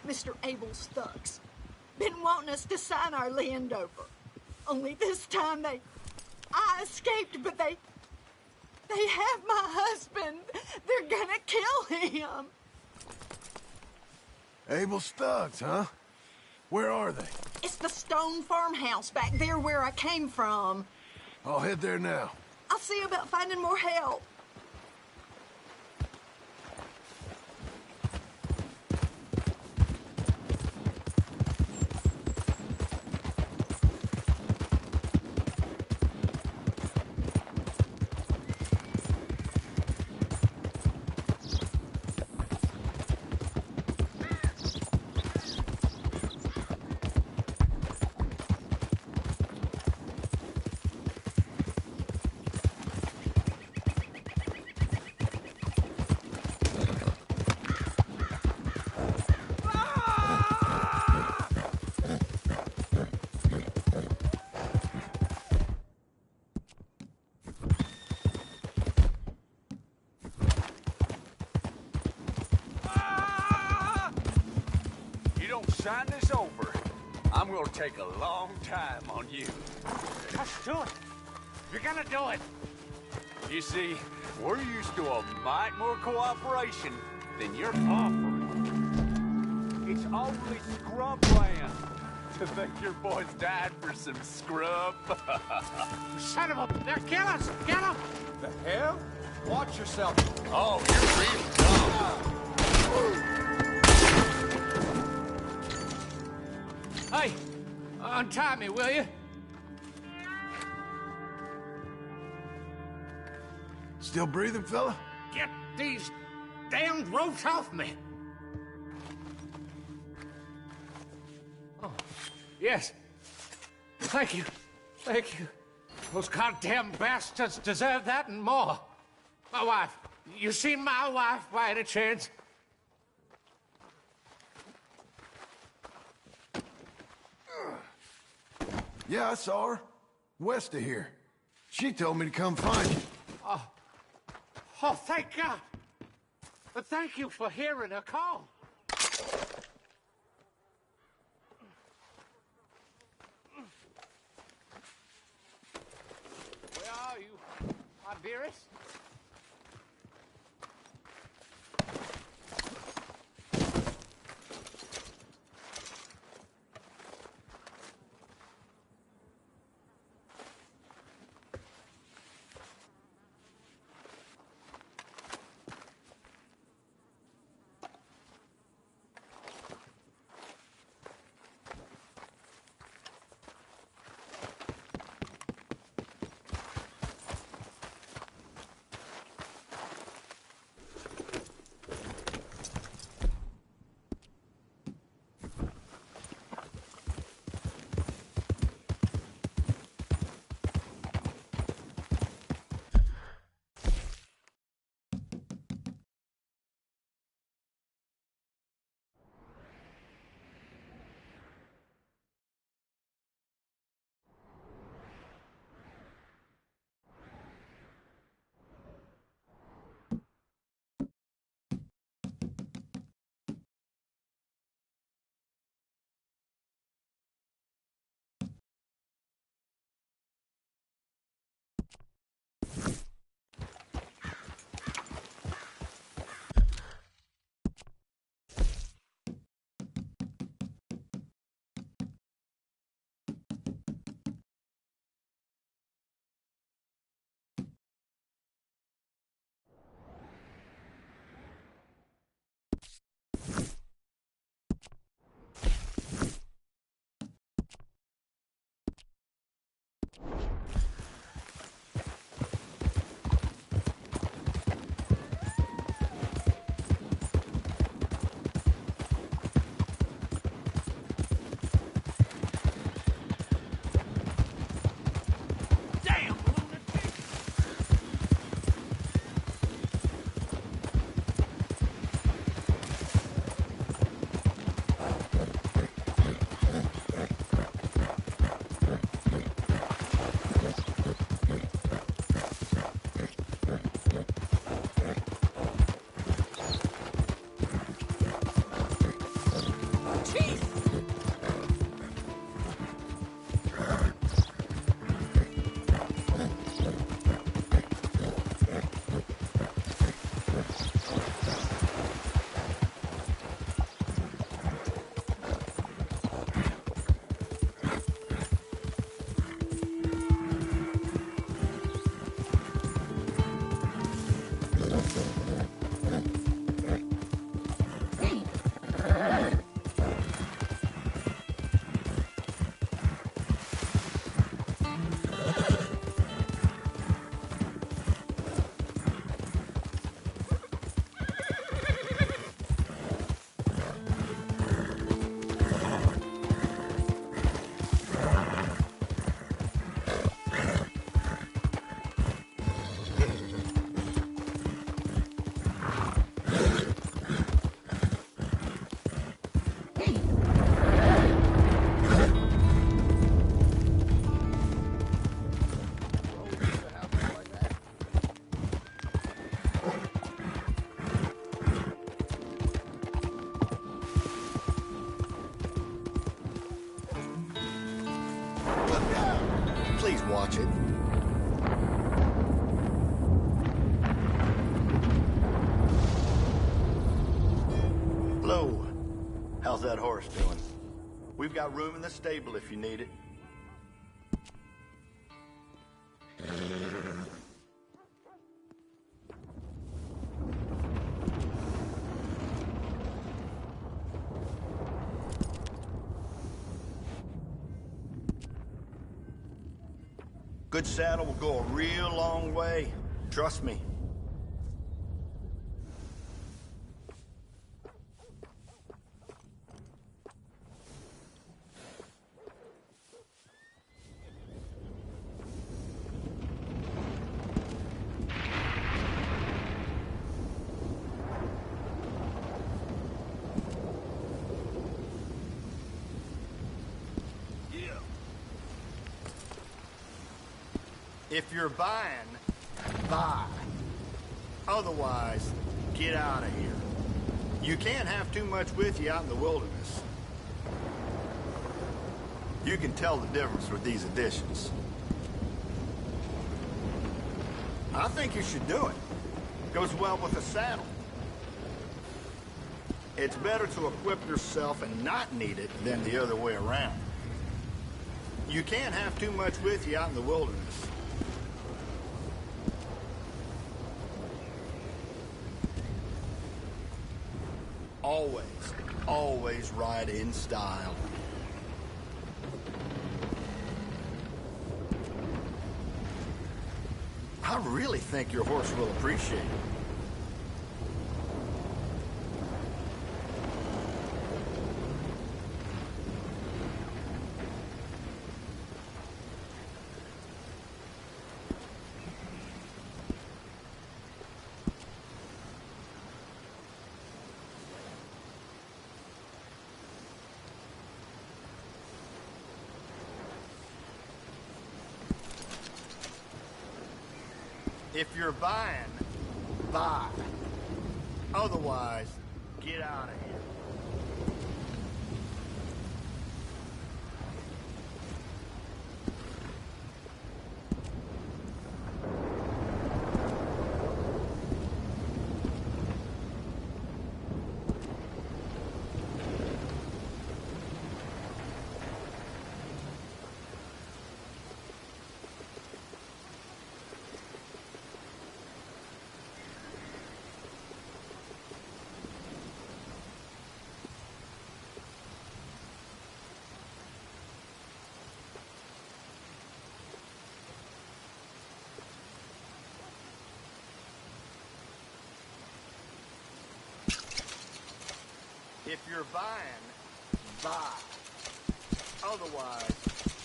Mr. Abel Stucks. Been wanting us to sign our land over. Only this time I escaped, but they have my husband. They're gonna kill him. Abel Stucks, huh? Where are they? It's the stone farmhouse back there where I came from. I'll head there now. I'll see about finding more help. Sign this over, I'm gonna take a long time on you. Just do it. You're gonna do it. You see, we're used to a mite more cooperation than you're offering. It's only scrub land. To think your boys died for some scrub. Son of a... They'll kill us. Get them. The hell? Watch yourself. Oh, you're really dumb. Hey, untie me, will you? Still breathing, fella? Get these damned ropes off me. Oh, yes. Thank you. Thank you. Those goddamn bastards deserve that and more. My wife. You seen my wife by any chance? Yeah, I saw her. West of here. She told me to come find you. Oh, thank God. But thank you for hearing her call. Where are you, my dearest? Please watch it. Hello. How's that horse doing? We've got room in the stable if you need it. Good saddle will go a real long way. Trust me. If you're buying, buy. Otherwise, get out of here. You can't have too much with you out in the wilderness. You can tell the difference with these additions. I think you should do it. Goes well with the saddle. It's better to equip yourself and not need it than the other way around. You can't have too much with you out in the wilderness. Always ride in style. I really think your horse will appreciate it. If you're buying, buy. Otherwise, get out of here. If you're buying, buy. Otherwise,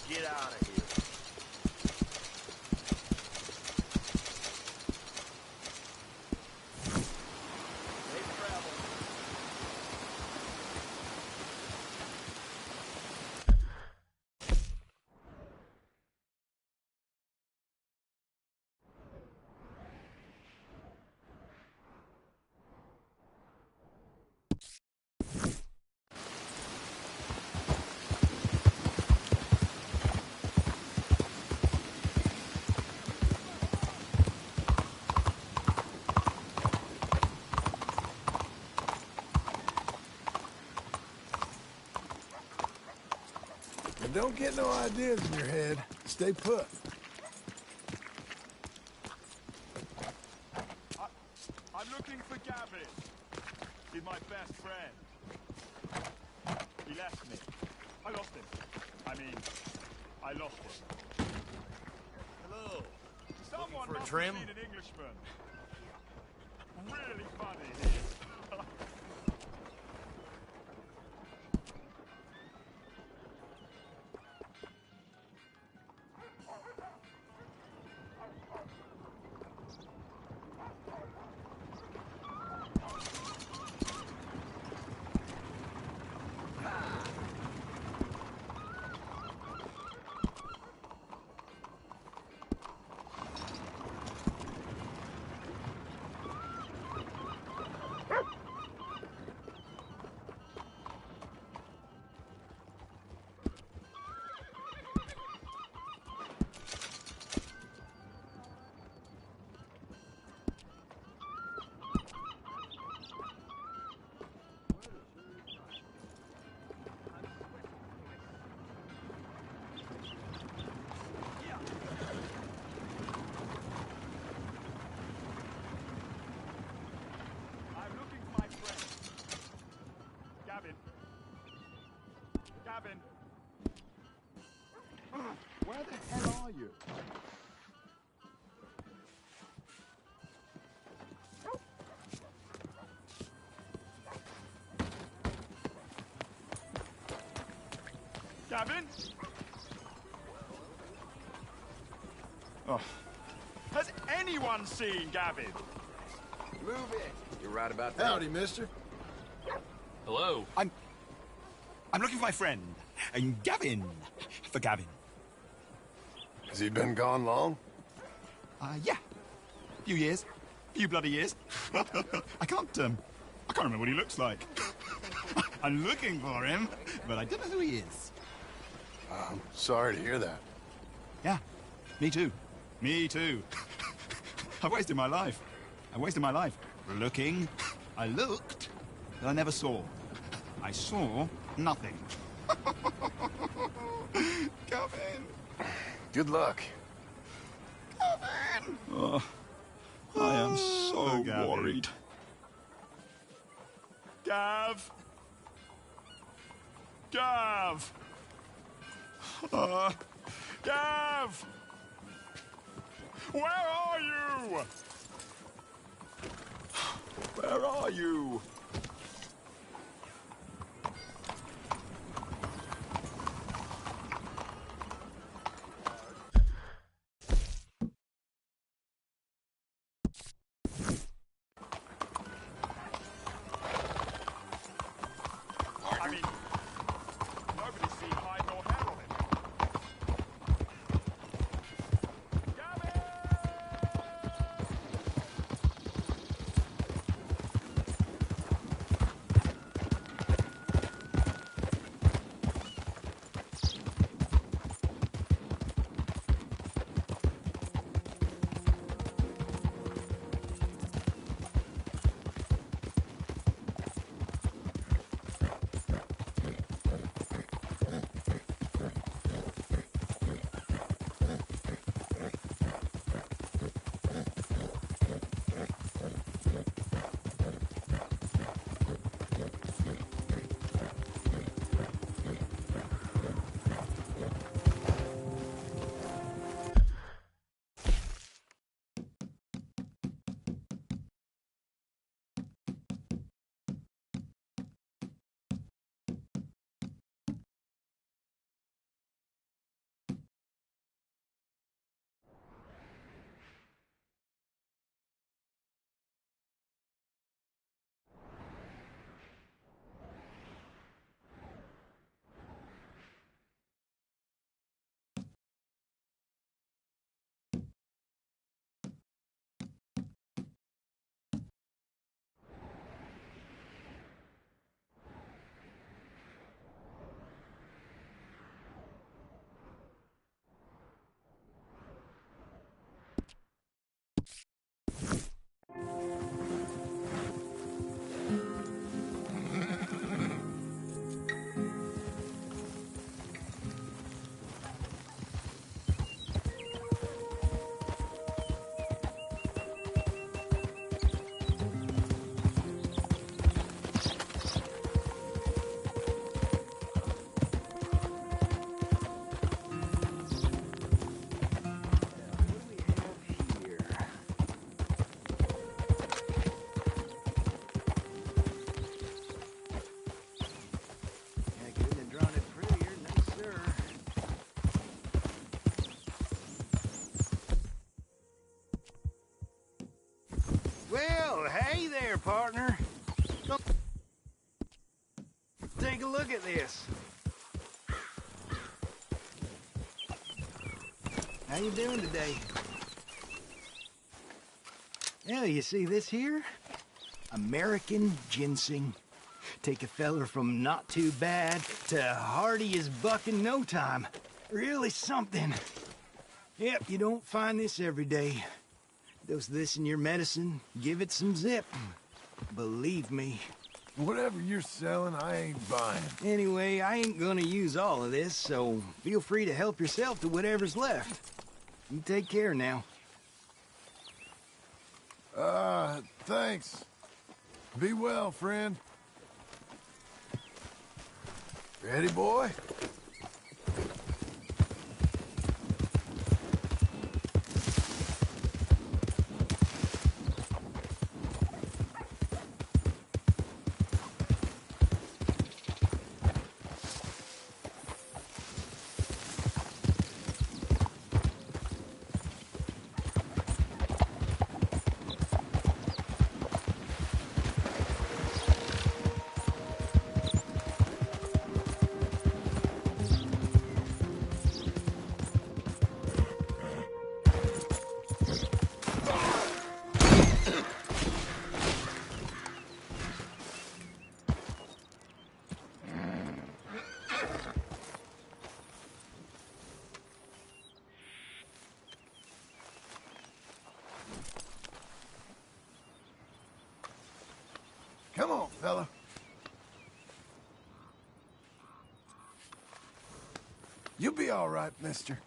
get out of here. Safe travel. And don't get no ideas in your head. Stay put. I'm looking for Gavin. He's my best friend. He left me. I lost him. I lost him. Hello. Someone for a must trim? have seen an Englishman. Really funny he is. Gavin. Gavin. Where the hell are you? Gavin? Oh. Has anyone seen Gavin? Move it. You're right about that. Howdy, mister. Hello. I'm looking for my friend, Gavin. For Gavin. Has he been gone long? Yeah. Few years. Few bloody years. I can't remember what he looks like. I'm looking for him, but I don't know who he is. I'm sorry to hear that. Yeah, me too. Me too. I wasted my life. Looking. I looked, but I never saw. I saw nothing. Gavin. Good luck. Gavin. Oh, I am so worried. Gav. Gav. Gav. Where are you? Where are you? I mean, nobody's seen hide nor hair on him. Gavin! Well, hey there, partner. Take a look at this. How you doing today? Yeah, you see this here? American ginseng. Take a feller from not too bad to hardy as buck in no time. Really something. Yep, you don't find this every day. Dose this in your medicine, give it some zip. Believe me. Whatever you're selling, I ain't buying. Anyway, I ain't gonna use all of this, so feel free to help yourself to whatever's left. You take care now. Thanks. Be well, friend. Ready, boy? Come on, fella. You'll be all right, mister.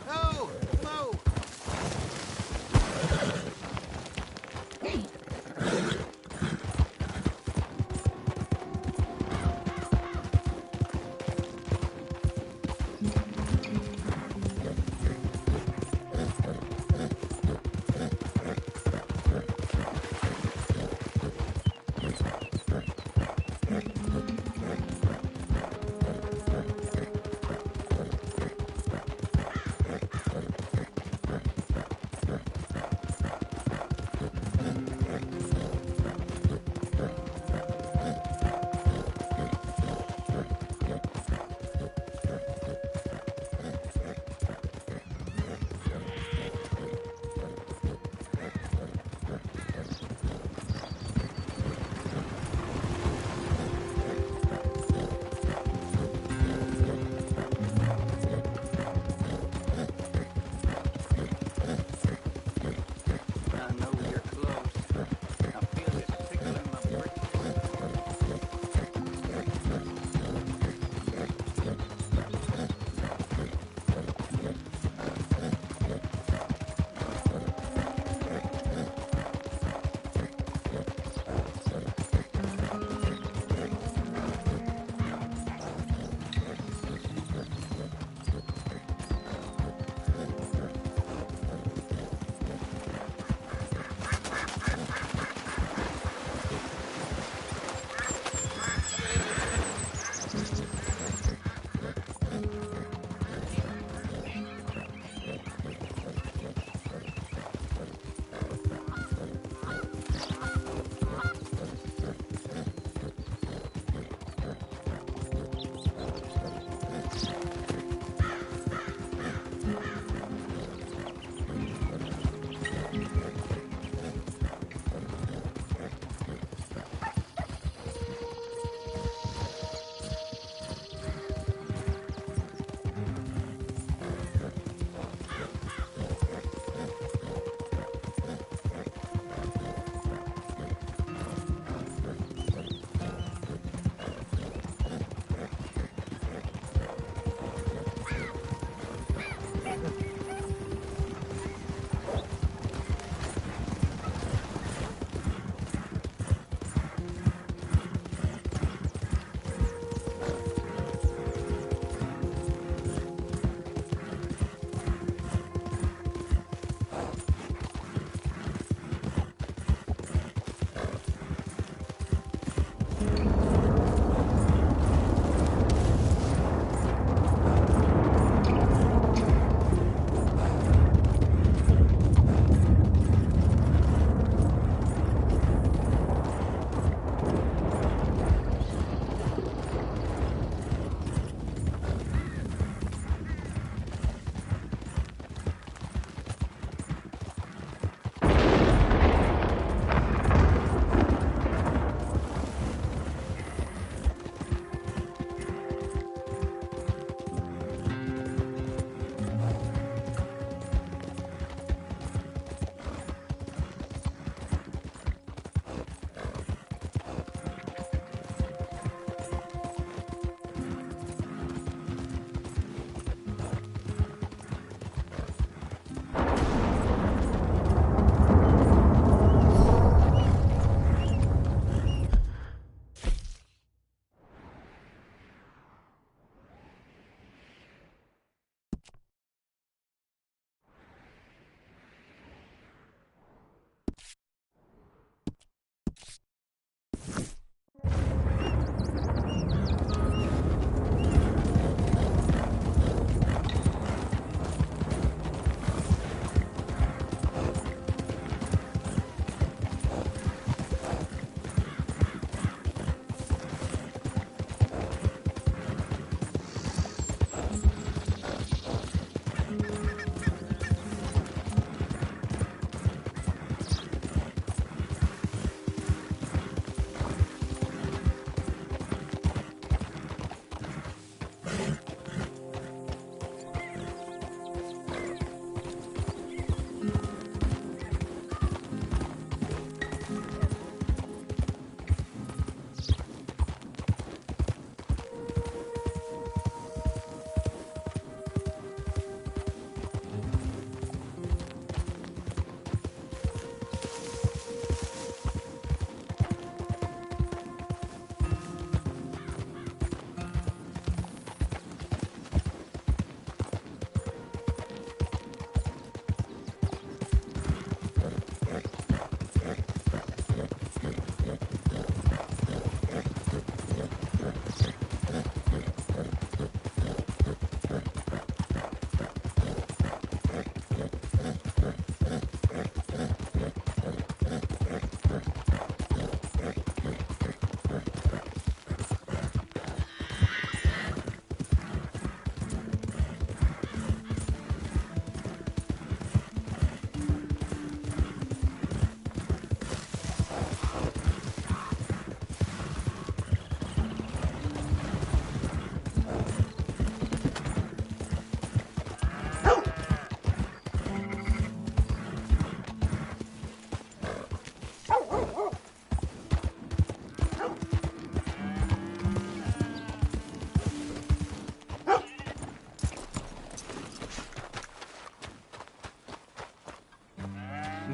No! No!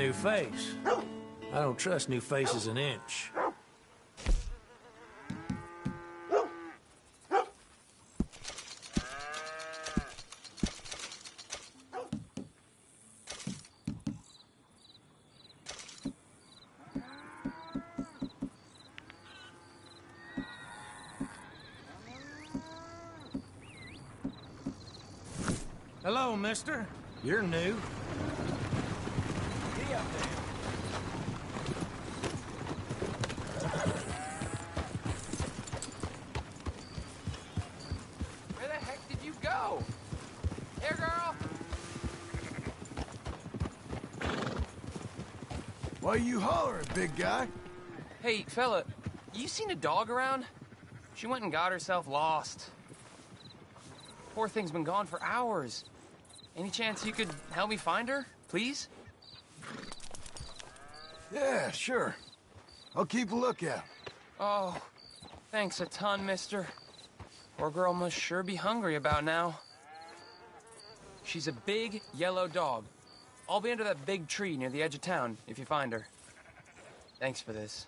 new face. I don't trust new faces an inch. Hello, mister. You're new. Get up there. Where the heck did you go? Here, girl! Why you hollering, big guy? Hey, fella, you seen a dog around? She went and got herself lost. Poor thing's been gone for hours. Any chance you could help me find her, please? Yeah, sure. I'll keep a lookout. Oh, thanks a ton, mister. Poor girl must sure be hungry about now. She's a big, yellow dog. I'll be under that big tree near the edge of town if you find her. Thanks for this.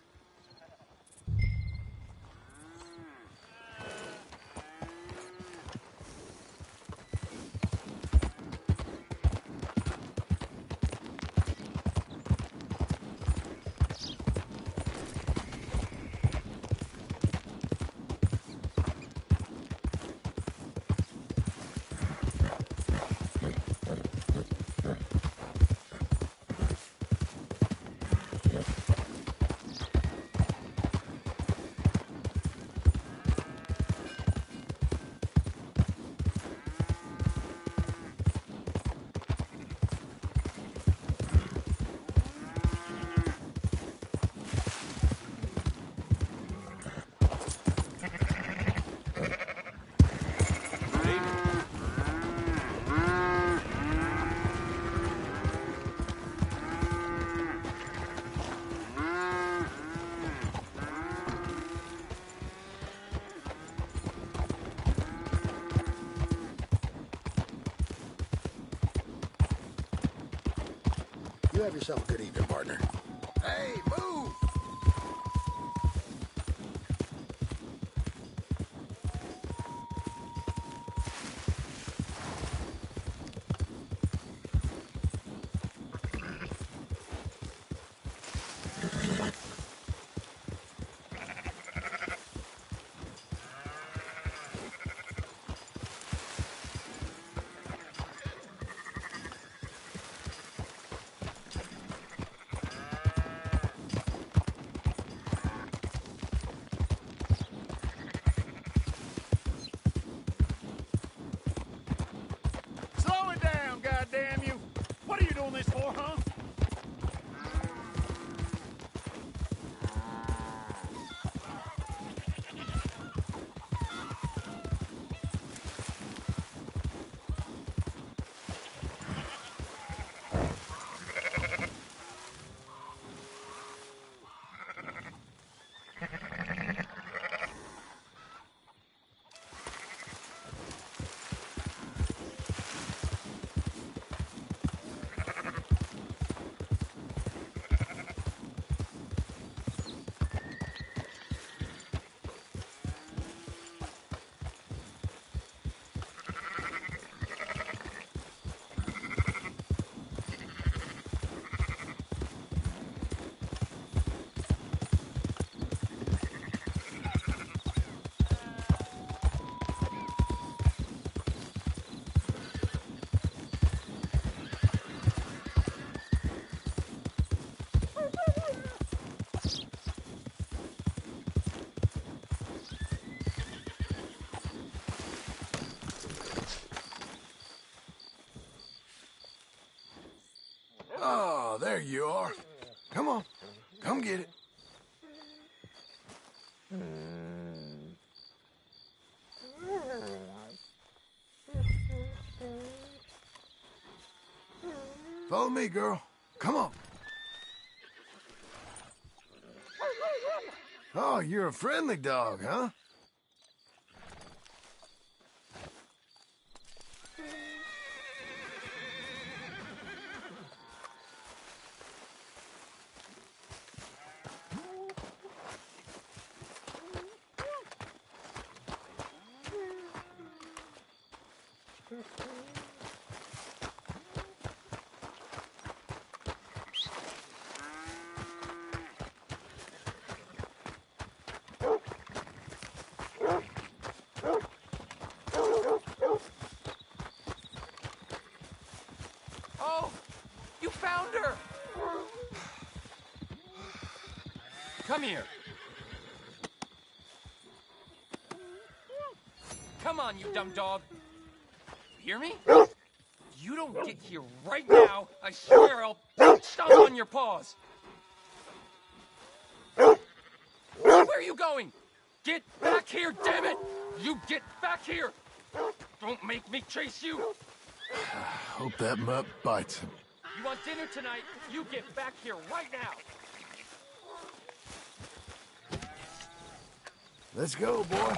You have yourself a good evening, partner. Hey, move! Damn you! What are you doing this for, huh? Oh, there you are. Come on. Come get it. Follow me, girl. Come on. Oh, you're a friendly dog, huh? Come here. Come on, you dumb dog. Hear me? You don't get here right now, I swear I'll stomp on your paws. Where are you going? Get back here, damn it! You get back here! Don't make me chase you! Hope that mutt bites him. You want dinner tonight? You get back here right now! Let's go, boy.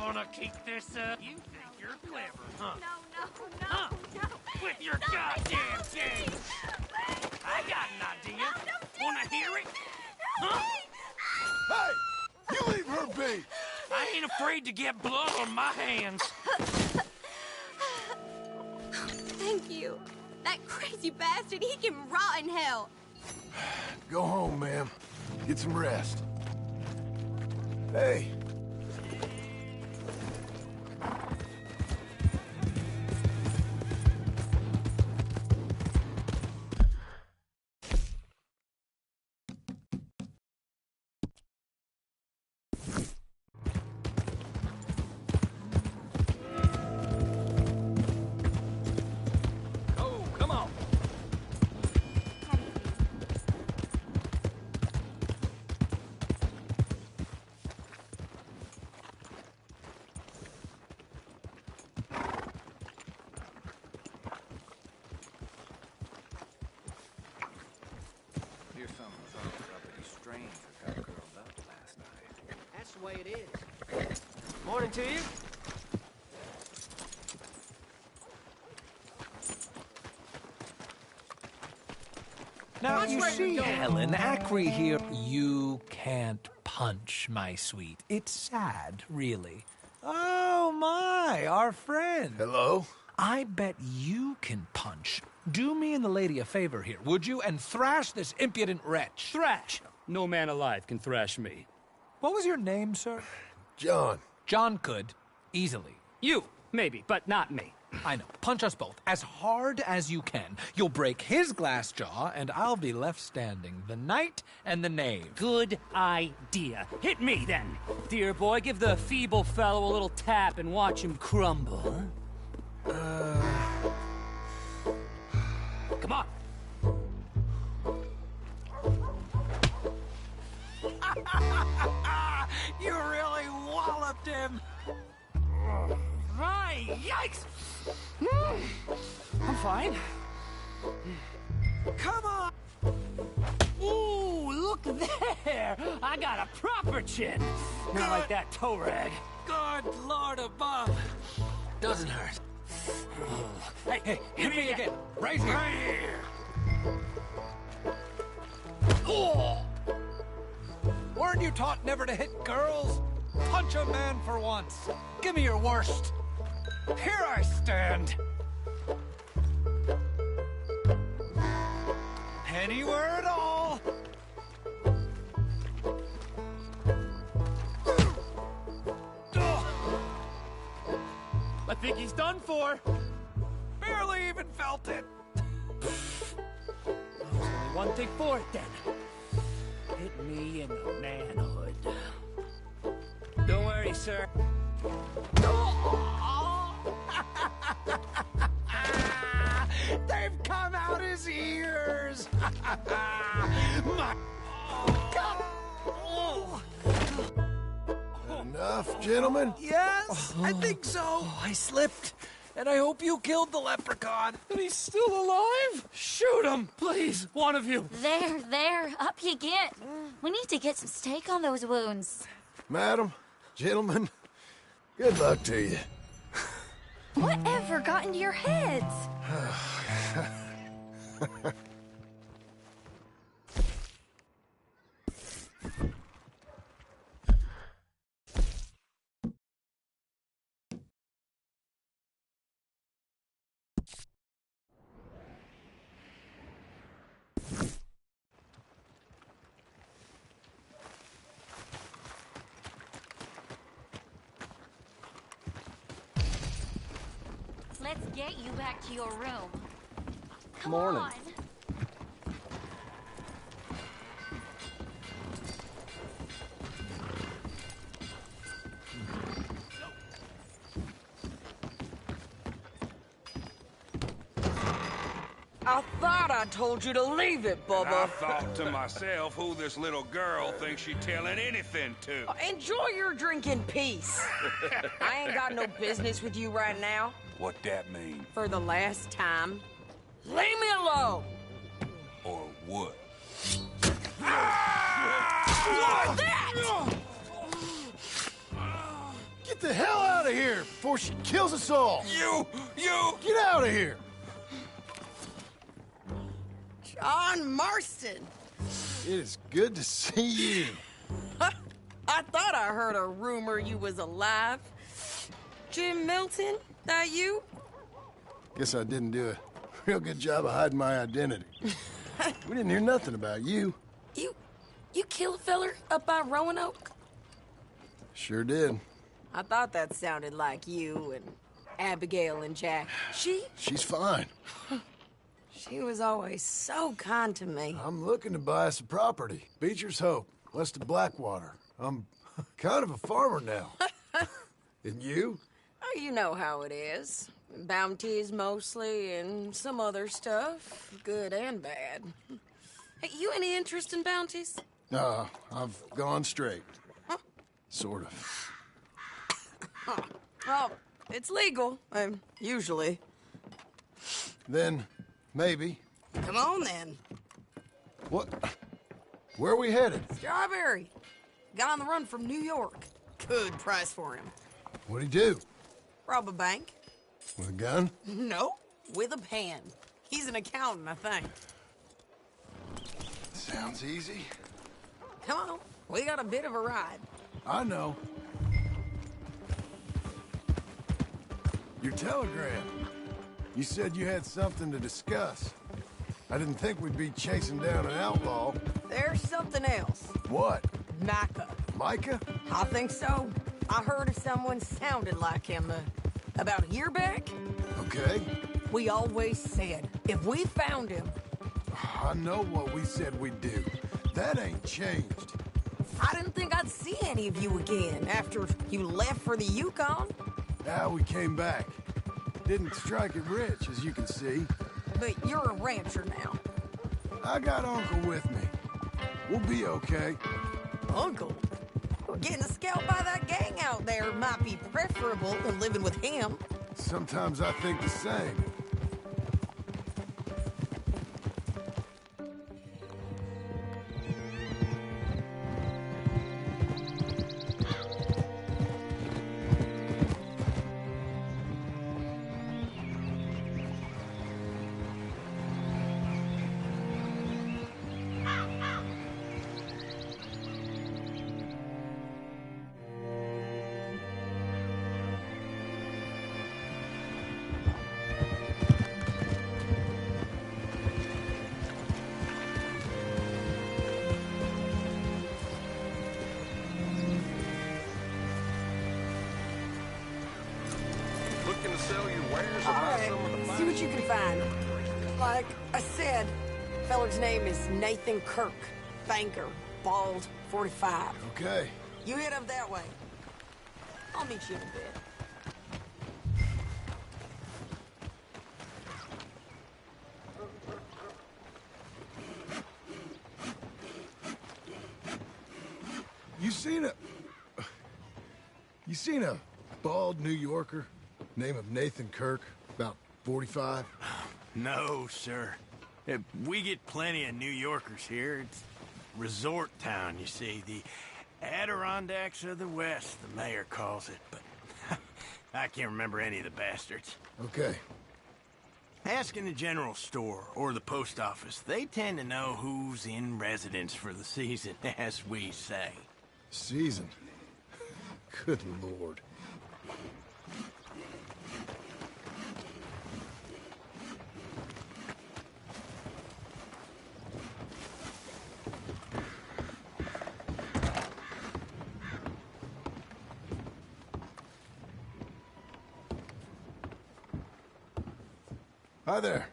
Wanna keep this up? You think you're clever, huh? No. With your goddamn game! I got an idea. Wanna hear it? Huh? Hey! You me! I ain't afraid to get blood on my hands. Thank you. That crazy bastard, he can rot in hell. Go home, ma'am. Get some rest. Hey. That's the way it is. Morning to you. Now, you see, Helen, Acri here, you can't punch, my sweet. It's sad, really. Oh, my, our friend. Hello? I bet you can punch. Do me and the lady a favor here, would you? And thrash this impudent wretch. Thrash? No man alive can thrash me. What was your name, sir? John. John could. Easily. You, maybe, but not me. I know. Punch us both. As hard as you can. You'll break his glass jaw, and I'll be left standing. The knight and the knave. Good idea. Hit me, then. Dear boy, give the feeble fellow a little tap and watch him crumble. Come on. You really walloped him. Right, yikes! I'm fine. Come on! Ooh, look there! I got a proper chin. Not like that toe rag. Good Lord above. Doesn't hurt. Hey, hit me again. Right here. Right here. Oh! Weren't you taught never to hit girls? Punch a man for once. Give me your worst. Here I stand. Anywhere at all. I think he's done for. Barely even felt it. Only one thing for it, then. Hit me in the manhood. Don't worry, sir. They've come out his ears. My God. Enough, gentlemen? Yes, I think so. I slipped, and I hope you killed the leprechaun. And he's still alive? Shoot him, please, one of you. There, up you get. We need to get some steak on those wounds. Madam, gentlemen, good luck to you. Whatever got into your heads? Let's get you back to your room. Come Morning. on. I thought I told you to leave it, Bubba. I thought to myself who this little girl thinks she's telling anything to. Enjoy your drink in peace. I ain't got no business with you right now. What that mean? For the last time, leave me alone. Or what? What's that? Get the hell out of here before she kills us all! You! Get out of here! John Marston. It is good to see you. I I thought I heard a rumor you was alive. Jim Milton, that you? Guess I didn't do a real good job of hiding my identity. We didn't hear nothing about you. You kill a feller up by Roanoke? Sure did. I thought that sounded like you and Abigail and Jack. She's fine. She was always so kind to me. I'm looking to buy us a property. Beecher's Hope, west of Blackwater. I'm kind of a farmer now. And you? Oh, you know how it is. Bounties mostly, and some other stuff, good and bad. Hey, you any interest in bounties? No, I've gone straight. Huh? Sort of. Well, it's legal, usually. Then, maybe. Come on, then. What? Where are we headed? Strawberry. Got on the run from New York. Good price for him. What'd he do? Rob a bank. With a gun? No, with a pen. He's an accountant, I think. Sounds easy. Come on, we got a bit of a ride. I know. Your telegram. You said you had something to discuss. I didn't think we'd be chasing down an outlaw. There's something else. What? Micah. Micah? I think so. I heard of someone sounded like him about a year back. Okay. We always said, if we found him... I know what we said we'd do. That ain't changed. I didn't think I'd see any of you again after you left for the Yukon. Now we came back. Didn't strike it rich, as you can see. But you're a rancher now. I got Uncle with me. We'll be okay. Uncle? Well, getting scalped by that gang out there might be preferable than living with him. Sometimes I think the same. Sell your wares or All buy right, some of the see what you can find. Like I said, feller's name is Nathan Kirk. Banker, bald, 45. Okay. You head up that way. I'll meet you in a bit. You seen a bald New Yorker? Name of Nathan Kirk, about 45? No, sir. We get plenty of New Yorkers here. It's resort town, you see. The Adirondacks of the West, the mayor calls it. But I can't remember any of the bastards. Okay. Ask in the general store or the post office. They tend to know who's in residence for the season, as we say. Season? Good Lord. Hi there.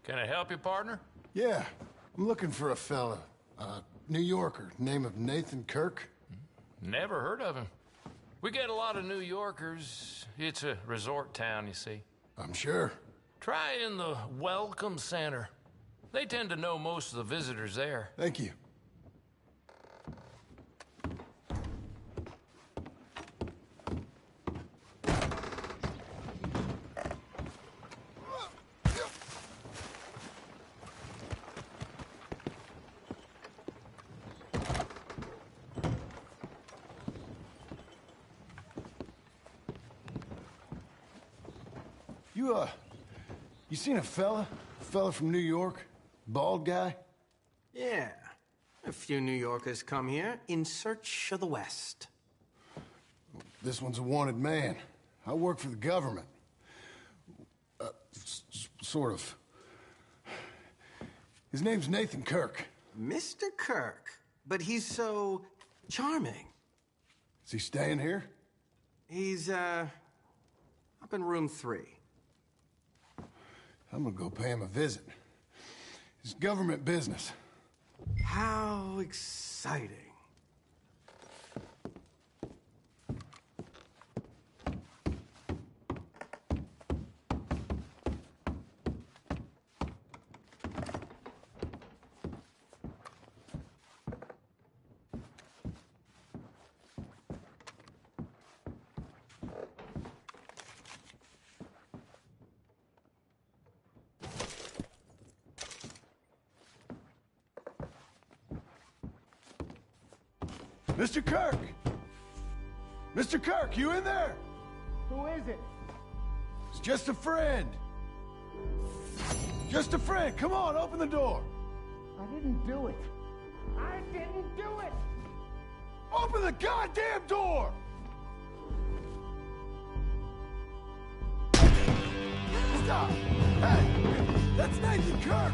Can I help you, partner? Yeah, I'm looking for a fella. New Yorker, name of Nathan Kirk. Never heard of him. We get a lot of New Yorkers. It's a resort town, you see. I'm sure. Try in the Welcome Center. They tend to know most of the visitors there. Thank you. You seen a fella? A fella from New York? Bald guy? Yeah. A few New Yorkers come here in search of the West. This one's a wanted man. I work for the government. Sort of. His name's Nathan Kirk. Mr. Kirk? But he's so charming. Is he staying here? He's, up in room 3. I'm gonna go pay him a visit. It's government business. How exciting. Mr. Kirk! Mr. Kirk, you in there? Who is it? It's just a friend. Just a friend. Come on, open the door. I didn't do it. I didn't do it! Open the goddamn door! Stop! Hey! That's Nathan Kirk!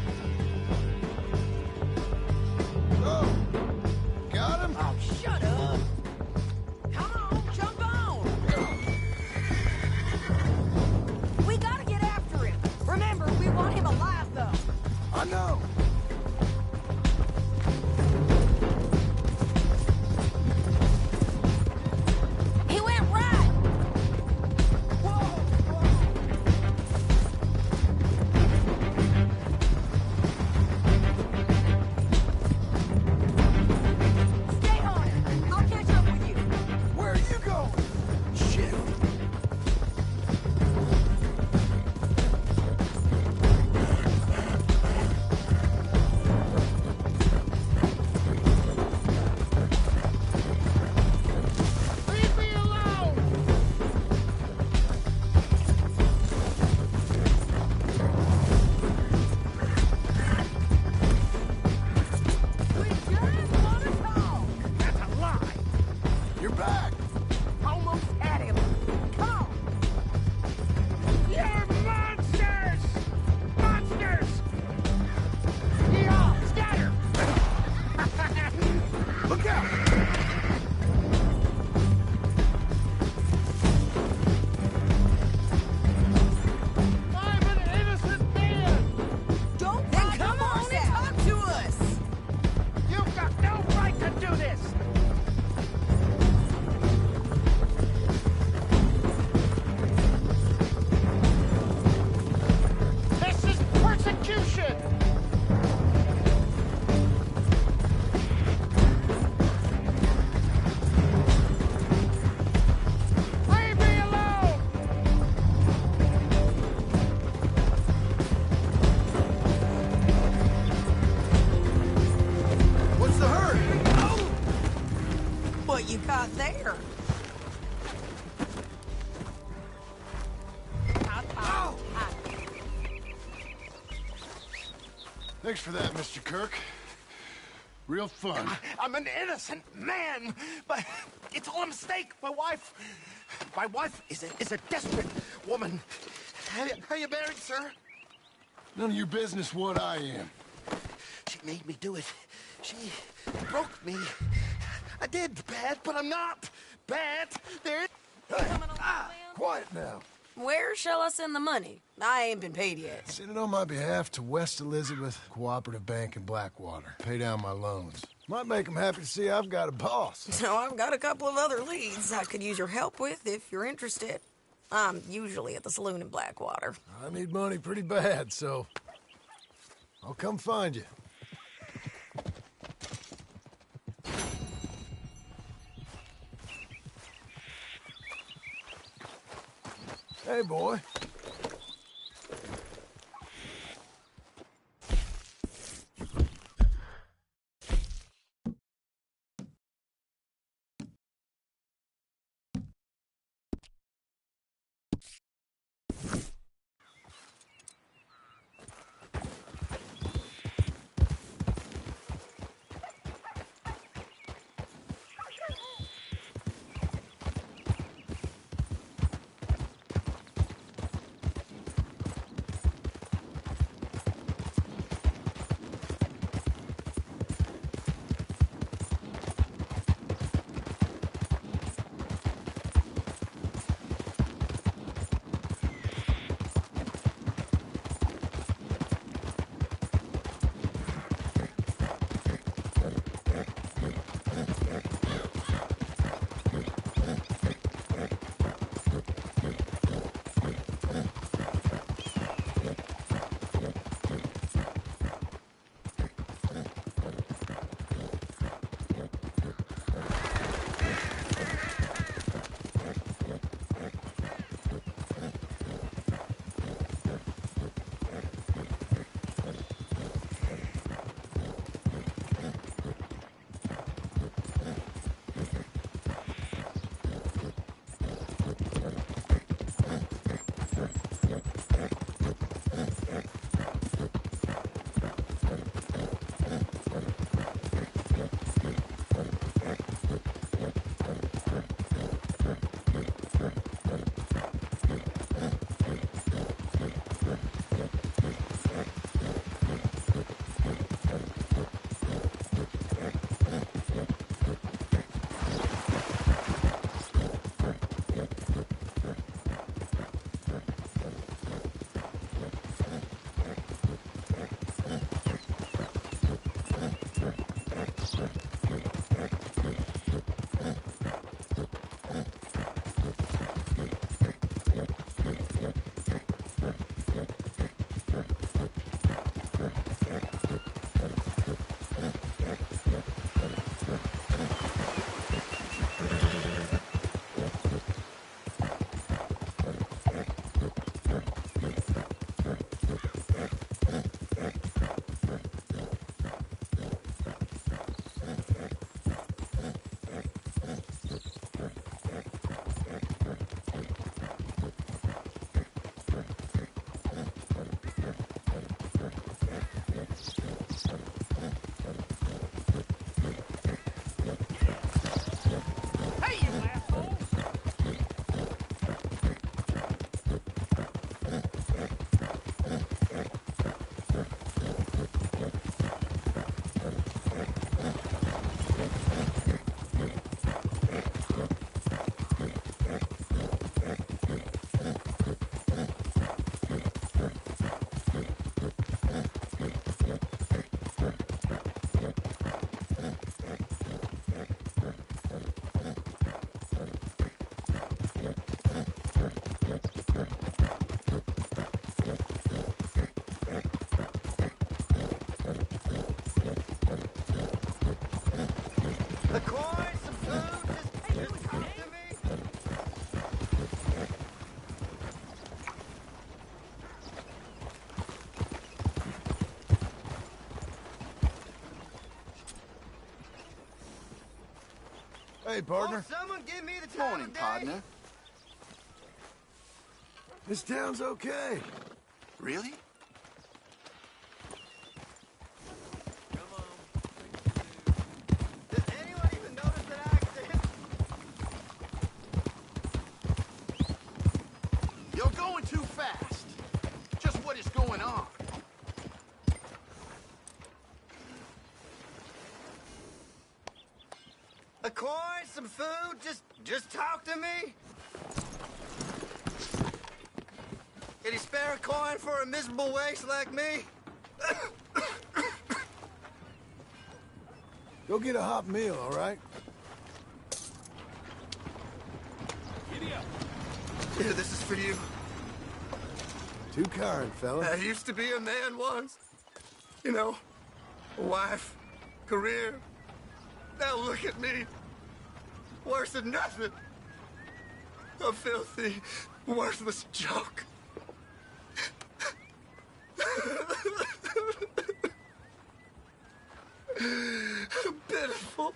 Oh! Got him? Oh, shut up! Come on, jump on! We gotta get after him. Remember, we want him alive, though. I know! He went right! Stay on it. I'll catch up with you. Where are you going? Shit. Leave me alone! We just want to talk. That's a lie! You're back! Almost had him. Come on. You're monsters! Monsters! Y'all, scatter! Look out! I'm an innocent man! Don't then come on and talk to us. You've got no right to do this! This is persecution! Leave me alone! What's the hurry? What you got there? Thanks for that, Mr. Kirk. Real fun. I'm an innocent man, but it's all a mistake. My wife is a desperate woman. How you married, sir? None of your business what I am. She made me do it. She broke me. I did bad, but I'm not bad. There. Quiet now. Where shall I send the money? I ain't been paid yet. Send it on my behalf to West Elizabeth Cooperative Bank in Blackwater. Pay down my loans. Might make them happy to see I've got a boss. So I've got a couple of other leads I could use your help with if you're interested. I'm usually at the saloon in Blackwater. I need money pretty bad, so I'll come find you. Hey, boy. way, partner. Someone give me the Morning, partner. This town's okay. Really? Does anyone even notice that accent? You're going too fast. Just what is going on? A coin, some food, just talk to me. Can you spare a coin for a miserable waste like me? Go get a hot meal, all right? Giddy up. Yeah, this is for you. Too kind, fella. I used to be a man once. You know, a wife, career. Now look at me. Worse than nothing. A filthy, worthless joke. Pitiful.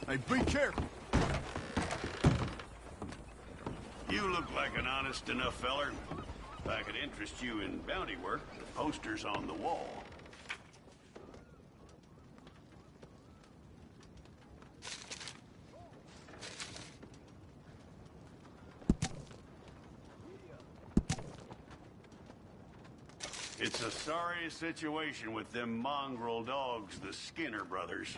Hey, be careful. You look like an honest enough feller. If I could interest you in bounty work, the poster's on the wall. It's a sorry situation with them mongrel dogs, the Skinner brothers.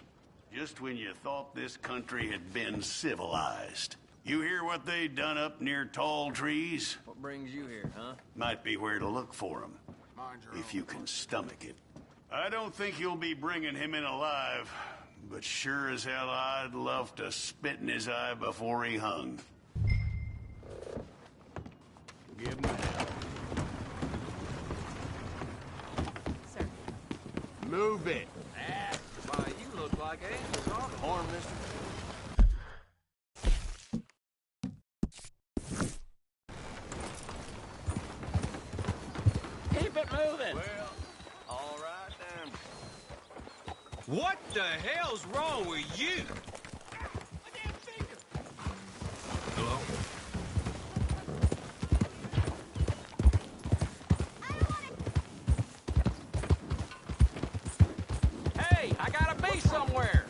Just when you thought this country had been civilized. You hear what they done up near tall trees? What brings you here, huh? Might be where to look for them, if you can stomach it. I don't think you'll be bringing him in alive, but sure as hell I'd love to spit in his eye before he hung. Give him a hell. Sir. Move it. Why, you look like angels on the horn, mister. Keep it moving. Well, all right then. What the hell's wrong with you? Hello? Hey, I gotta be somewhere.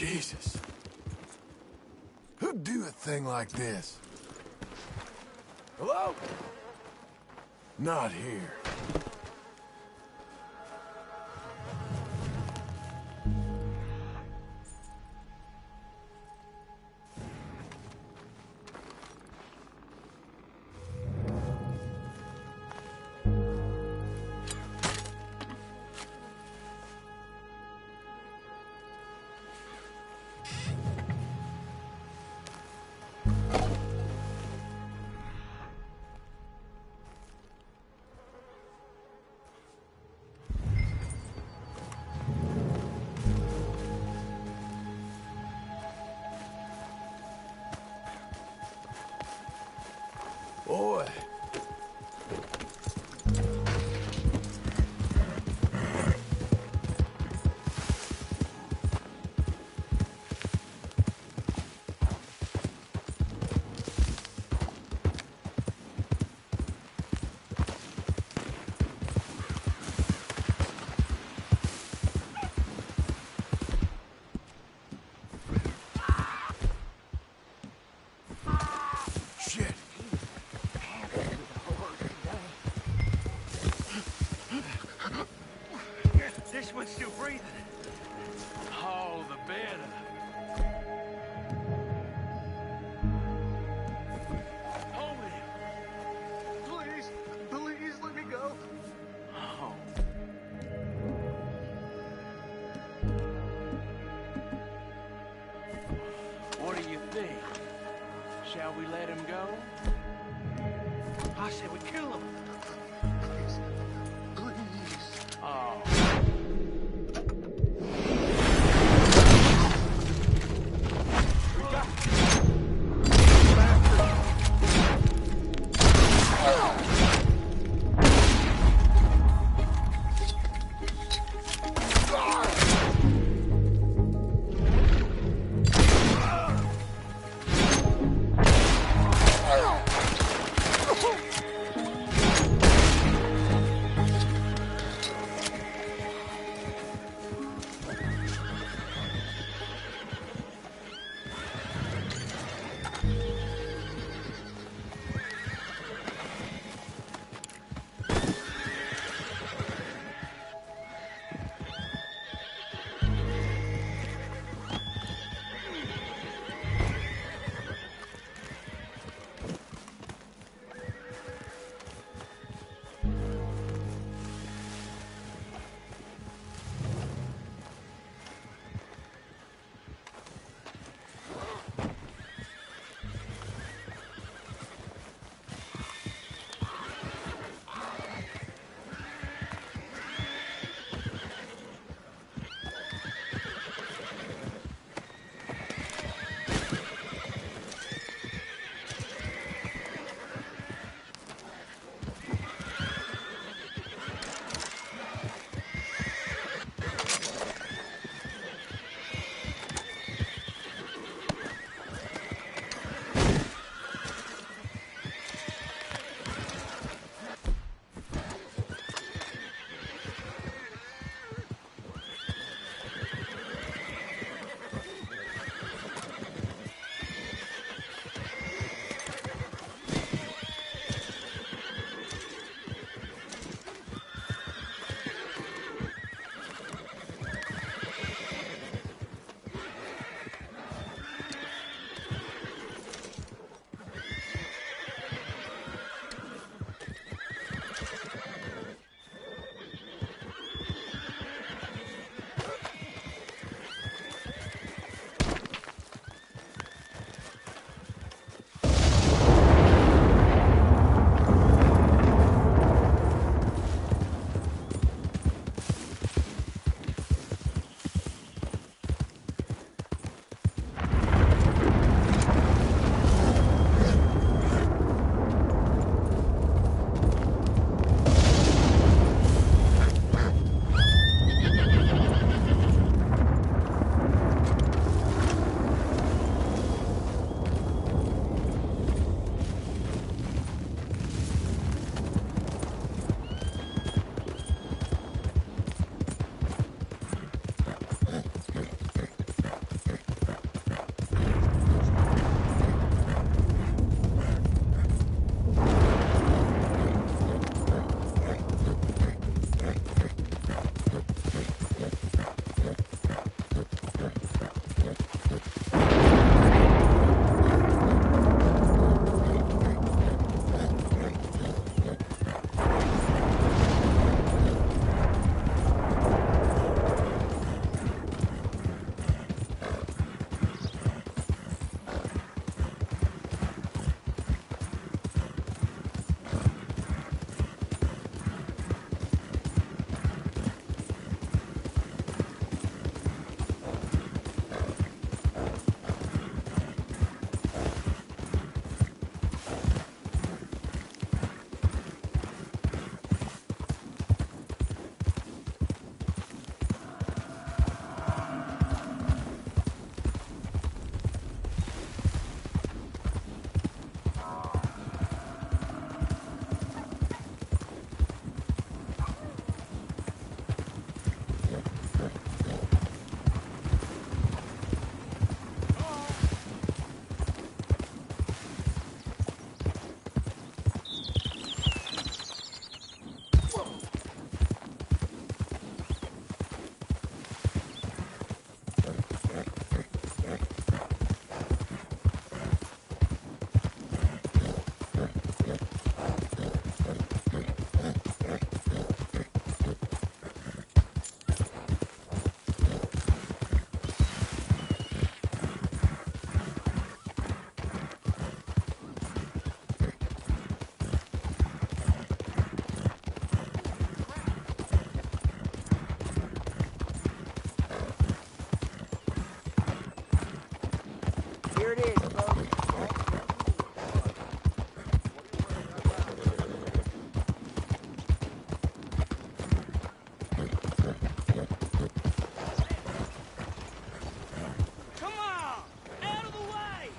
Jesus. Who'd do a thing like this? Hello? Not here. Boy. Shit. This one's still breathing. Oh, the better. Hold him. Please, please let me go. Oh. What do you think? Shall we let him go? I said we kill him. Please, please. Oh. There it is, folks. Come on! Out of the way!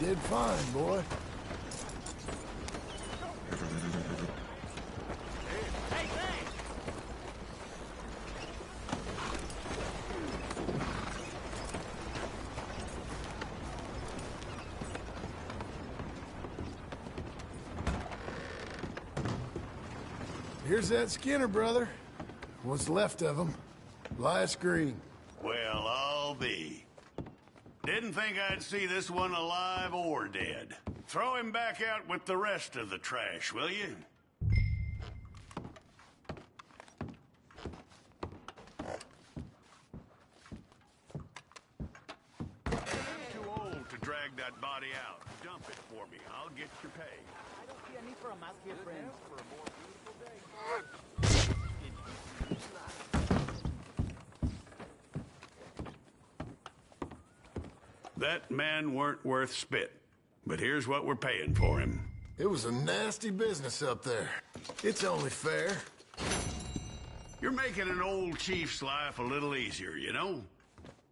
Did fine, boy. Hey, thanks! Here's that Skinner brother. What's left of him. Last green. Well, I'll be. Didn't think I'd see this one alive or dead. Throw him back out with the rest of the trash, will you? Too old to drag that body out. Dump it for me. I'll get your pay. I don't see a need for a mask here, friends. That man weren't worth spit. But here's what we're paying for him. It was a nasty business up there. It's only fair. You're making an old chief's life a little easier, you know?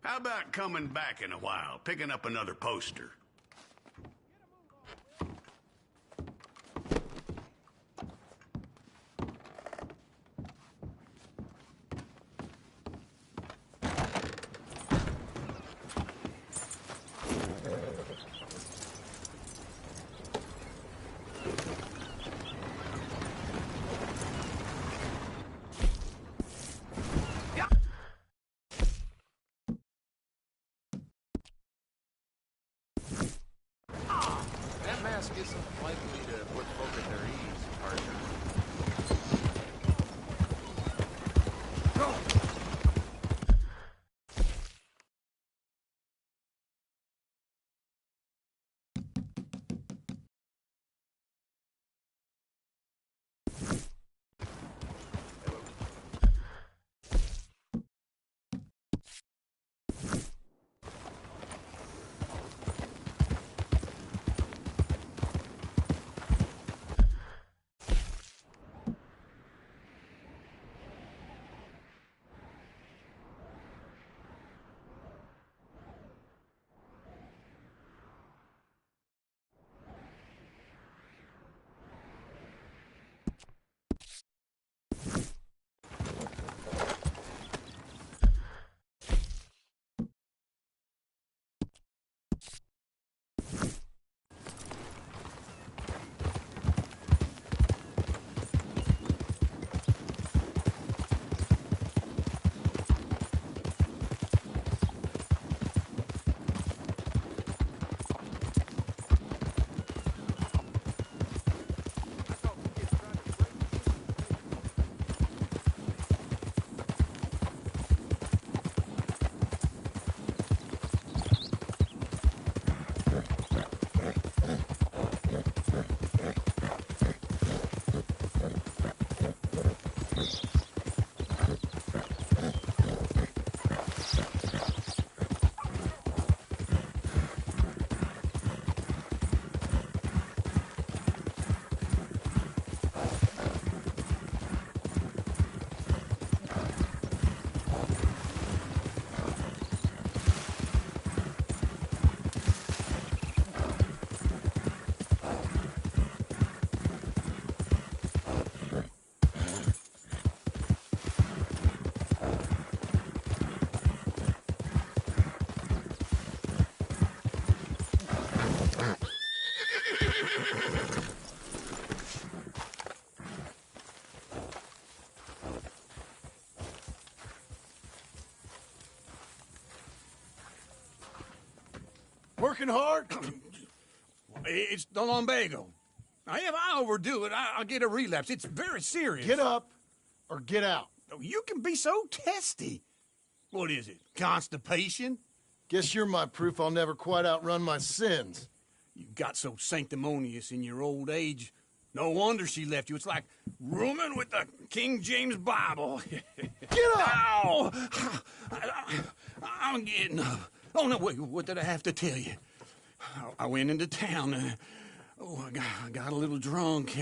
How about coming back in a while, picking up another poster? That mask isn't likely to put folk at their ease, partner. Working hard? It's the lumbago. Now, if I overdo it, I'll get a relapse. It's very serious. Get up or get out. You can be so testy. What is it, constipation? Guess you're my proof I'll never quite outrun my sins. You got so sanctimonious in your old age, No wonder she left you. It's like rooming with the King James Bible. Get up! Ow! I'm getting up. Oh, no, wait, what did I have to tell you? I went into town. I got a little drunk.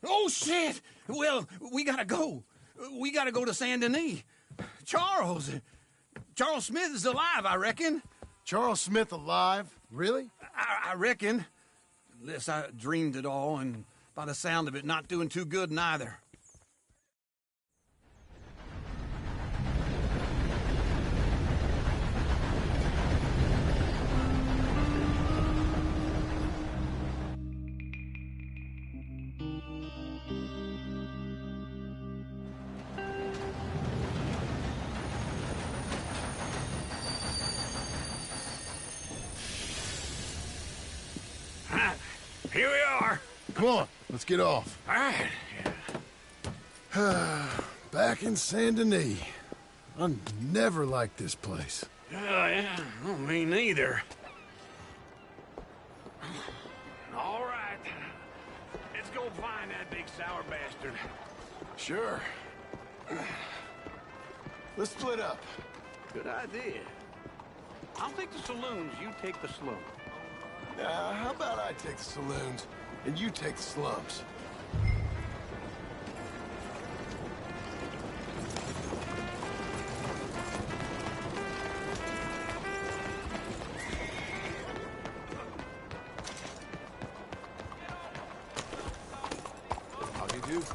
Oh, shit! Well, we gotta go. We gotta go to Saint Denis. Charles Smith is alive, I reckon. Charles Smith alive? Really? I reckon. Unless I dreamed it all, and by the sound of it, not doing too good neither. Here we are. Come on, let's get off. All right. Back in Saint Denis. I never liked this place. Yeah, well, me neither. All right. Let's go find that big sour bastard. Sure. Let's split up. Good idea. I'll take the saloons, you take the slums. How about I take the saloons, and you take the slums? How do you do?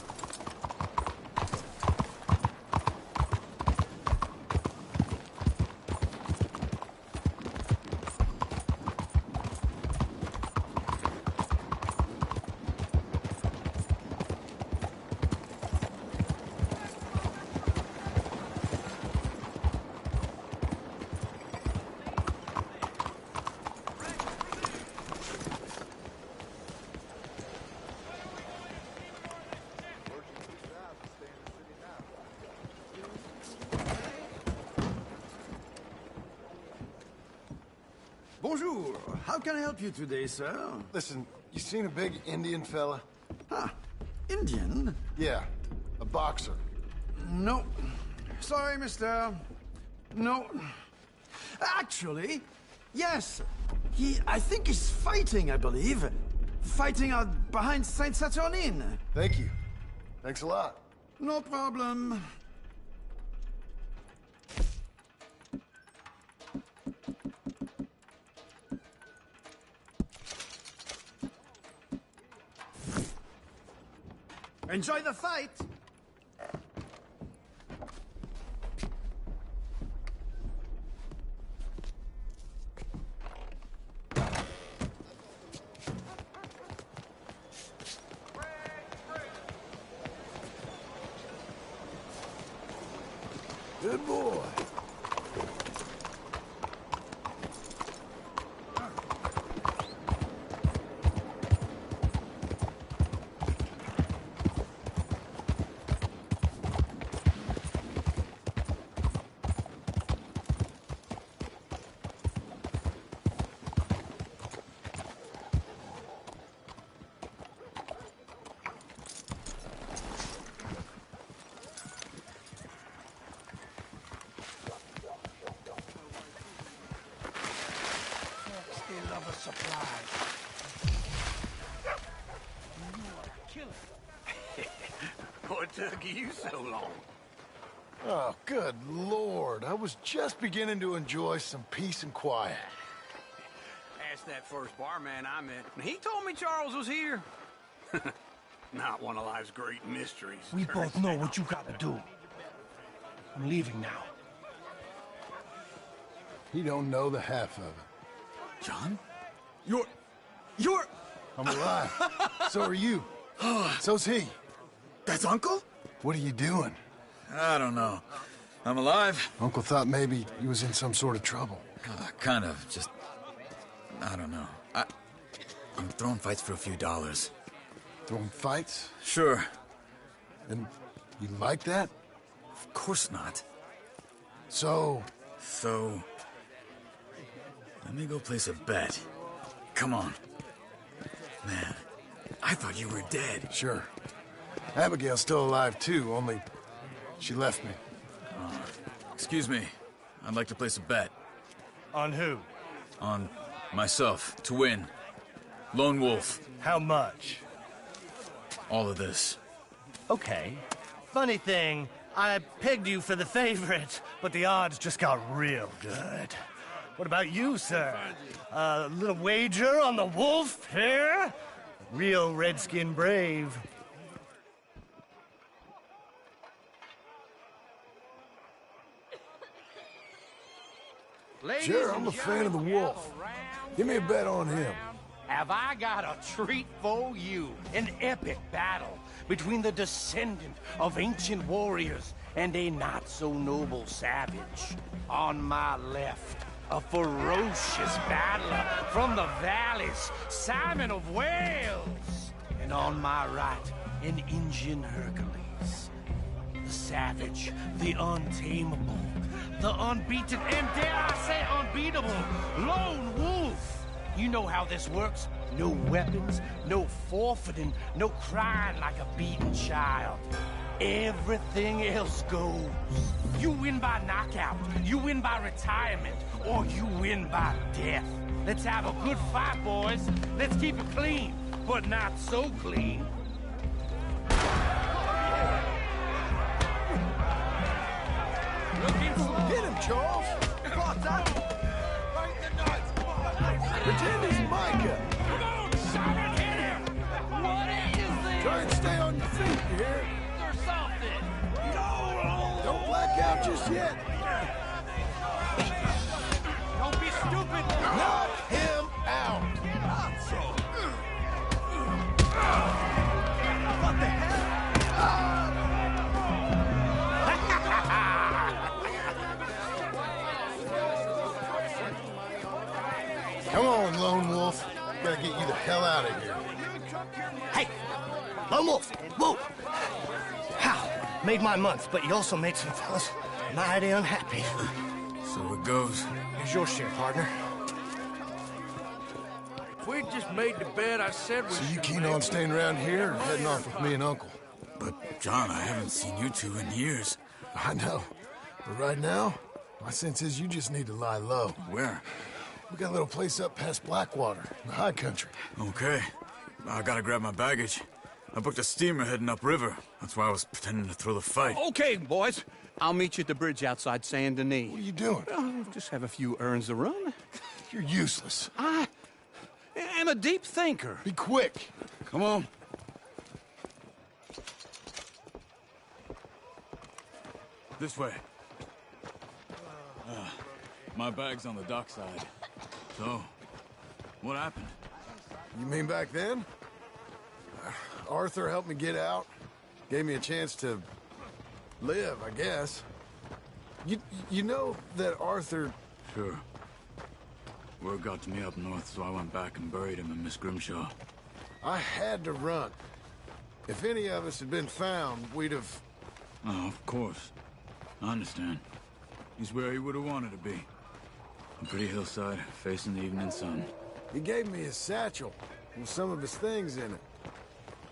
Bonjour. How can I help you today, sir? Listen, you seen a big Indian fella? Ah, Indian? Yeah, a boxer. No. Sorry, mister. No. Actually, yes. I think he's fighting, I believe. Fighting out behind Saint Saturnine. Thank you. Thanks a lot. No problem. Enjoy the fight! Good boy. What took you so long? Oh, good Lord. I was just beginning to enjoy some peace and quiet. Asked that first barman I met, and he told me Charles was here. Not one of life's great mysteries. We both know what you gotta do. I'm leaving now. He don't know the half of it. John? You're... I'm alive. So are you. So's he. That's Uncle? What are you doing? I don't know. I'm alive. Uncle thought maybe he was in some sort of trouble. Kind of. Just... I don't know. I'm throwing fights for a few dollars. Throwing fights? Sure. And you like that? Of course not. So... Let me go place a bet. Come on. Man, I thought you were dead. Sure. Abigail's still alive, too, only she left me. Excuse me. I'd like to place a bet. On who? On myself, to win. Lone Wolf. How much? All of this. Okay. Funny thing, I pegged you for the favorite, but the odds just got real good. What about you, sir? A little wager on the wolf here? Real redskin brave. Sure, I'm a fan of the wolf. Give me a bet on him. Have I got a treat for you? An epic battle between the descendant of ancient warriors and a not-so-noble savage. On my left, a ferocious battler from the valleys, Simon of Wales. And on my right, an Indian Hercules. The savage, the untamable, the unbeaten, and dare I say unbeatable, Lone Wolf. You know how this works. No weapons, no forfeiting, no crying like a beaten child. Everything else goes. You win by knockout, you win by retirement, or you win by death. Let's have a good fight, boys. Let's keep it clean, but not so clean. Hit him, Charles! Pretend he's Micah! Come on, Simon, hit him! What is this? Try and stay on your feet, you hear? There's something! Don't black out just yet! Don't be stupid! Knock him out! What the hell? Come on, Lone Wolf. Gotta get you the hell out of here. Hey! Lone Wolf! Whoa! How? Made my month, but you also made some fellas mighty unhappy. So it goes. Here's your share, partner. If we'd just made the bed I said we So you should keen make. on staying around here or heading off with me and Uncle? But, John, I haven't seen you two in years. I know. But right now, my sense is you just need to lie low. Where? We got a little place up past Blackwater, in the high country. Okay. I gotta grab my baggage. I booked a steamer heading upriver. That's why I was pretending to throw the fight. Okay, boys. I'll meet you at the bridge outside Saint Denis. What are you doing? Oh, just have a few errands to run. You're useless. I am a deep thinker. Be quick. Come on. This way. My bag's on the dockside. So, what happened? You mean back then? Arthur helped me get out. Gave me a chance to live, I guess. You know that Arthur... Sure. Word got to me up north, so I went back and buried him in Miss Grimshaw. I had to run. If any of us had been found, we'd have... Oh, of course. I understand. He's where he would have wanted to be. A pretty hillside, facing the evening sun. He gave me his satchel with some of his things in it.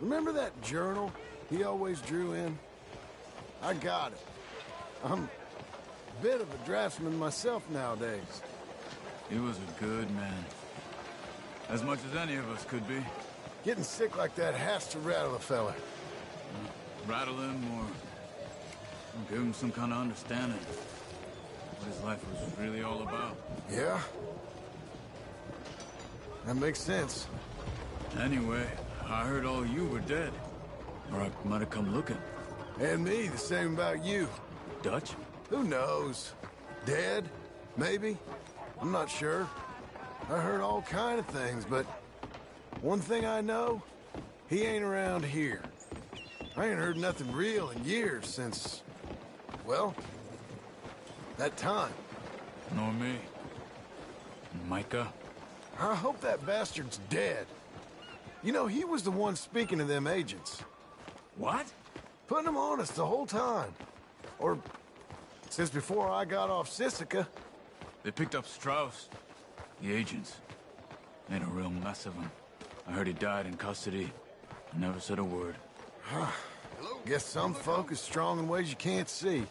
Remember that journal he always drew in? I got it. I'm a bit of a draftsman myself nowadays. He was a good man. As much as any of us could be. Getting sick like that has to rattle a fella. Rattle him or give him some kind of understanding. What his life was really all about. Yeah? That makes sense. Anyway, I heard all you were dead. Or I might have come looking. And me, the same about you. Dutch? Who knows? Dead? Maybe? I'm not sure. I heard all kind of things, but one thing I know, he ain't around here. I ain't heard nothing real in years since, well, that time. Nor me. Micah? I hope that bastard's dead. You know, he was the one speaking to them agents. What? Putting them on us the whole time. Or since before I got off Sisika. They picked up Strauss. The agents. Made a real mess of him. I heard he died in custody. Never said a word. Guess some folk is strong in ways you can't see.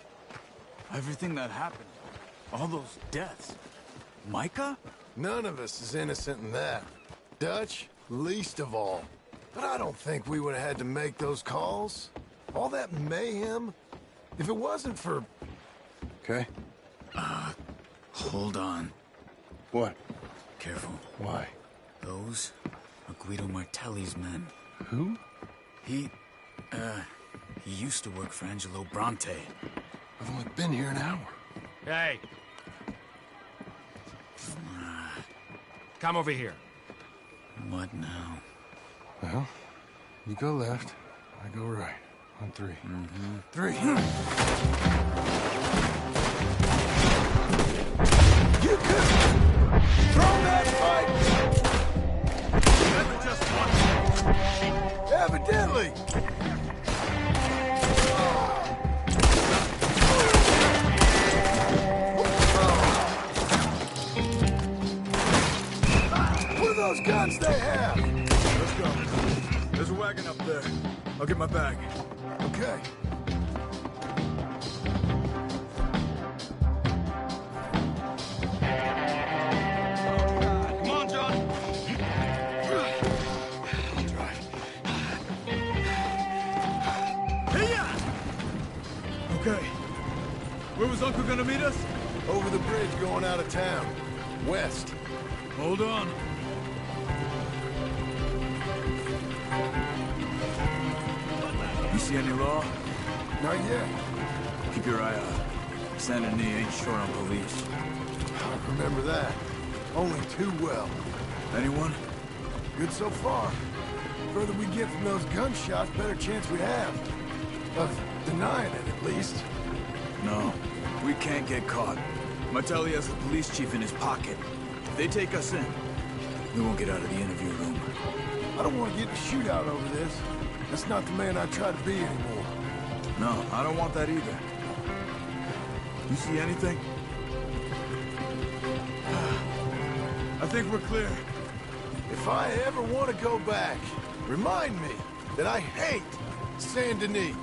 Everything that happened, all those deaths. Micah? None of us is innocent in that. Dutch, least of all. But I don't think we would have had to make those calls. All that mayhem. If it wasn't for... Okay. Hold on. What? Careful. Why? Those are Guido Martelli's men. Who? He used to work for Angelo Bronte. I've only been here an hour. Hey. Come over here. What now? Well, you go left, I go right. On three. Mm-hmm. 3. You could throw that fight! Never just one. Evidently! What are those guns they have? Let's go. There's a wagon up there. I'll get my bag. Okay. Come on, John. I'll drive. Hey-ya! Okay. Where was Uncle gonna meet us? Over the bridge going out of town. West. Hold on. You see any law? Not yet. Keep your eye out. Saint Denis ain't short on police. I remember that. Only too well. Anyone? Good so far. Further we get from those gunshots, better chance we have. Of denying it, at least. No. We can't get caught. Martelli has the police chief in his pocket. If they take us in, we won't get out of the interview room. I don't want to get in a shootout over this. That's not the man I try to be anymore. No, I don't want that either. You see anything? I think we're clear. If I ever want to go back, remind me that I hate Saint Denis.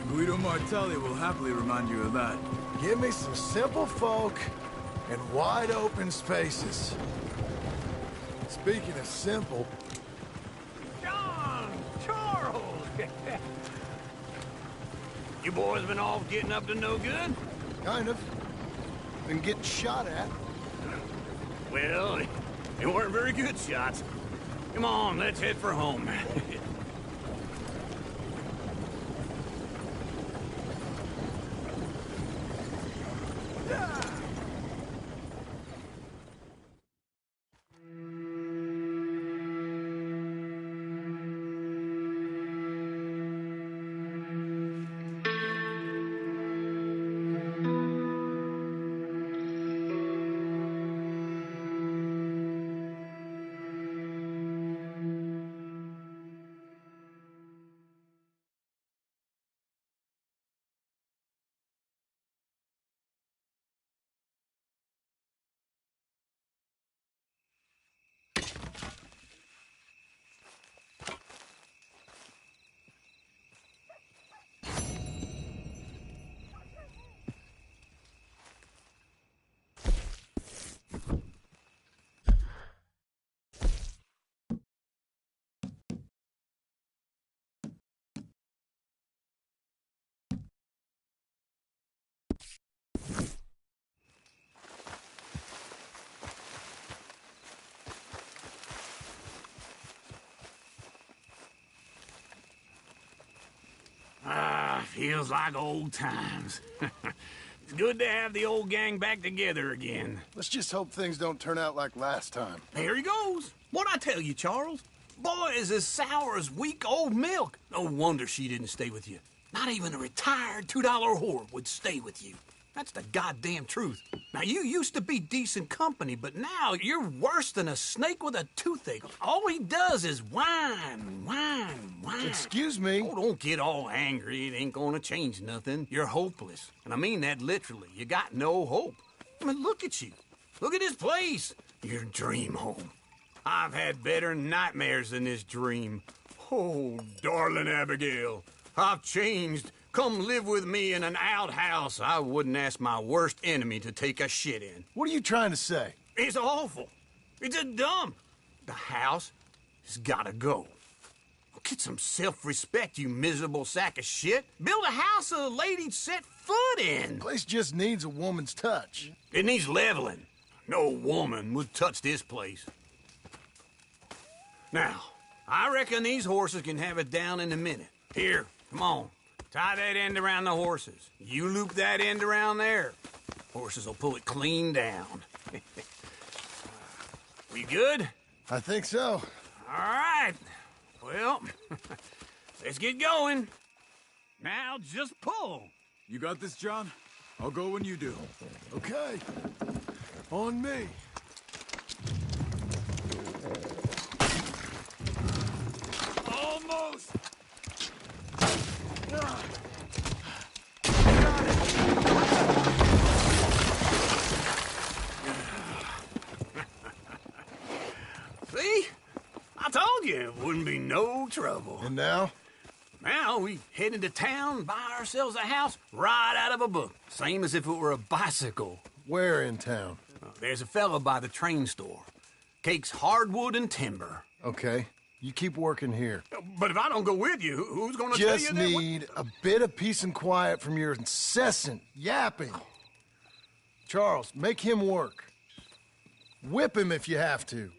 Guido Martelli will happily remind you of that. Give me some simple folk and wide open spaces. Speaking of simple... John! Charles! You boys been off getting up to no good? Kind of. Been getting shot at. Well, they weren't very good shots. Come on, let's head for home. Feels like old times. It's good to have the old gang back together again. Let's just hope things don't turn out like last time. There he goes. What'd I tell you, Charles? Boy is as sour as weak old milk. No wonder she didn't stay with you. Not even a retired $2 whore would stay with you. That's the goddamn truth. Now, you used to be decent company, but now you're worse than a snake with a toothache. All he does is whine, whine, whine. Excuse me? Oh, don't get all angry. It ain't gonna change nothing. You're hopeless. And I mean that literally. You got no hope. I mean, look at you. Look at this place. Your dream home. I've had better nightmares than this dream. Oh, darling Abigail, I've changed. Come live with me in an outhouse I wouldn't ask my worst enemy to take a shit in. What are you trying to say? It's awful. It's a dump. The house has gotta go. Get some self-respect, you miserable sack of shit. Build a house a lady'd set foot in. Place just needs a woman's touch. It needs leveling. No woman would touch this place. Now, I reckon these horses can have it down in a minute. Here, come on. Tie that end around the horses. You loop that end around there. Horses will pull it clean down. We good? I think so. All right. Well, let's get going. Now just pull. You got this, John? I'll go when you do. Okay. On me. Almost. See? I told you it wouldn't be no trouble. And now? Now we head into town, buy ourselves a house right out of a book. Same as if it were a bicycle. Where in town? There's a fella by the train store. Cakes hardwood and timber. Okay. You keep working here. But if I don't go with you, who's gonna tell you Just that? need a bit of peace and quiet from your incessant yapping. Charles, make him work. Whip him if you have to.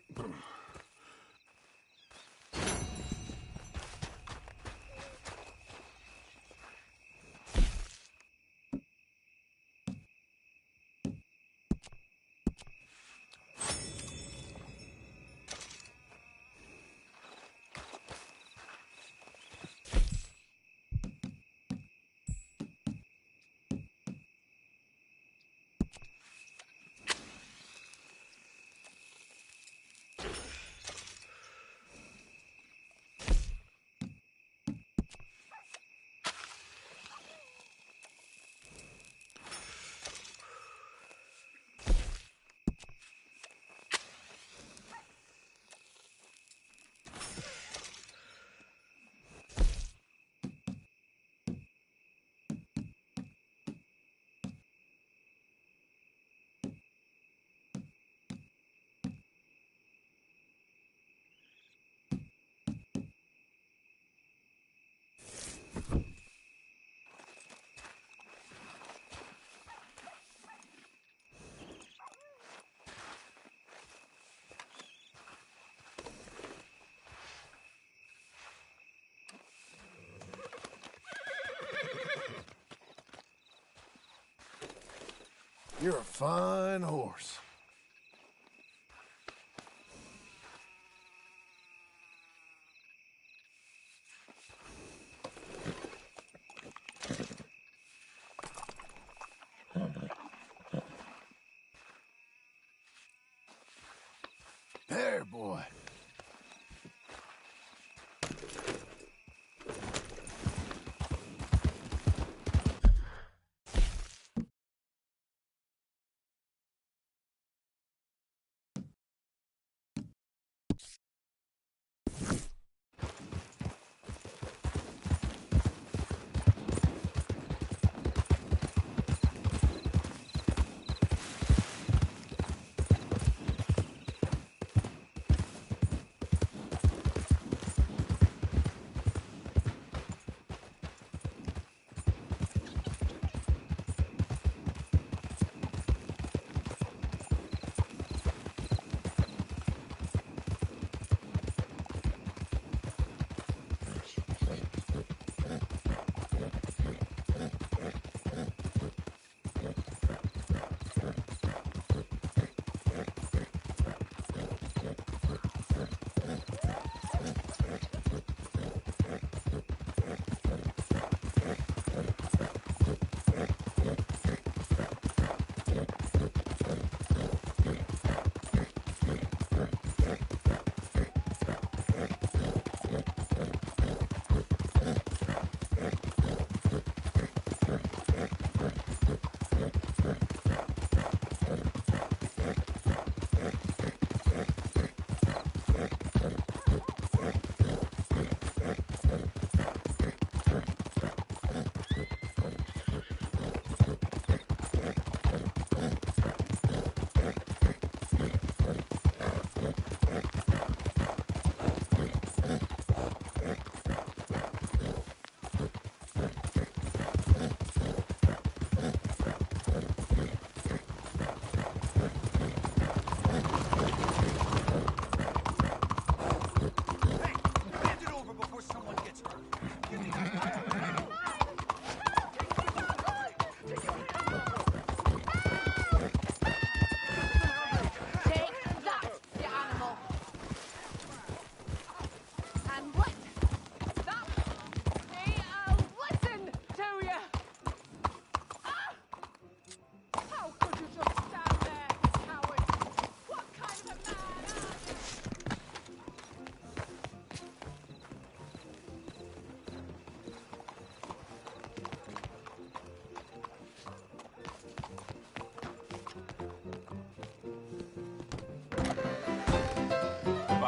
You're a fine horse. There, boy.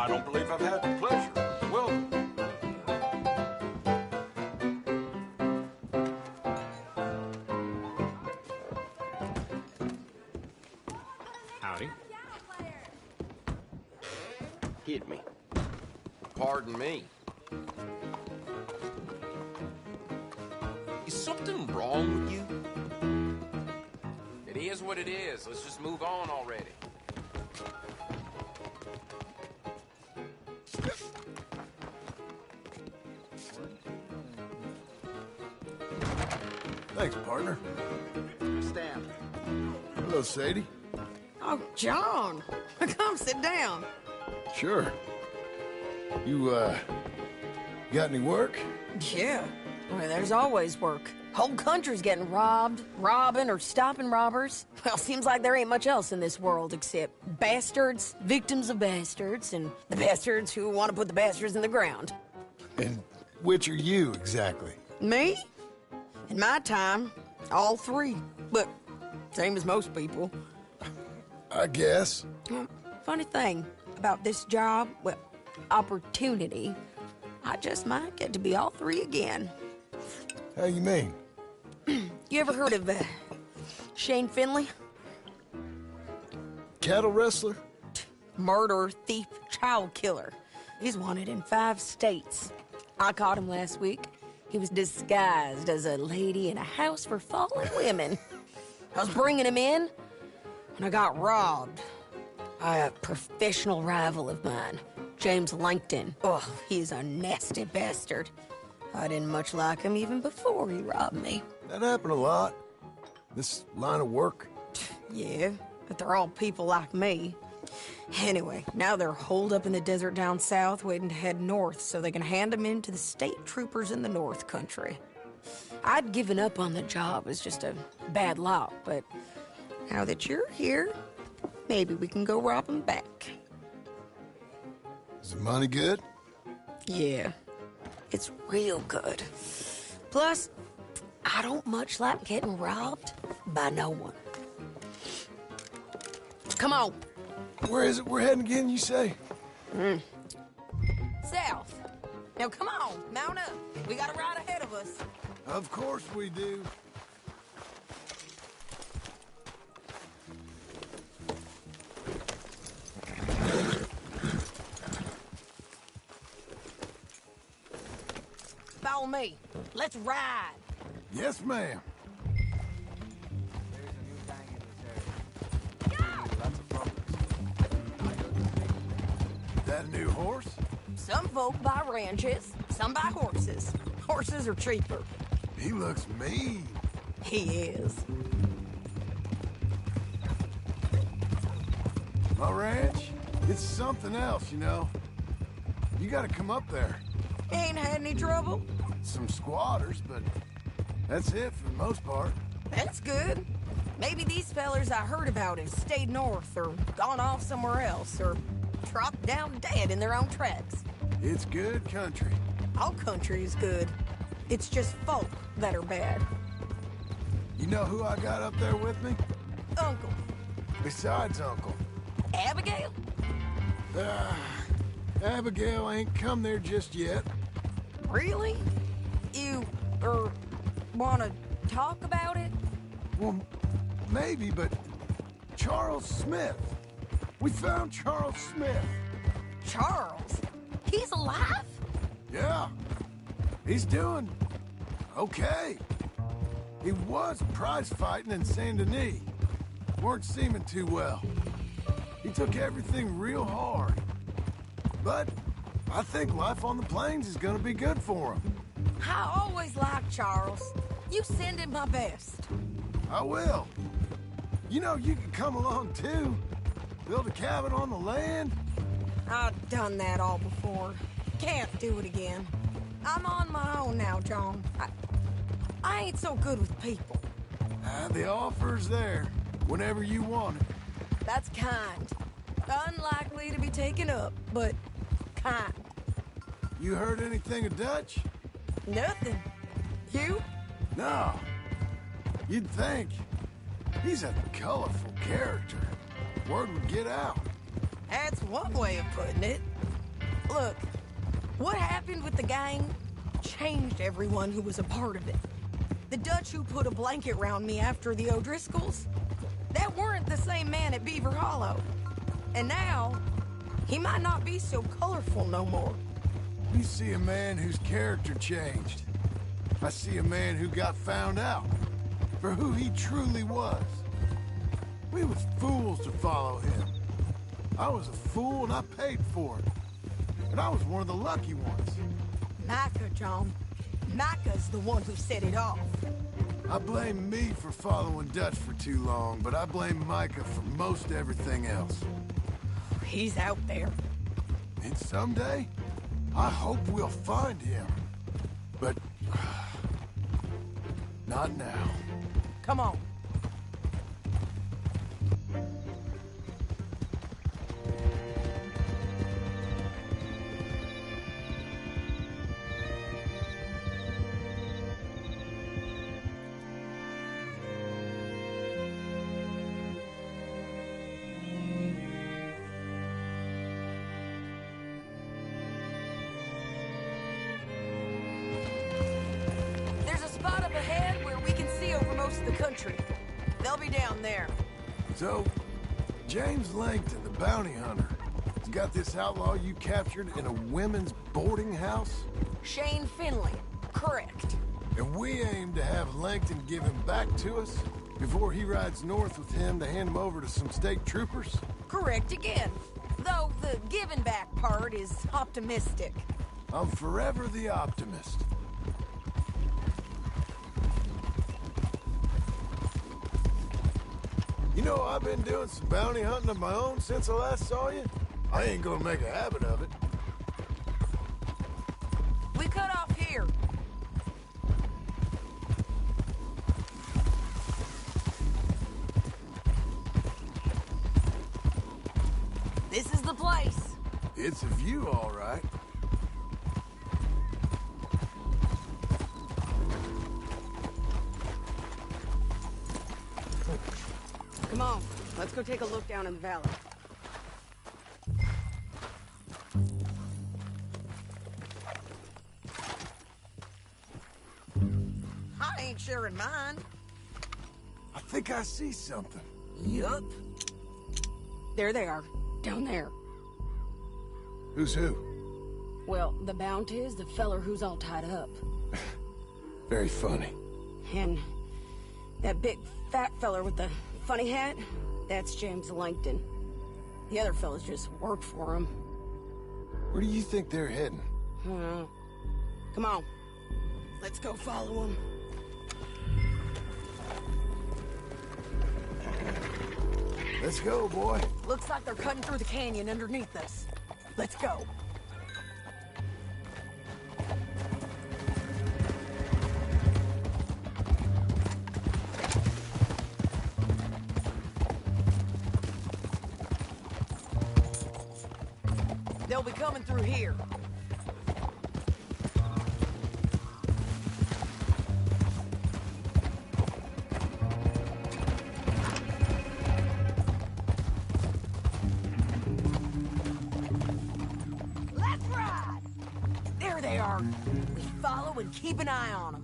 I don't believe I've had the pleasure. Welcome. Howdy. Hit me. Pardon me. Is something wrong with you? It is what it is. Let's just move on already. Thanks, partner. Stamp. Hello, Sadie. Oh, John. Come sit down. Sure. You, got any work? Yeah. I mean, there's always work. Whole country's getting robbed, robbing, or stopping robbers. Well, seems like there ain't much else in this world except bastards, victims of bastards, and the bastards who want to put the bastards in the ground. And which are you, exactly? Me? In my time, all three. But same as most people. I guess. Funny thing about this job, well, opportunity, I just might get to be all three again. How you mean? You ever heard of Shane Finley? Cattle wrestler? Murderer, thief, child killer. He's wanted in 5 states. I caught him last week. He was disguised as a lady in a house for fallen women. I was bringing him in when I got robbed by a professional rival of mine, James Langton. Oh, he's a nasty bastard. I didn't much like him even before he robbed me. That happened a lot. This line of work. Yeah, but they're all people like me. Anyway, now they're holed up in the desert down south, waiting to head north so they can hand them in to the state troopers in the north country. I'd given up on the job as just a bad lot, but now that you're here, maybe we can go rob them back. Is the money good? Yeah, it's real good. Plus, I don't much like getting robbed by no one. Come on. Where is it we're heading again, you say? South. Now come on, mount up. We got a ride ahead of us. Of course we do. Follow me. Let's ride. Yes, ma'am. That a new horse? Some folk buy ranches, some buy horses. Horses are cheaper. He looks mean. He is. My ranch, it's something else, you know. You gotta come up there. Ain't had any trouble? Some squatters, but that's it for the most part. That's good. Maybe these fellers I heard about have stayed north or gone off somewhere else or dropped down dead in their own tracks. It's good country. All country is good. It's just folk that are bad. You know who I got up there with me? Uncle. Besides Uncle. Abigail? Abigail ain't come there just yet. Really? You, wanna talk about it? Well, maybe, but Charles Smith. We found Charles Smith. Charles? He's alive? Yeah. He's doing okay. He was prize fighting in Saint Denis. Weren't seeming too well. He took everything real hard. But I think life on the plains is gonna be good for him. I always liked Charles. You send him my best. I will. You know, you can come along too. Build a cabin on the land. I've done that all before. Can't do it again. I'm on my own now, John. I ain't so good with people. The offer's there whenever you want it. That's kind. Unlikely to be taken up, but kind. You heard anything of Dutch? Nothing. You? No. You'd think. He's a colorful character. Word would get out. That's one way of putting it. Look, what happened with the gang changed everyone who was a part of it. The Dutch who put a blanket round me after the O'Driscolls, that weren't the same man at Beaver Hollow. And now, he might not be so colorful no more. You see a man whose character changed. I see a man who got found out for who he truly was. We was fools to follow him. I was a fool and I paid for it. But I was one of the lucky ones. Micah, John. Micah's the one who set it off. I blame me for following Dutch for too long, but I blame Micah for most everything else. He's out there. And someday, I hope we'll find him. But not now. Come on. They'll be down there. So, James Langton, the bounty hunter, has got this outlaw you captured in a women's boarding house? Shane Finley, correct. And we aim to have Langton give him back to us before he rides north with him to hand him over to some state troopers? Correct again. Though the giving back part is optimistic. I'm forever the optimist. You know, I've been doing some bounty hunting of my own since I last saw you. I ain't gonna make a habit of it. We cut off here. This is the place. It's a view, all right. Come on, let's go take a look down in the valley. I ain't sharing mine. I think I see something. Yup. There they are, down there. Who's who? Well, the bounty is the feller who's all tied up. Very funny. And that big fat feller with the funny hat, that's James Langton. The other fellas just work for him. Where do you think they're heading? Come on. Let's go follow them. Let's go, boy. Looks like they're cutting through the canyon underneath us. Let's go. They'll be coming through here. Let's ride! There they are. We follow and keep an eye on them.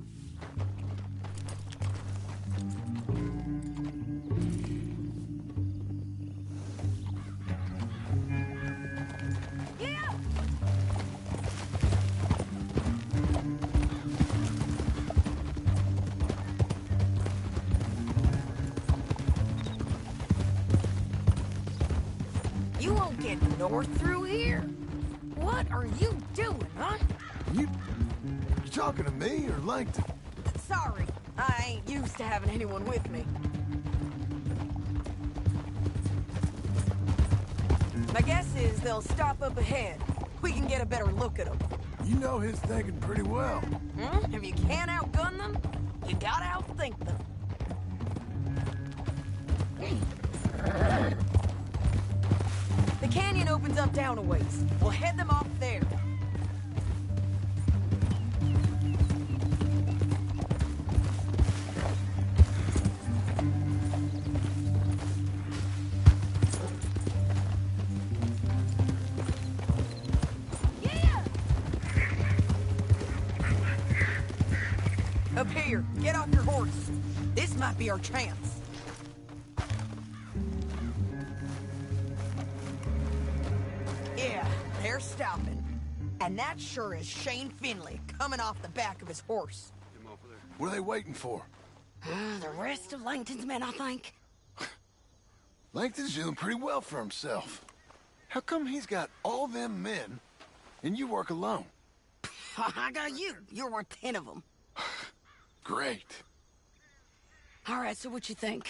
You won't get north through here? What are you doing, huh? You talking to me or Langton? Sorry, I ain't used to having anyone with me. My guess is they'll stop up ahead. We can get a better look at them. You know his thinking pretty well. If you can't outgun them, you gotta outthink them. The canyon opens up down a ways. We'll head them off there. Up here, get off your horse. This might be our chance. Yeah, they're stopping. And that sure is Shane Finley coming off the back of his horse. What are they waiting for? The rest of Langton's men, I think. Langton's doing pretty well for himself. How come he's got all them men, and you work alone? I got you. You're worth 10 of them. Great. All right, so what you think?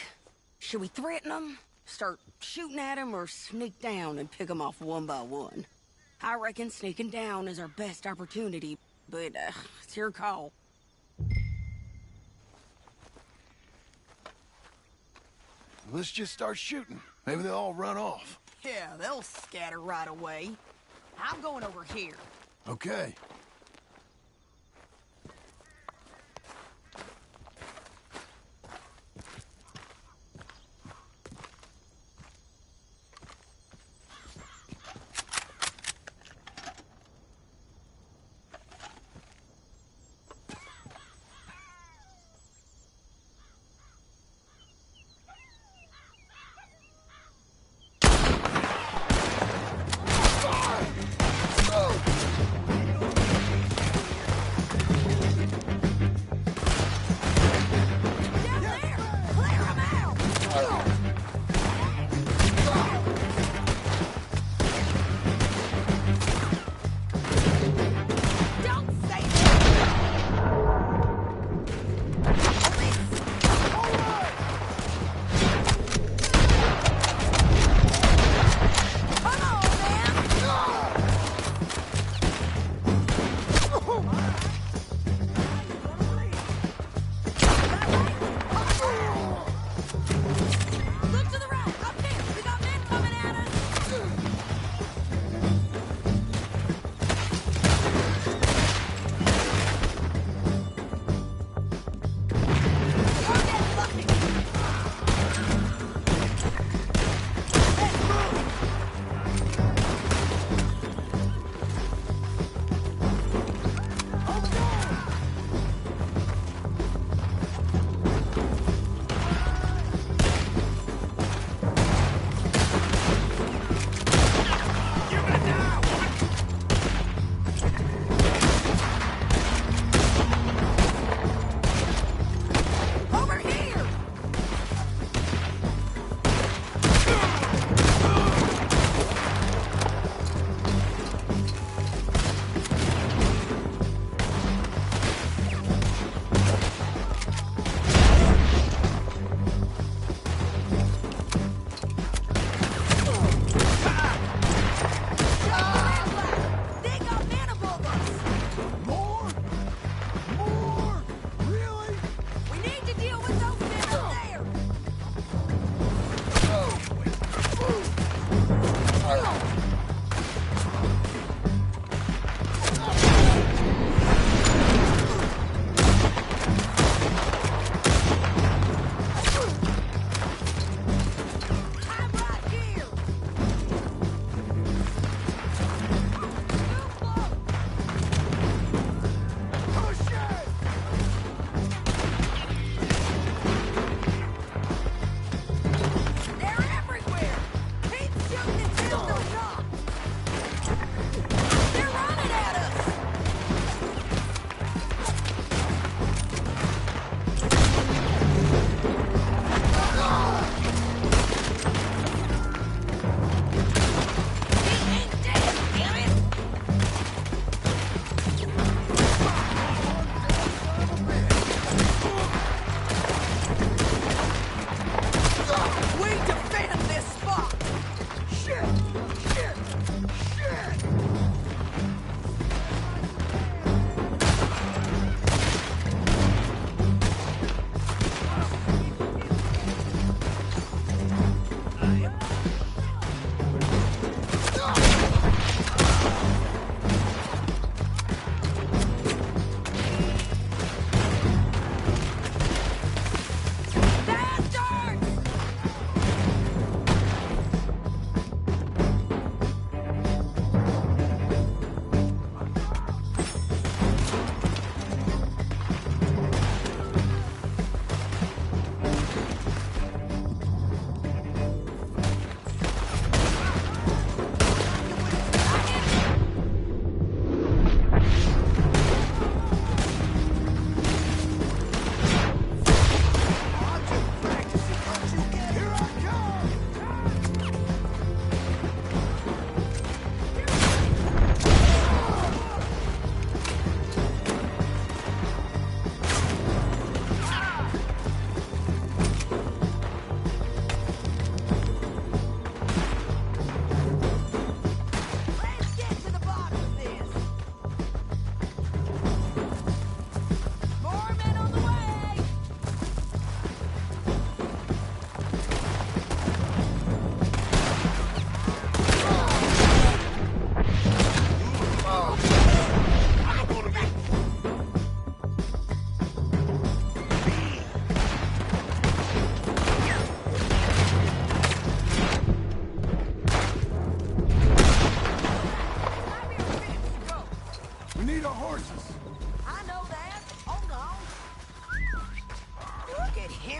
Should we threaten them, start shooting at them, or sneak down and pick them off one by one? I reckon sneaking down is our best opportunity, but it's your call. Let's just start shooting. Maybe they'll all run off. Yeah, they'll scatter right away. I'm going over here. Okay.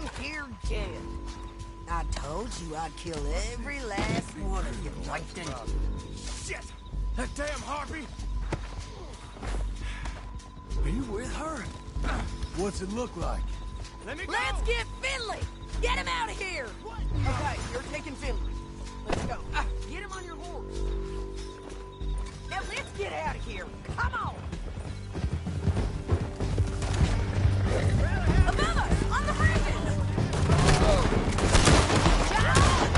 lying here dead. I told you I'd kill every last one of you, Langton. Shit! That damn harpy! Are you with her? What's it look like? Let me go! Let's get Finley! Get him out of here! Okay, you're taking Finley. Let's go. Get him on your horse. Now let's get out of here. Come on! Above us! On the bridges! John!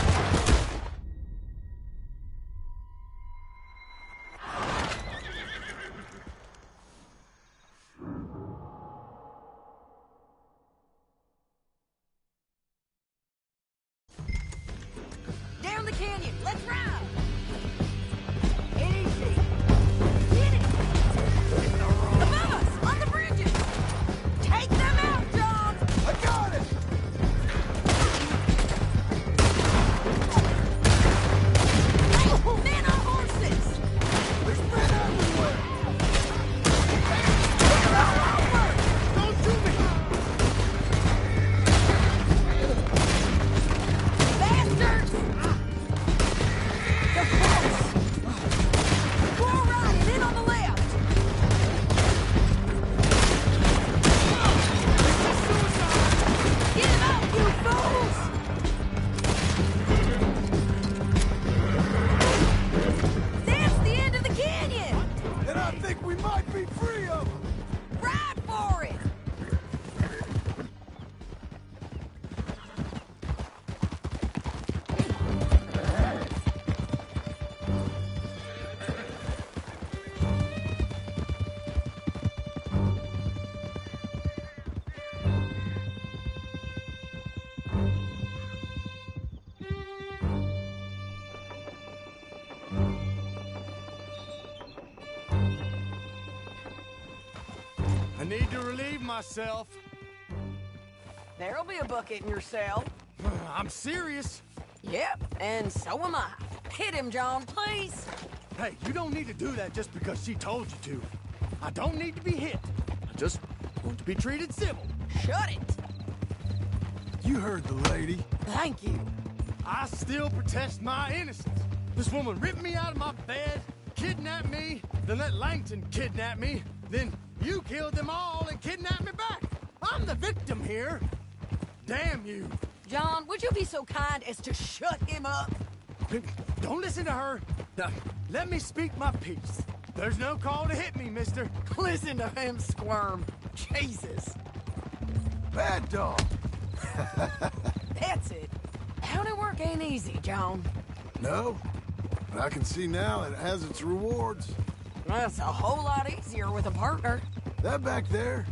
Down the canyon! Let's ride! Easy! Get it! Above us! On the bridges! Take them out, John! I got it! Men on horses! There's men everywhere! Don't do me! Bastards! The horse! Go right and in on the left! Get him out, you fools! That's the end of the canyon! And I think we might be free of them! Ride for it! I need to relieve myself. There'll be a bucket in your cell. I'm serious. Yep, and so am I. Hit him, John, please. Hey, you don't need to do that just because she told you to. I don't need to be hit. I just want to be treated civil. Shut it. You heard the lady. Thank you. I still protest my innocence. This woman ripped me out of my bed, kidnapped me, then let Langton kidnap me, then you killed them all and kidnapped me back. I'm the victim here. Damn you. John, would you be so kind as to shut him up? Don't listen to her. Now, let me speak my piece. There's no call to hit me, mister. Listen to him squirm. Jesus. Bad dog. That's it. County work ain't easy, John. No, but I can see now it has its rewards. That's a whole lot easier with a partner. That back there,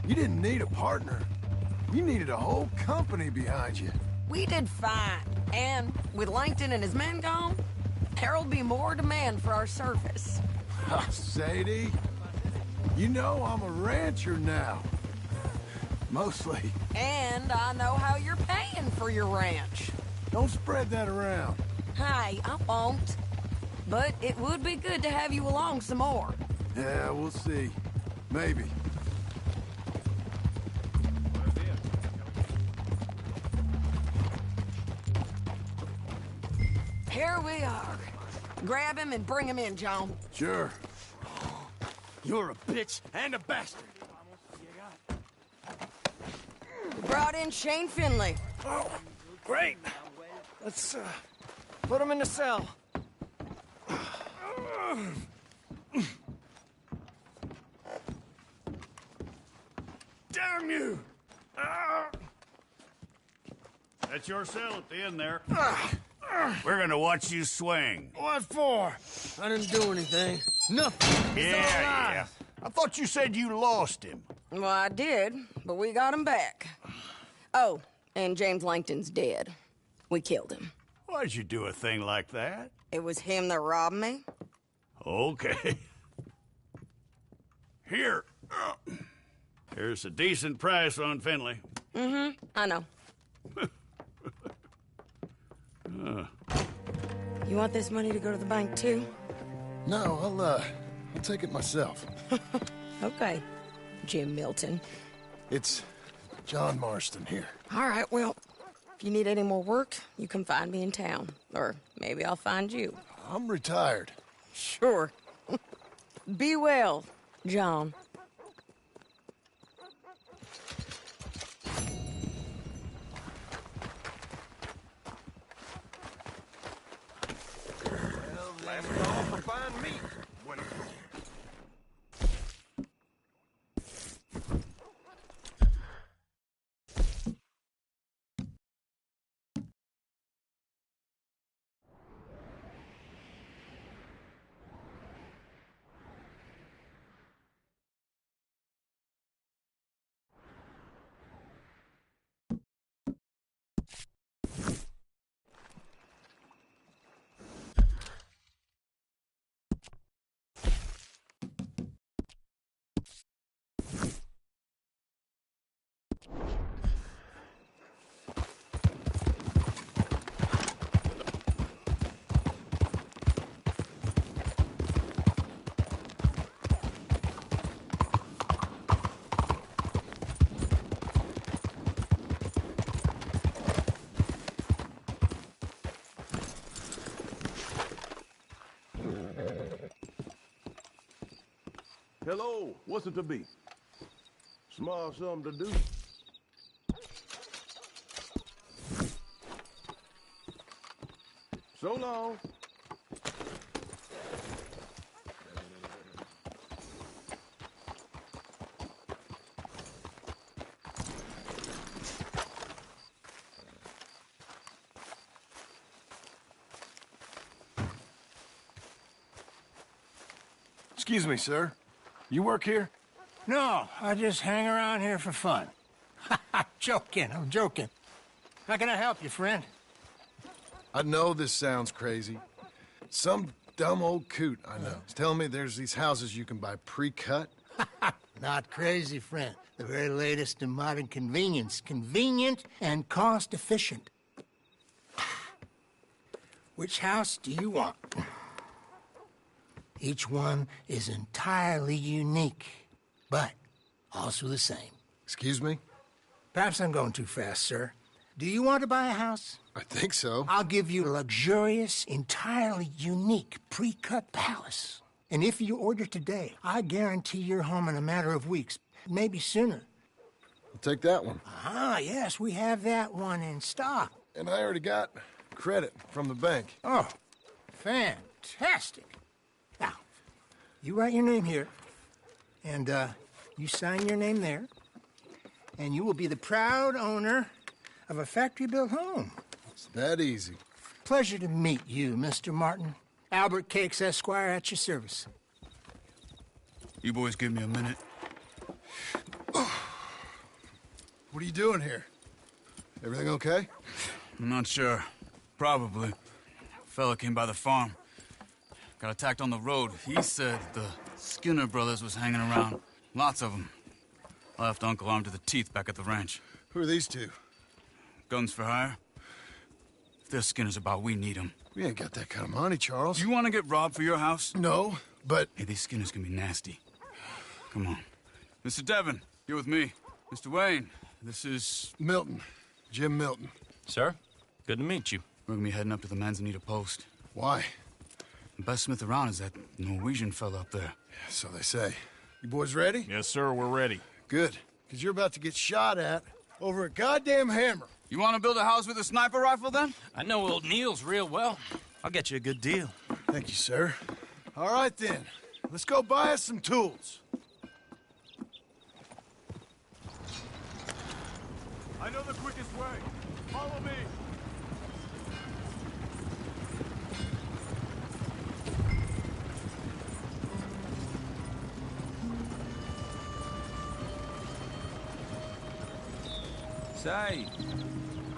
you didn't need a partner. You needed a whole company behind you. We did fine. And with Langton and his men gone, there'll be more demand for our service. Sadie, you know I'm a rancher now. Mostly. And I know how you're paying for your ranch. Don't spread that around. Hey, I won't. But it would be good to have you along some more. Yeah, we'll see. Maybe. Here we are. Grab him and bring him in, John. Sure. You're a bitch and a bastard. We brought in Shane Finley. Oh, great. Let's put him in the cell. Damn you! That's your cell at the end there. We're gonna watch you swing. What for? I didn't do anything. Nothing. He's all alive. Yeah. I thought you said you lost him. Well, I did, but we got him back. Oh, and James Langton's dead. We killed him. Why'd you do a thing like that? It was him that robbed me. Okay. Here. Here's a decent price on Finley. Mm-hmm, I know. You want this money to go to the bank, too? No, I'll take it myself. Okay, Jim Milton. It's John Marston here. All right, well, if you need any more work, you can find me in town. Or maybe I'll find you. I'm retired. Sure. Be well, John. Last call for fine meat. Hello, what's it to be? Small something to do. So long. Excuse me, sir. You work here? No, I just hang around here for fun. I'm joking. How can I help you, friend? I know this sounds crazy. Some dumb old coot I know is telling me there's these houses you can buy pre-cut. Not crazy, friend. The very latest in modern convenience. Convenient and cost-efficient. Which house do you want? Each one is entirely unique, but also the same. Excuse me? Perhaps I'm going too fast, sir. Do you want to buy a house? I think so. I'll give you a luxurious, entirely unique, pre-cut palace. And if you order today, I guarantee you're home in a matter of weeks, maybe sooner. I'll take that one. Ah, yes, we have that one in stock. And I already got credit from the bank. Oh, fantastic. Now, you write your name here, and you sign your name there, and you will be the proud owner of a factory-built home. It's that easy. Pleasure to meet you, Mr. Martin. Albert Cakes, Esquire, at your service. You boys give me a minute. What are you doing here? Everything okay? I'm not sure. Probably. Fella came by the farm. Got attacked on the road. He said the Skinner brothers was hanging around. Lots of them. I left Uncle armed to the teeth back at the ranch. Who are these two? Guns for hire. If they're Skinner's about, we need them. We ain't got that kind of money, Charles. You want to get robbed for your house? No, but... Hey, these Skinners can be nasty. Come on. Mr. Devon, you're with me. Mr. Wayne, this is... Milton. Jim Milton. Sir, good to meet you. We're gonna be heading up to the Manzanita post. Why? The best smith around is that Norwegian fella up there. Yeah, so they say. You boys ready? Yes, sir, we're ready. Good, because you're about to get shot at over a goddamn hammer. You want to build a house with a sniper rifle, then? I know old Neil's real well. I'll get you a good deal. Thank you, sir. All right, then. Let's go buy us some tools. I know the quickest way. Follow me. Say,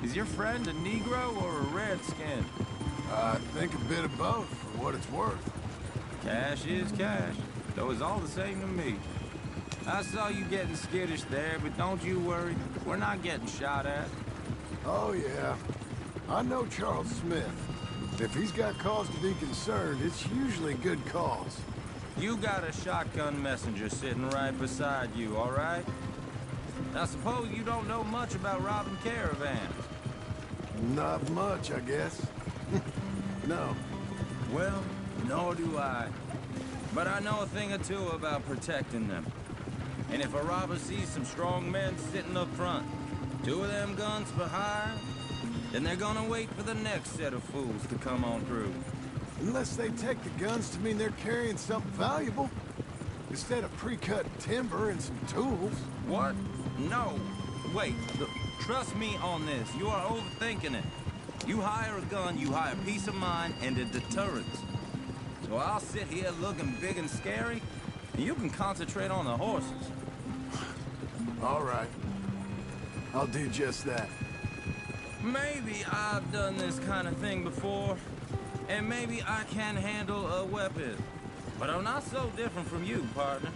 is your friend a Negro or a Redskin? I think a bit of both, for what it's worth. Cash is cash, though it's all the same to me. I saw you getting skittish there, but don't you worry. We're not getting shot at. Oh, yeah. I know Charles Smith. If he's got cause to be concerned, it's usually good cause. You got a shotgun messenger sitting right beside you, all right? Now, suppose you don't know much about robbing caravans. Not much, I guess. No. Well, nor do I. But I know a thing or two about protecting them. And if a robber sees some strong men sitting up front, 2 of them guns for hire, then they're gonna wait for the next set of fools to come on through. Unless they take the guns to mean they're carrying something valuable. Instead of pre-cut timber and some tools. What? No. Wait. Look, trust me on this. You are overthinking it. You hire a gun, you hire peace of mind and a deterrence. So I'll sit here looking big and scary, and you can concentrate on the horses. All right. I'll do just that. Maybe I've done this kind of thing before, and maybe I can handle a weapon. But I'm not so different from you, partner.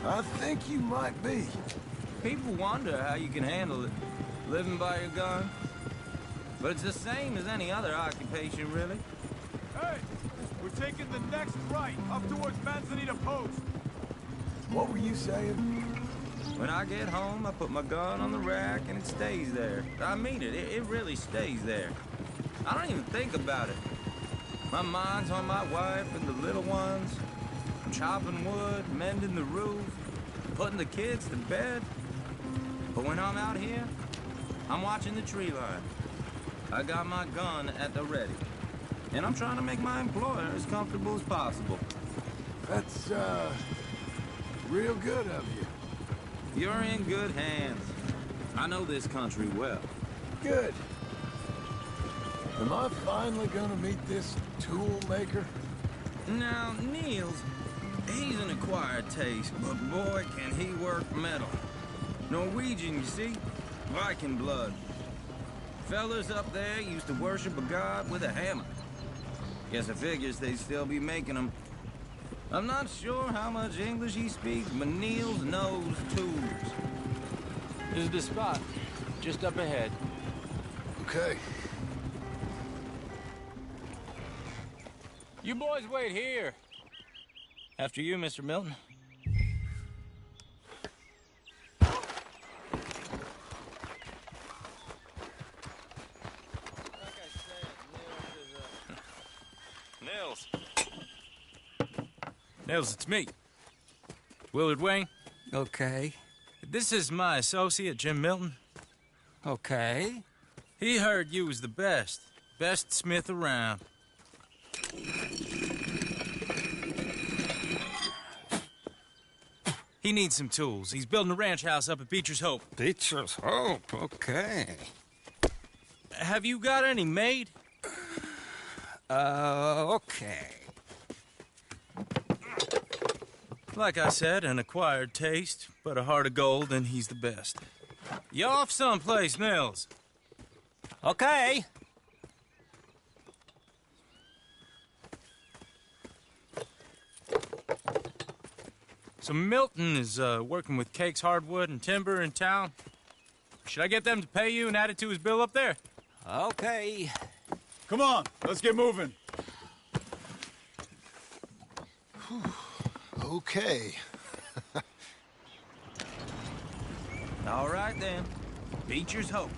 I think you might be. People wonder how you can handle it, living by your gun. But it's the same as any other occupation, really. Hey! We're taking the next right, up towards Manzanita Post. What were you saying? When I get home, I put my gun on the rack and it stays there. I mean it. It really stays there. I don't even think about it. My mind's on my wife and the little ones. I'm chopping wood, mending the roof, putting the kids to bed. But when I'm out here, I'm watching the tree line. I got my gun at the ready. And I'm trying to make my employer as comfortable as possible. That's, real good of you. You're in good hands. I know this country well. Good. Am I finally gonna meet this tool maker? Now, Niels, he's an acquired taste, but boy, can he work metal. Norwegian, you see? Viking blood. Fellas up there used to worship a god with a hammer. Guess I figures they'd still be making them. I'm not sure how much English he speaks, but Niels knows tools. This is the spot, just up ahead. Okay. You boys wait here. After you, Mr. Milton. Nils. Nils, it's me. Willard Wayne. Okay. This is my associate, Jim Milton. Okay. He heard you was the best. Best smith around. He needs some tools. He's building a ranch house up at Beecher's Hope. Beecher's Hope, okay. Have you got any made? Okay. Like I said, an acquired taste, but a heart of gold, and he's the best. You off someplace, Nils? Okay. So Milton is working with Cake's Hardwood and Timber in town. Should I get them to pay you and add it to his bill up there? Okay. Come on, let's get moving. Okay. All right, then. Beecher's Hope.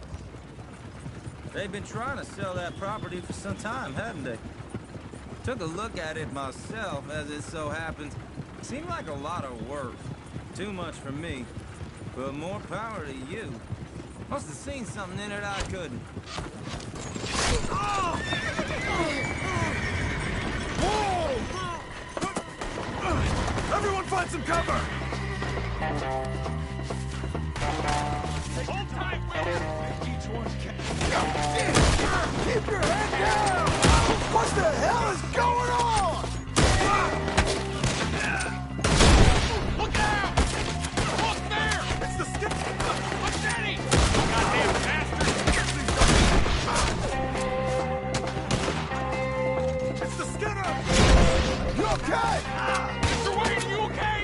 They've been trying to sell that property for some time, haven't they? Took a look at it myself, as it so happens. Seemed like a lot of work. Too much for me. But more power to you. Must have seen something in it I couldn't. Everyone find some cover! Hold tight, Will! Each one Keep your head down! What the hell is going on? Look out! Look there! It's the skip! Look, Daddy! Goddamn bastard! It's the Skinner! You okay? Mr. Wayne, are you okay?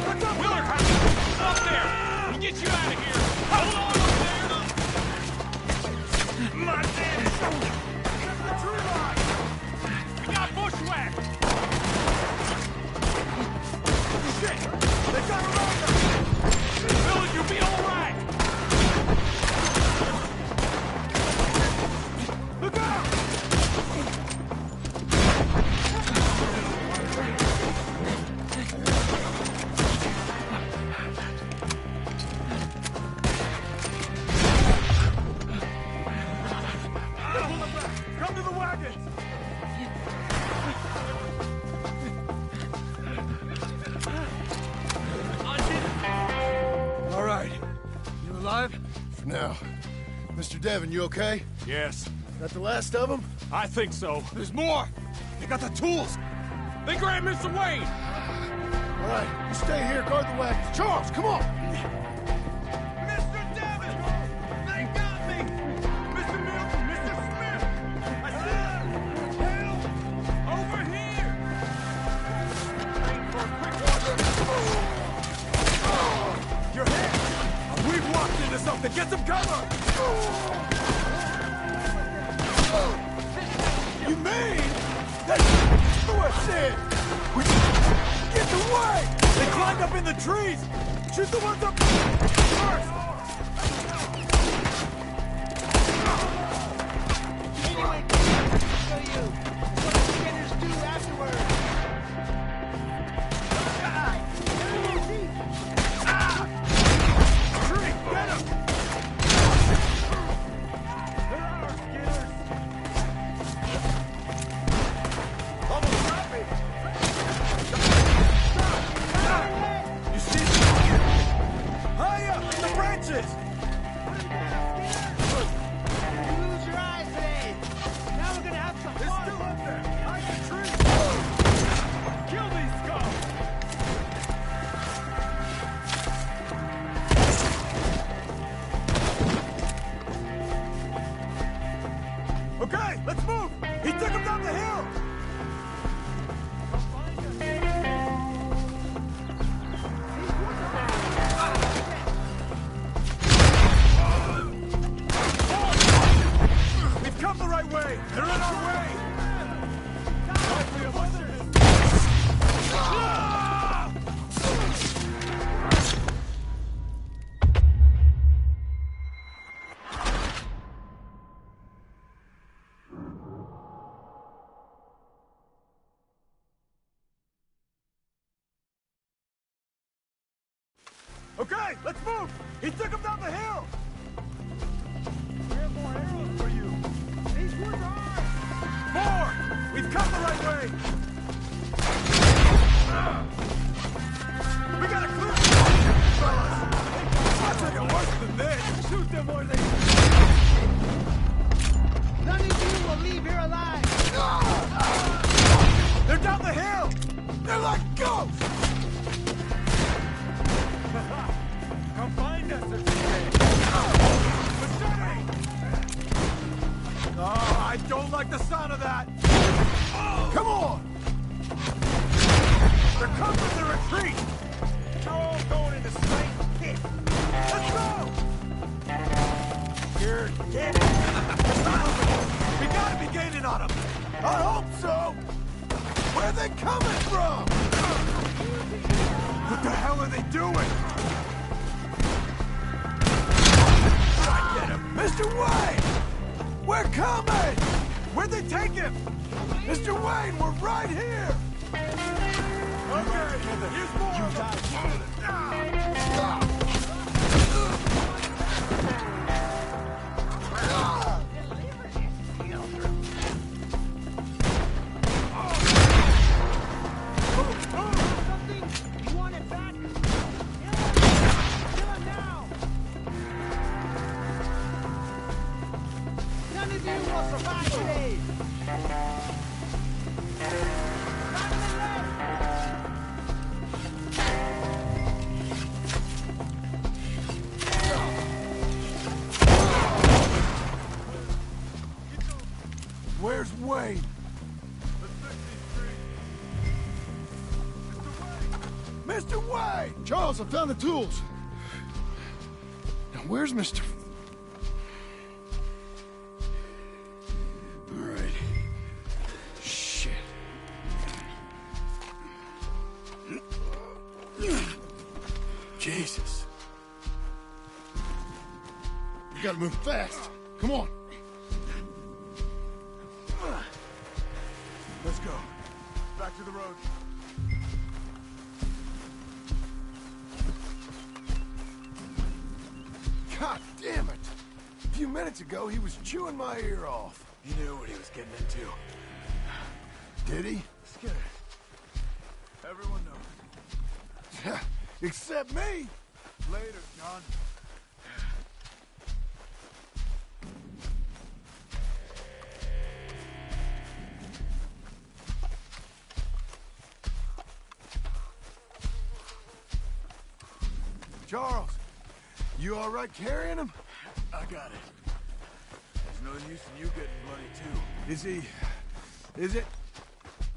What's up, Will? alive. Now, Mr. Devon, you okay? Yes. That the last of them? I think so. There's more. They got the tools. They grabbed Mr. Wayne. All right, you stay here, guard the wagons. Charles, come on! Mr. Devon! They got me! Mr. Milton, Mr. Smith! I said, help! Over here! Wait for a quick order. Your head! We've walked into something! Get some cover! You mean? That's what I said! Get away! They climbed up in the trees! Shoot the ones up first! Anyway, I'll show you what the beginners do afterwards. Tree, get him! They're our skinners! Almost got me! You see them? High up in the branches! You lose your eyes today. Now we're gonna have some They're fun. still up there! Hide the tree! Kill these scum! Okay, let's move! He took him down the hill! We've come the right way! They're in our way! Ah! Okay, let's move! He took him down the hill! We have more arrows for you! These woods are ours! More! We've come the right way! We gotta clear it! Fellas! I'll take it worse than this! Shoot them or they... None of you will leave here alive. They're down the hill! They're like ghosts! Come find us if you can! Machete! Oh, I don't like the sound of that! Come on! They're covering the retreat! They're all going in the same pit! Let's go! You're dead! We gotta be gaining on them! I hope so! Where are they coming from? What the hell are they doing? Get him! Mr. Wayne! We're coming! Where'd they take him? Mr. Wayne, we're right here! Okay, here's more of them. Something? You want it back? Kill him now. None of you will survive today. Where's Wayne? Mr. Wayne! Charles, I found the tools. Now, where's Mr. All right. Shit. Jesus. We gotta move fast. Come on. Let's go. Back to the road. God damn it! A few minutes ago, he was chewing my ear off. He knew what he was getting into. Did he? Scared. Everyone knows. Except me! Later, John. Charles, you all right carrying him? I got it. There's no use in you getting bloody, too. Is it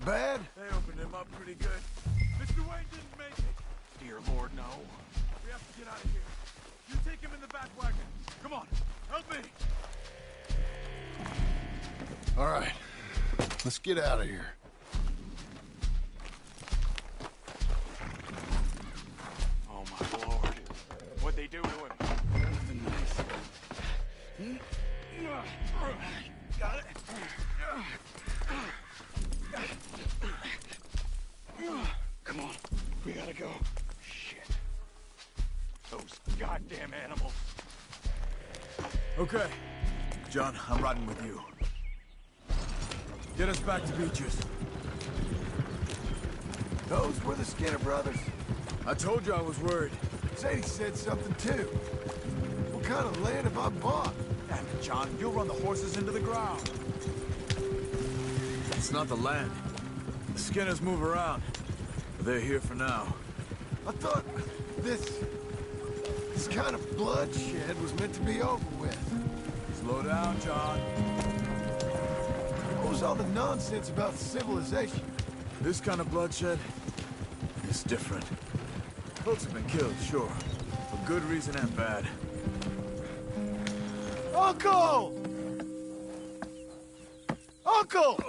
bad? They opened him up pretty good. Mr. Wayne didn't make it. Dear Lord, no. We have to get out of here. You take him in the back wagon. Come on, help me. All right, let's get out of here. Oh, my Lord. What'd they do to him? Nothing nice. Got it. Come on, we gotta go. Shit. Those goddamn animals. Okay. John, I'm riding with you. Get us back to Beaches. Those were the Skinner brothers. I told you I was worried. Sadie said something too. What kind of land have I bought? Damn it, John, you'll run the horses into the ground. It's not the land. The Skinners move around. But they're here for now. I thought this kind of bloodshed was meant to be over with. Slow down, John. What was all the nonsense about civilization? This kind of bloodshed is different. Folks have been killed, sure. For good reason and bad. Uncle! Uncle!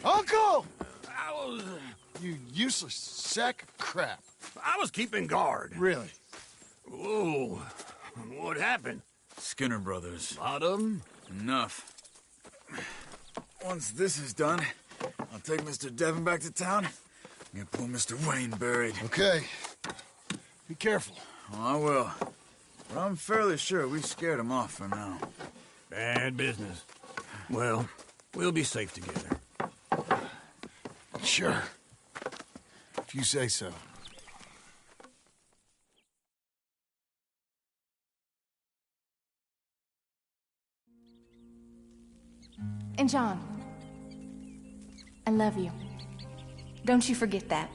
Uncle! You useless sack of crap. I was keeping guard. Really? Whoa. What happened? Skinner brothers. A lot of them? Enough. Once this is done, I'll take Mr. Devon back to town and get poor Mr. Wayne buried. Okay. Be careful. Oh, I will. But I'm fairly sure we scared him off for now. Bad business. Well, we'll be safe together. Sure. If you say so. And John, I love you. Don't you forget that.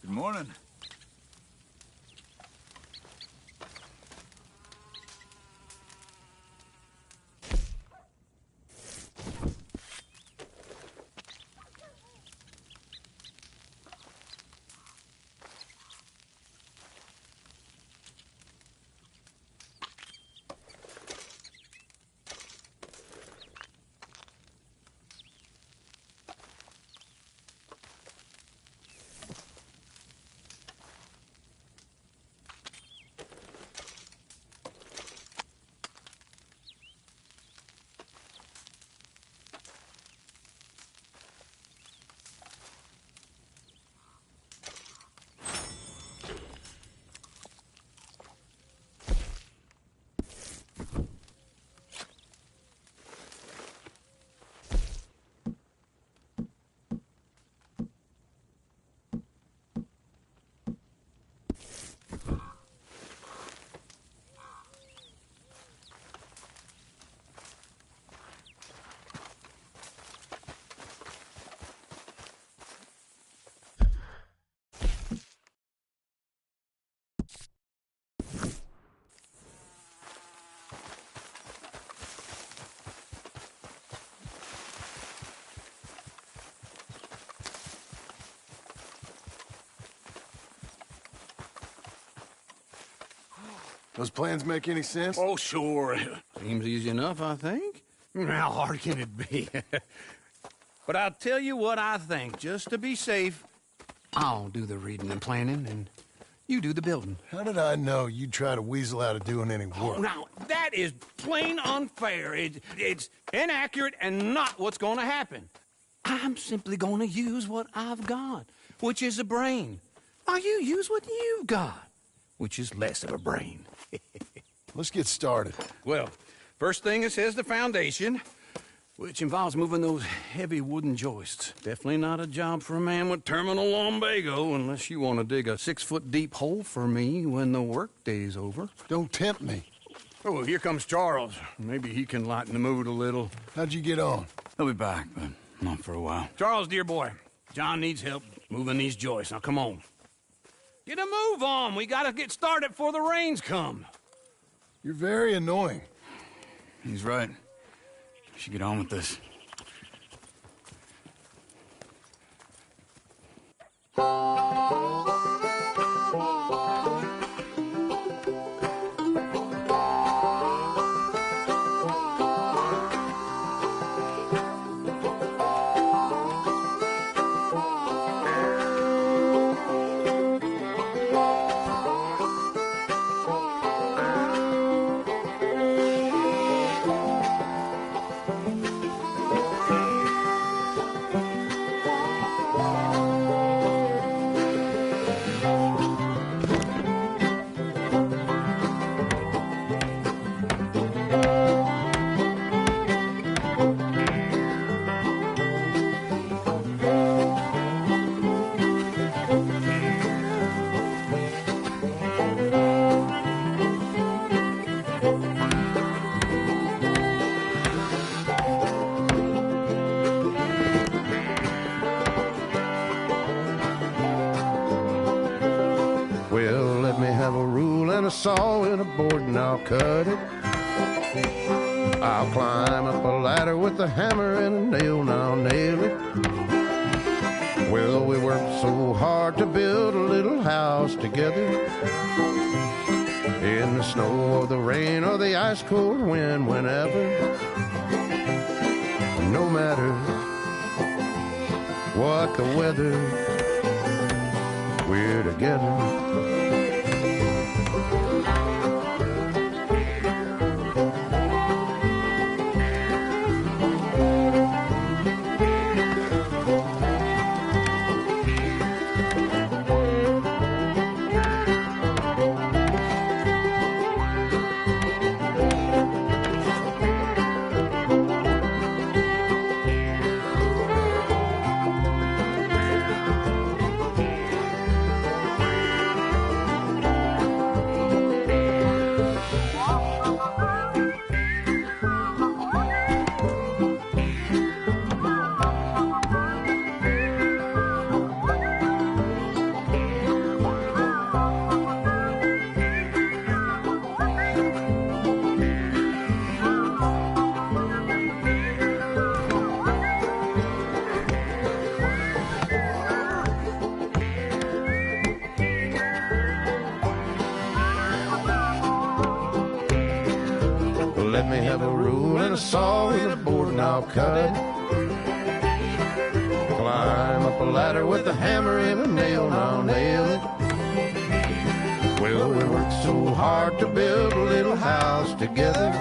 Good morning. Those plans make any sense? Oh, sure. Seems easy enough, I think. How hard can it be? But I'll tell you what I think, just to be safe. I'll do the reading and planning, and you do the building. How did I know you'd try to weasel out of doing any work? Oh, now, that is plain unfair. It's inaccurate and not what's going to happen. I'm simply going to use what I've got, which is a brain. Now, you use what you've got. which is less of a brain. Let's get started. Well, first thing it says the foundation, which involves moving those heavy wooden joists. Definitely not a job for a man with terminal lumbago, unless you want to dig a 6-foot deep hole for me when the workday's over. Don't tempt me. Oh, well, here comes Charles. Maybe he can lighten the mood a little. How'd you get on? He'll be back, but not for a while. Charles, dear boy, John needs help moving these joists. Now, come on. Get a move on. We gotta get started before the rains come. You're very annoying. He's right. We should get on with this. Well, let me have a rule and a saw and a board and I'll cut it. I'll climb up a ladder with a hammer and a nail and I'll nail it. Well, we worked so hard to build a little house together. In the snow or the rain or the ice cold wind, whenever. No matter what the weather, we're together. Let me have a rule and a saw and a board and I'll cut it. Climb up a ladder with a hammer and a nail and I'll nail it. Well, we worked so hard to build a little house together.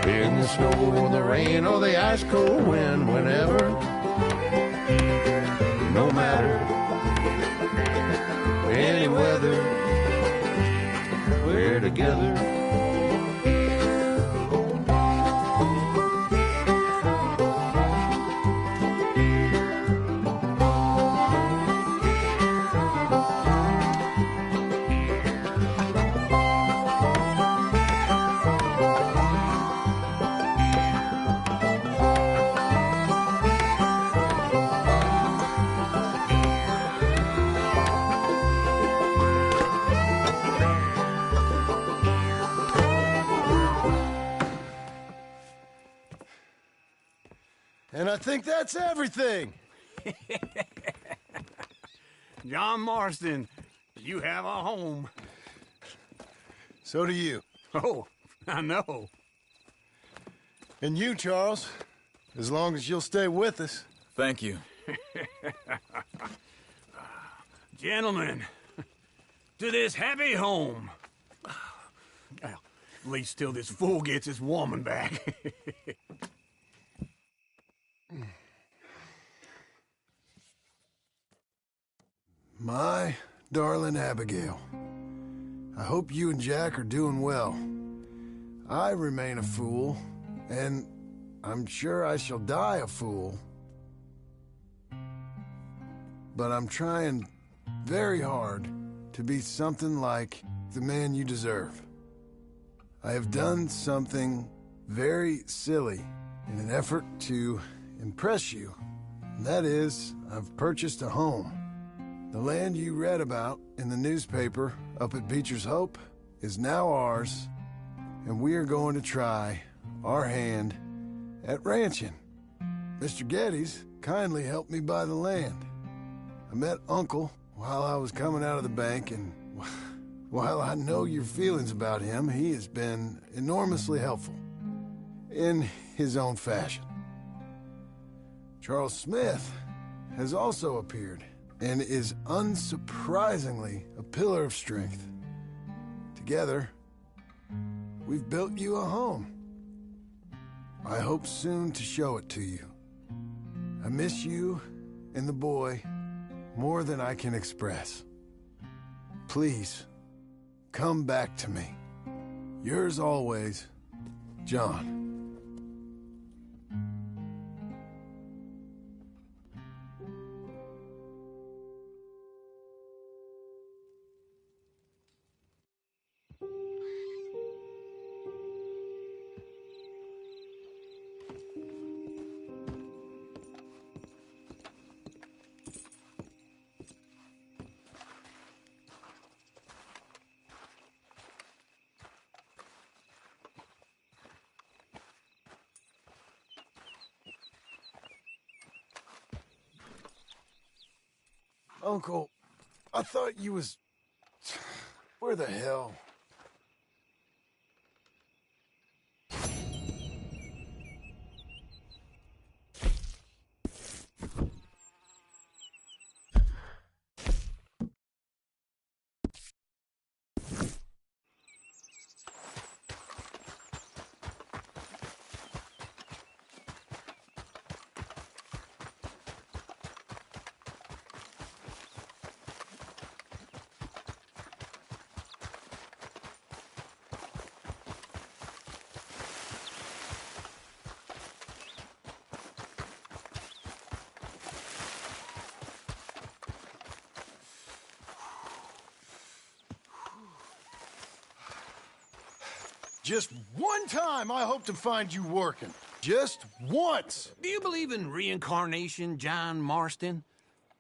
In the snow or the rain or the ice cold wind, whenever. No matter any weather, we're together. And I think that's everything. John Marston, you have a home. So do you. Oh, I know. And you, Charles, as long as you'll stay with us. Thank you. Gentlemen, to this happy home. Well, at least till this fool gets his woman back. My darling Abigail. I hope you and Jack are doing well. I remain a fool, and I'm sure I shall die a fool. But I'm trying very hard to be something like the man you deserve. I have done something very silly in an effort to impress you. And that is, I've purchased a home. The land you read about in the newspaper up at Beecher's Hope is now ours, and we are going to try our hand at ranching. Mr. Geddes kindly helped me buy the land. I met Uncle while I was coming out of the bank, and while I know your feelings about him, he has been enormously helpful in his own fashion. Charles Smith has also appeared and is unsurprisingly a pillar of strength. Together, we've built you a home. I hope soon to show it to you. I miss you and the boy more than I can express. Please, come back to me. Yours always, John. Uncle, I thought you was... Where the hell? Just one time I hope to find you working. Just once. Do you believe in reincarnation, John Marston?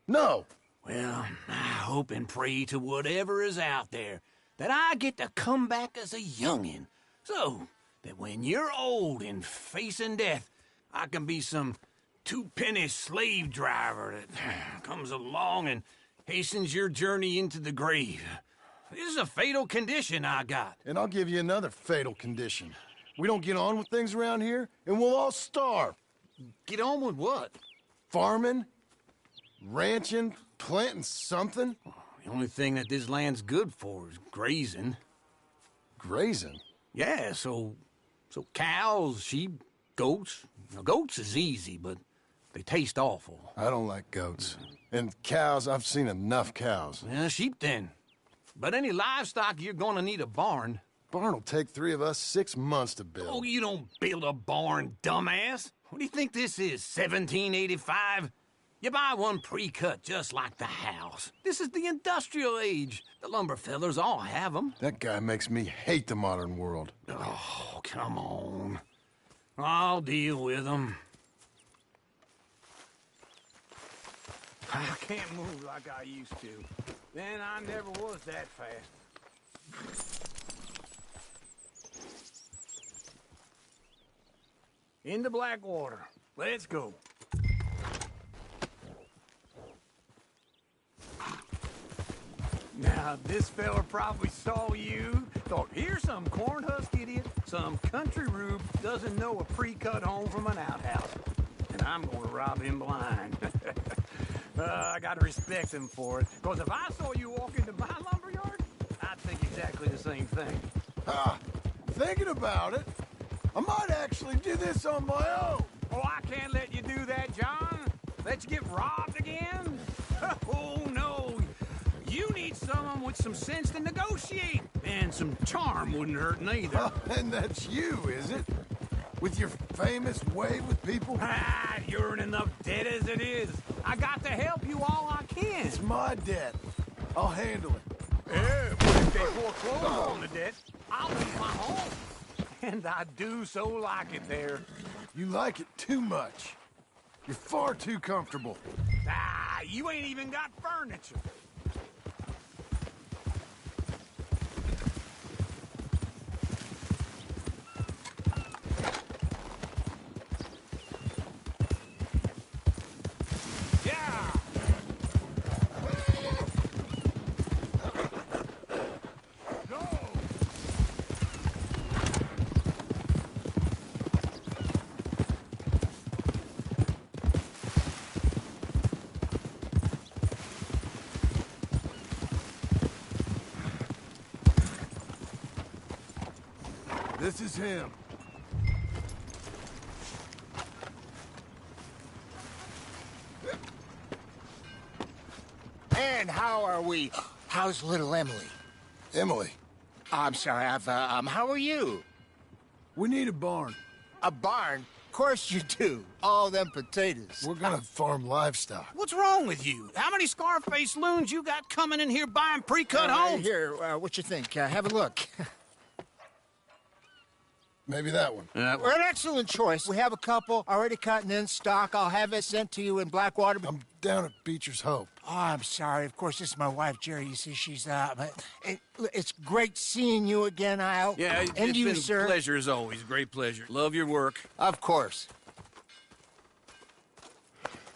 No. Well, I hope and pray to whatever is out there that I get to come back as a youngin', so that when you're old and facing death, I can be some two-penny slave driver that comes along and hastens your journey into the grave. This is a fatal condition I got. And I'll give you another fatal condition. We don't get on with things around here, and we'll all starve. Get on with what? Farming, ranching, planting something. The only thing that this land's good for is grazing. Grazing? Yeah, so cows, sheep, goats. Now, goats is easy, but they taste awful. I don't like goats. And cows, I've seen enough cows. Yeah, sheep then. But any livestock, you're gonna need a barn. Barn will take 3 of us 6 months to build. Oh, you don't build a barn, dumbass. What do you think this is, 1785? You buy one pre-cut just like the house. This is the industrial age. The lumber fellers all have them. That guy makes me hate the modern world. Oh, come on. I'll deal with them. I can't move like I used to. Then I never was that fast. Into Blackwater. Let's go. Now, this fella probably saw you, thought, here's some corn-husk idiot, some country rube doesn't know a pre-cut home from an outhouse. And I'm gonna rob him blind. I gotta respect him for it, because if I saw you walk into my lumberyard, I'd think exactly the same thing. Thinking about it, I might actually do this on my own. Oh, I can't let you do that, John. Let you get robbed again? Oh, no. You need someone with some sense to negotiate. And some charm wouldn't hurt neither. Oh, and that's you, is it? With your famous way with people? Ah, you're in enough debt as it is. I got to help you all I can. It's my debt. I'll handle it. Yeah, but if they foreclose on the debt, I'll lose my home. And I do so like it there. You like it too much. You're far too comfortable. Ah, you ain't even got furniture. This is him. And how are we? How's little Emily? Emily. I'm sorry, how are you? We need a barn. A barn? Of course you do. All them potatoes. We're gonna farm livestock. What's wrong with you? How many Scarface loons you got coming in here buying pre-cut homes? Here, what you think? Have a look. Maybe that one. We're an excellent choice. We have a couple already cut and in stock. I'll have it sent to you in Blackwater. I'm down at Beecher's Hope. Oh, I'm sorry. Of course, this is my wife, Jerry. You see, she's it's great seeing you again, Al. Yeah, and it's you, been sir. a pleasure as always. Great pleasure. Love your work. Of course.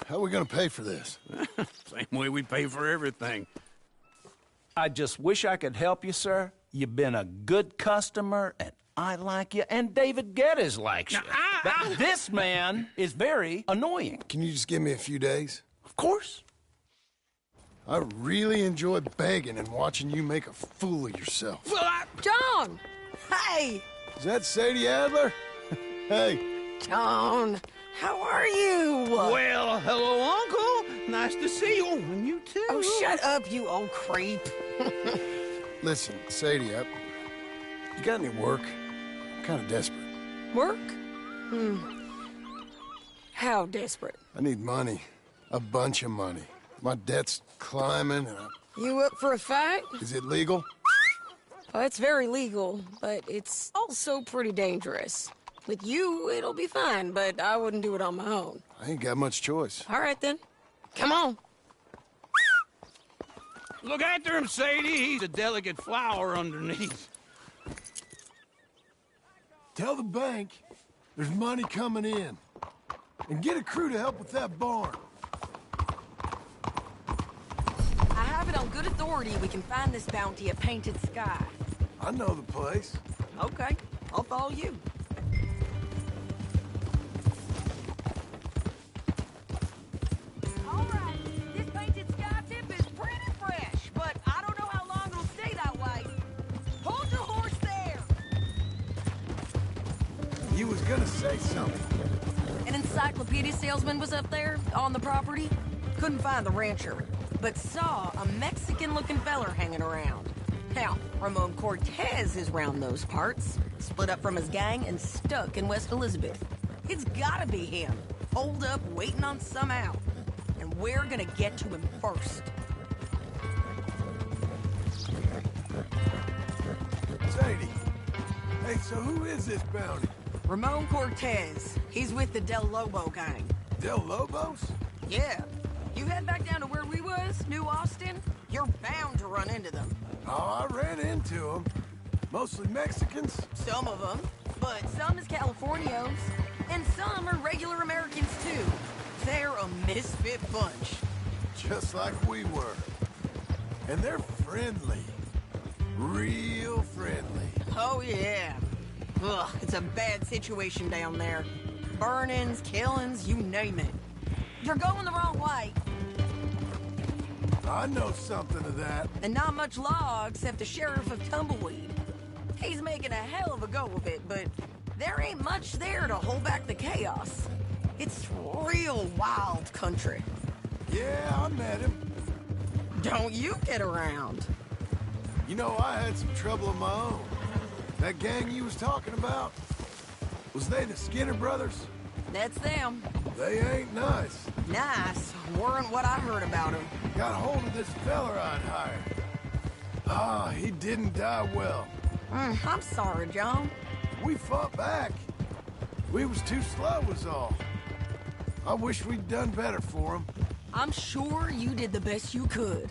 How are we gonna pay for this? Same way we pay for everything. I just wish I could help you, sir. You've been a good customer, and I like you, and David Geddes likes you. But this man is very annoying. Can you just give me a few days? Of course. I really enjoy begging and watching you make a fool of yourself. John! Hey! Is that Sadie Adler? Hey. John, how are you? Well, hello, Uncle. Nice to see you. And you too. Oh, shut up, you old creep. Listen, Sadie, you got any work? I'm kind of desperate. Work? How desperate? I need money. A bunch of money. My debt's climbing and You up for a fight? Is it legal? Oh, it's very legal, but it's also pretty dangerous. With you, it'll be fine, but I wouldn't do it on my own. I ain't got much choice. All right, then. Come on. Look after him, Sadie. He's a delicate flower underneath. Tell the bank there's money coming in. And get a crew to help with that barn. I have it on good authority we can find this bounty at Painted Sky. I know the place. Okay, I'll follow you. All right, this Painted Sky tip is pretty fresh, but I don't know how long it'll stay that way. Hold your horse there. You was gonna say something. An encyclopedia salesman was up there on the property. Couldn't find the rancher, but saw a Mexican-looking feller hanging around. Now, Ramon Cortez is round those parts, split up from his gang and stuck in West Elizabeth. It's gotta be him, holed up waiting on some out. And we're gonna get to him first. Sadie. Hey, so who is this bounty? Ramon Cortez. He's with the Del Lobo gang. Del Lobos? Yeah. You head back down to where we was, New Austin, you're bound to run into them. Oh, I ran into them. Mostly Mexicans. Some of them, but some is Californios, and some are regular Americans too. They're a misfit bunch. Just like we were. And they're friendly. Real friendly. Oh yeah. Ugh, it's a bad situation down there. Burnings, killings, you name it. You're going the wrong way. I know something of that. And not much law except the sheriff of Tumbleweed. He's making a hell of a go of it, but there ain't much there to hold back the chaos. It's real wild country. Yeah, I met him. Don't you get around. You know, I had some trouble of my own. That gang you was talking about, was they the Skinner brothers? That's them. They ain't nice. Nice. Weren't what I heard about them. Got hold of this fella I'd hired. Ah, he didn't die well. I'm sorry, John. We fought back. We was too slow was all. I wish we'd done better for him. I'm sure you did the best you could.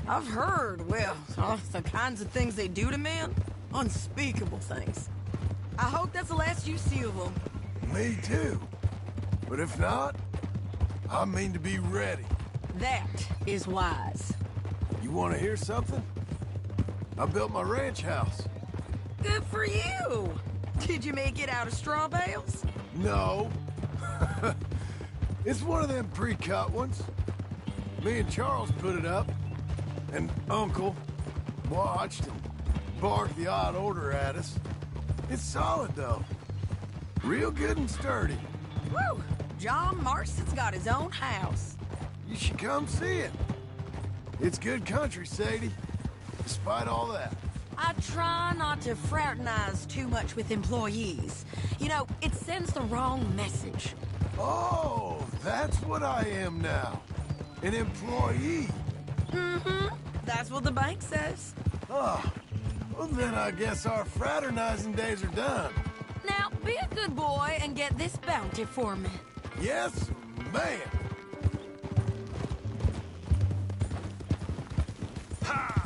I've heard, well, the kinds of things they do to men. Unspeakable things. I hope that's the last you see of them. Me too. But if not, I mean to be ready. That is wise. You want to hear something? I built my ranch house. Good for you. Did you make it out of straw bales? No. It's one of them pre-cut ones. Me and Charles put it up, and Uncle watched and barked the odd order at us. It's solid, though. Real good and sturdy. Woo! John Marston's got his own house. You should come see it. It's good country, Sadie, despite all that. I try not to fraternize too much with employees. You know, it sends the wrong message. Oh, that's what I am now. An employee. Mm-hmm. That's what the bank says. Oh, well then I guess our fraternizing days are done. Now, be a good boy and get this bounty for me. Yes, ma'am. Ha!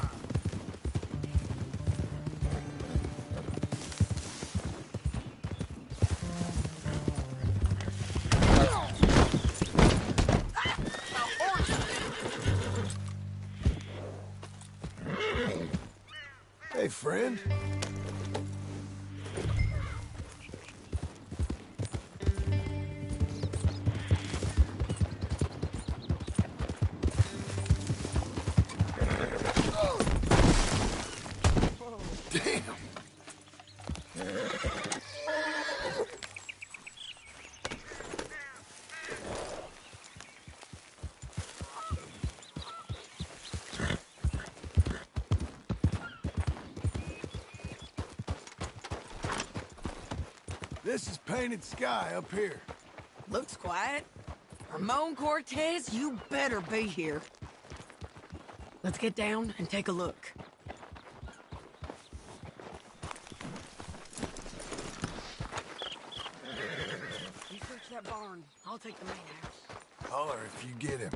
Hey, friend. This is painted sky up here. Looks quiet. Ramon Cortez, you better be here. Let's get down and take a look. You search that barn. I'll take the main house. Holler if you get him.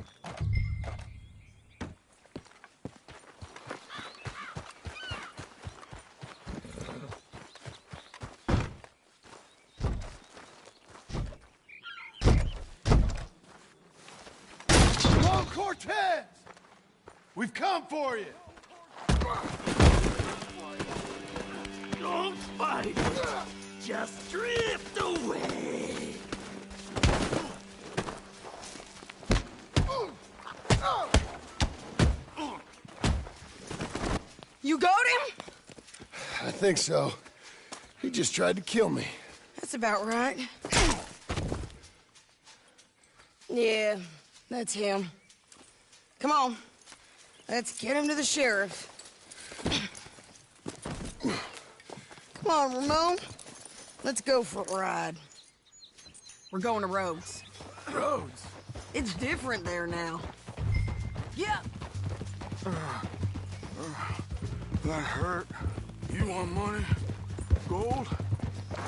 Cortez! We've come for you! Don't fight! Just drift away! You got him? I think so. He just tried to kill me. That's about right. Yeah, that's him. Come on. Let's get him to the sheriff. Come on, Ramon. Let's go for a ride. We're going to Rhodes. Rhodes? It's different there now. Yeah. That hurt. You want money? Gold?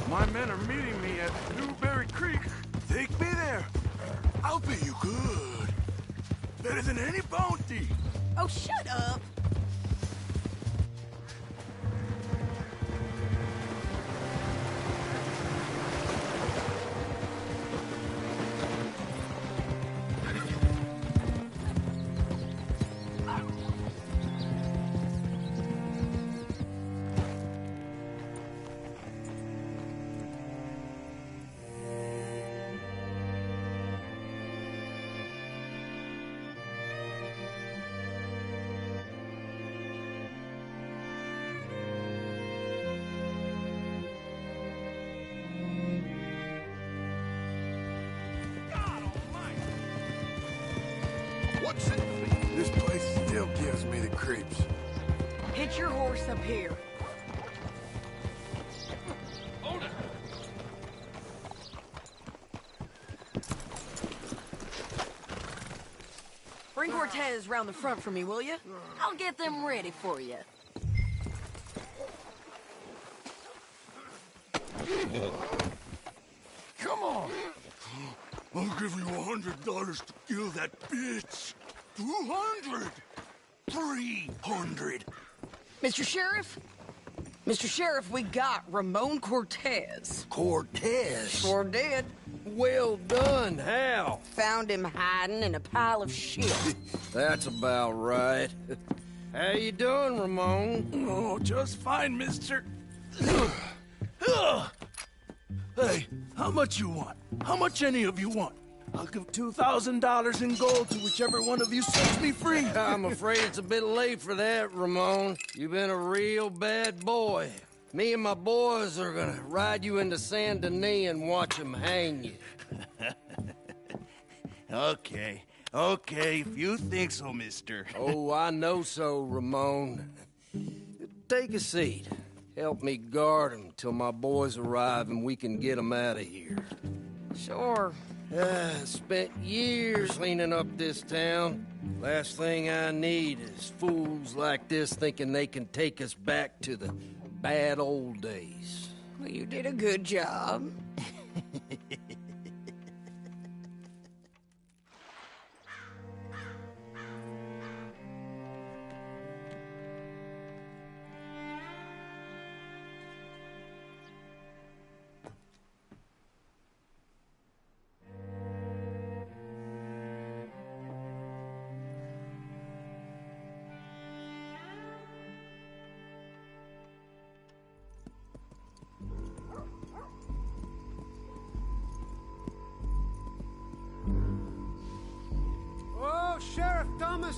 My men are meeting me at Newberry Creek. Take me there. I'll pay you good. Better than any bounty. Oh, shut up. This place is different. still gives me the creeps. Hitch your horse up here. Hold it! Bring Cortez round the front for me, will you? I'll get them ready for you. Come on. I'll give you $100 to kill that bitch. 200. 300. Mr. Sheriff? Mr. Sheriff, we got Ramon Cortez. Cortez? Sure did. Well done. How? Found him hiding in a pile of shit. That's about right. How you doing, Ramon? Oh, just fine, mister. Hey, how much you want? How much any of you want? I'll give $2,000 in gold to whichever one of you sets me free. I'm afraid it's a bit late for that, Ramon. You've been a real bad boy. Me and my boys are gonna ride you into Saint Denis and watch them hang you. Okay, if you think so, mister. Oh, I know so, Ramon. Take a seat. Help me guard them till my boys arrive and we can get them out of here. Sure. Spent years cleaning up this town. Last thing I need is fools like this thinking they can take us back to the bad old days. Well, you did a good job.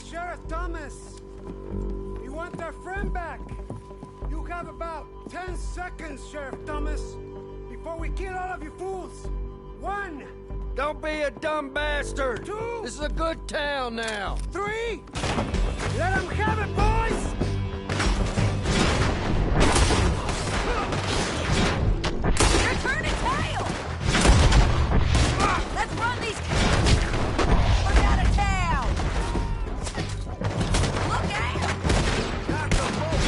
Sheriff Thomas! You want their friend back? You have about 10 seconds, Sheriff Thomas, before we kill all of you fools. 1! Don't be a dumb bastard! 2! This is a good town now! 3! Let them have it, boys! They're turning tail! Let's run these We're out of town! Look out! Got the boat!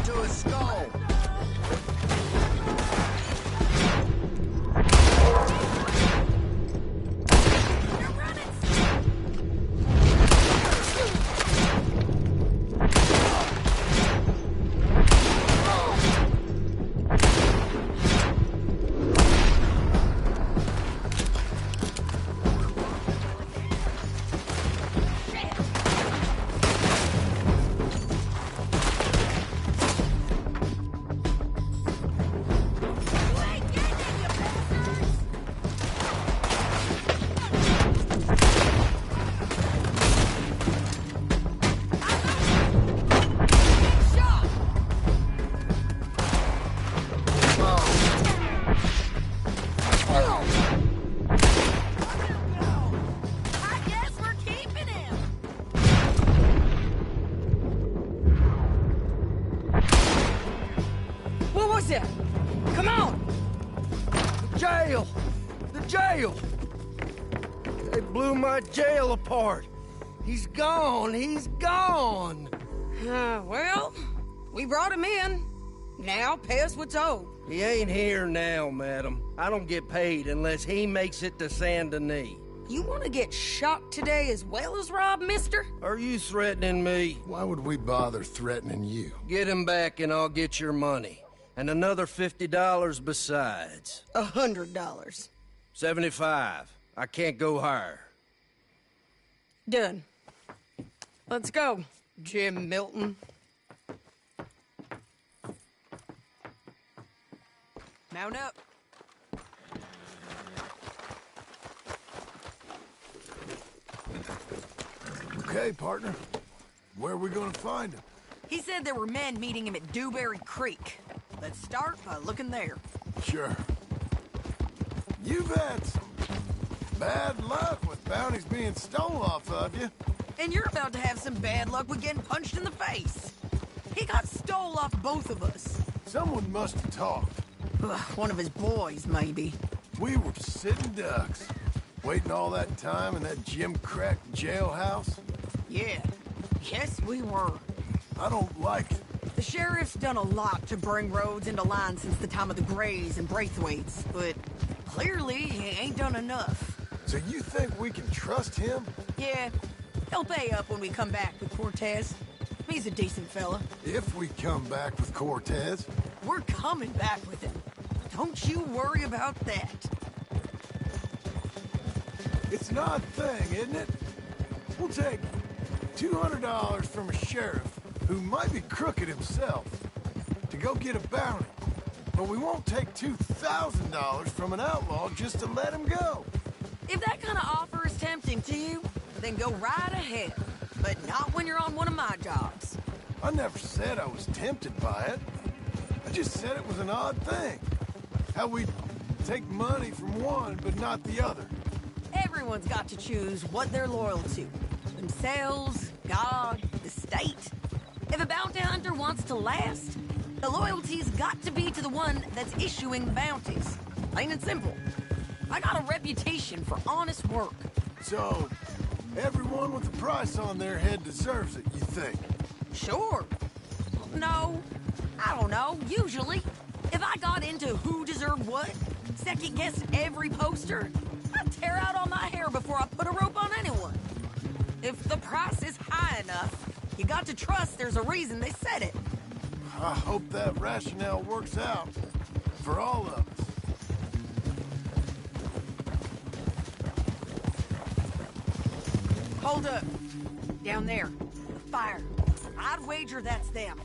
To his skull! Come on! The jail! They blew my jail apart. He's gone! Well, we brought him in. Now pay us what's owed. He ain't here now, madam. I don't get paid unless he makes it to Saint Denis. You want to get shot today as well as Rob, mister? Are you threatening me? Why would we bother threatening you? Get him back and I'll get your money. And another $50 besides. $100. 75. I can't go higher. Done. Let's go, Jim Milton. Mount up. Okay, partner. Where are we gonna find him? He said there were men meeting him at Dewberry Creek. Let's start by looking there. Sure. You've had some bad luck with bounties being stole off of you. And you're about to have some bad luck with getting punched in the face. He got stole off both of us. Someone must have talked. One of his boys, maybe. We were sitting ducks, waiting all that time in that gim-cracked jailhouse. Yeah. Yes, we were. I don't like it. The sheriff's done a lot to bring roads into line since the time of the Greys and Braithwaites, but clearly he ain't done enough. So you think we can trust him? Yeah. He'll pay up when we come back with Cortez. He's a decent fella. If we come back with Cortez. We're coming back with him. Don't you worry about that. It's an odd thing, isn't it? We'll take $200 from a sheriff who might be crooked himself to go get a bounty. But we won't take $2,000 from an outlaw just to let him go. If that kind of offer is tempting to you, then go right ahead. But not when you're on one of my jobs. I never said I was tempted by it. I just said it was an odd thing. How we take money from one but not the other. Everyone's got to choose what they're loyal to. Themselves, God, the state. If a bounty hunter wants to last, the loyalty's got to be to the one that's issuing bounties. Plain and simple. I got a reputation for honest work. So, everyone with a price on their head deserves it, you think? Sure. No, I don't know, usually. If I got into who deserved what, second-guessed every poster, I'd tear out all my hair before I put a rope on anyone. If the price is high enough, you got to trust there's a reason they said it. I hope that rationale works out for all of us. Hold up. Down there. The fire. I'd wager that's them.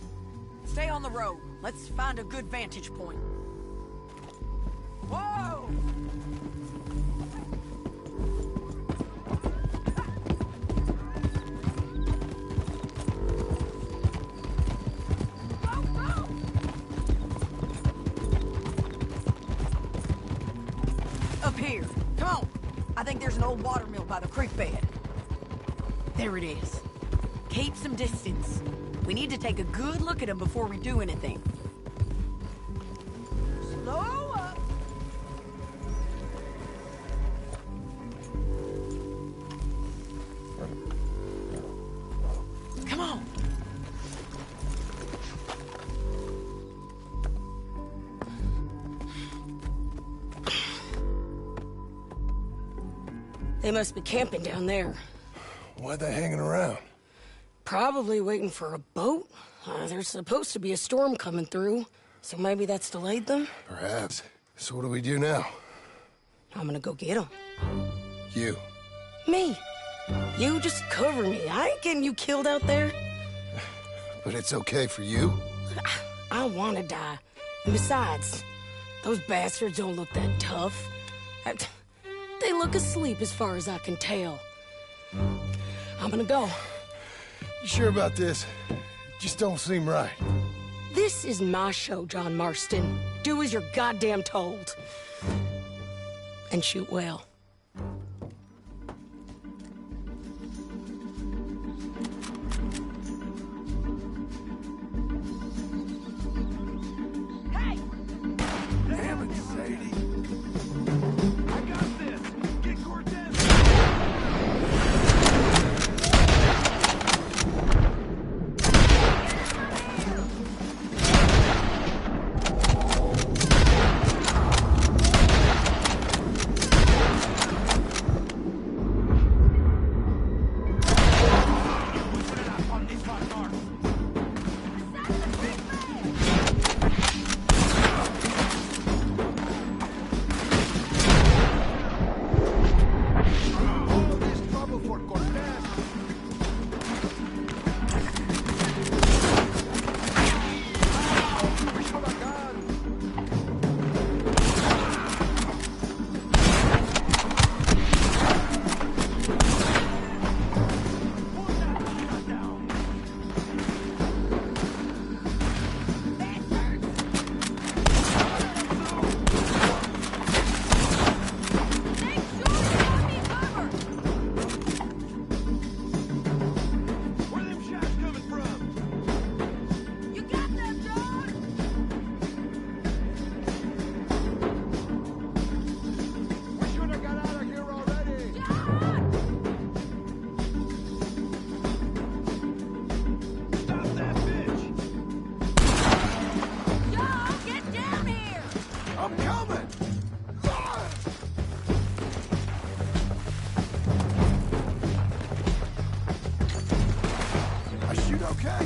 Stay on the road. Let's find a good vantage point. Whoa! Up here. Come on. I think there's an old water mill by the creek bed. There it is. Keep some distance. We need to take a good look at him before we do anything. Slow up. Come on. They must be camping down there. Why are they hanging around? Probably waiting for a boat. There's supposed to be a storm coming through, so maybe that's delayed them? Perhaps. So what do we do now? I'm gonna go get them. You. Me. You just cover me. I ain't getting you killed out there. But it's okay for you? I wanna die. And besides, those bastards don't look that tough. They look asleep as far as I can tell. I'm gonna go. You sure about this? Just don't seem right. This is my show, John Marston. Do as you're goddamn told. And shoot well. Hey! Damn it, Sadie. I got this. Get Cortez. I'm coming! I shoot okay?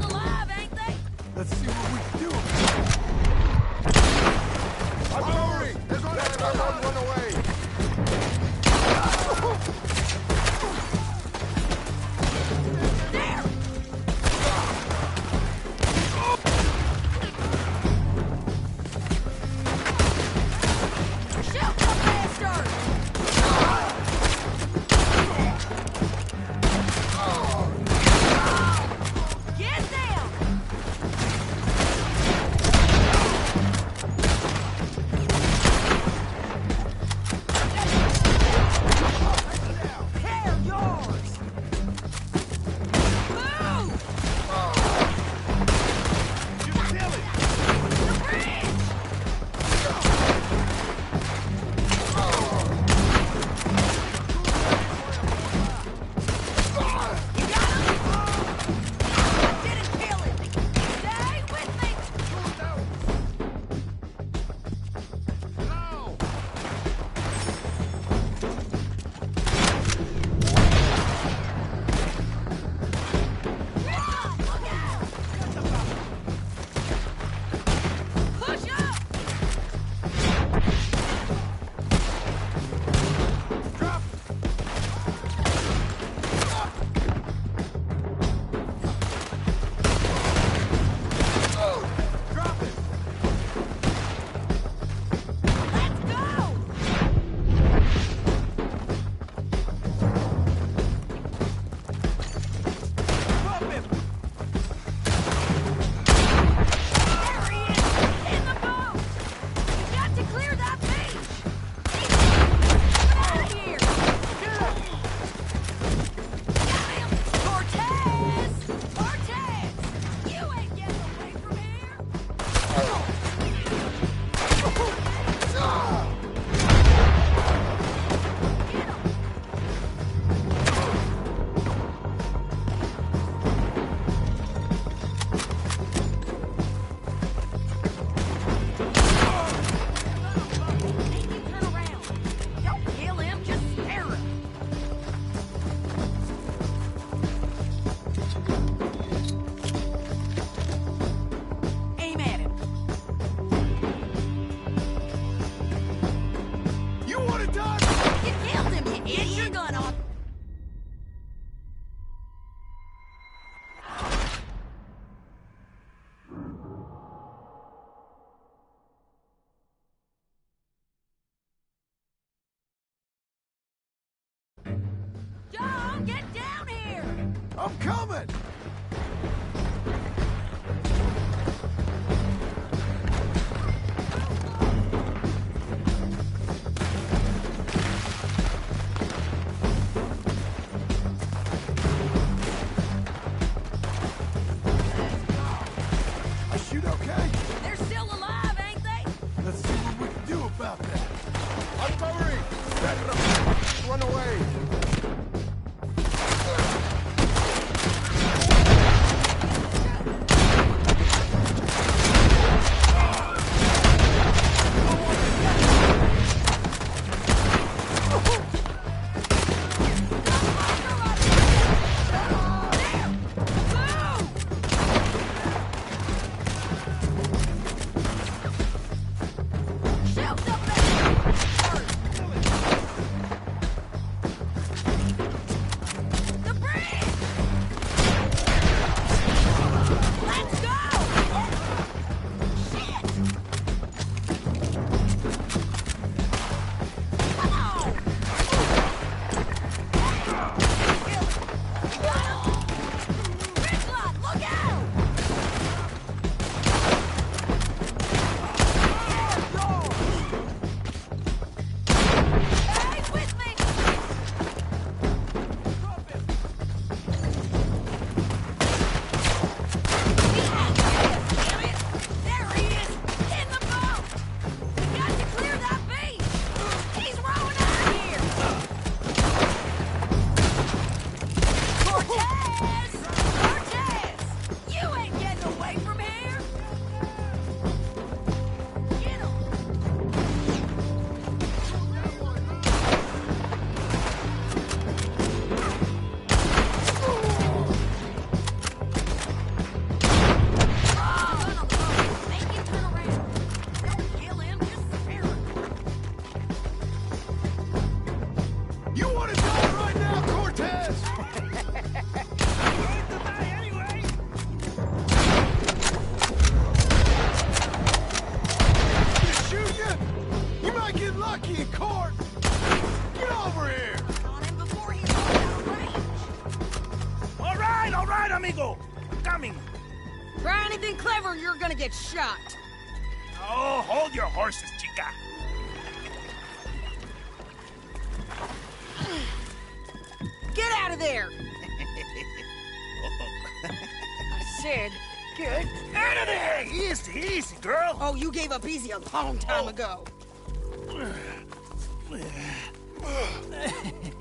Alive, ain't they? Let's see what we can do. Artillery! There's one run away! There! Shoot the bastard! Get down! They're yours! Move! Didn't kill him! Stay with me! Push up! Let's go! There he is! In the boat! We got to clear that beach! Get out of here! Got him! Cortez! Cortez! You ain't getting away from here! Turn around! Don't kill him, just spare him! Aim at him! You want to die? You killed him, you idiot! Get your gun off! John, get down here! I'm coming! I shoot okay? They're still alive, ain't they? Let's see what we can do about that. Artillery! Set it up! Run away! anything clever, you're gonna get shot. Oh, hold your horses, chica. Get out of there! I said, get out of there! Easy, easy, girl. Oh, you gave up easy a long time ago.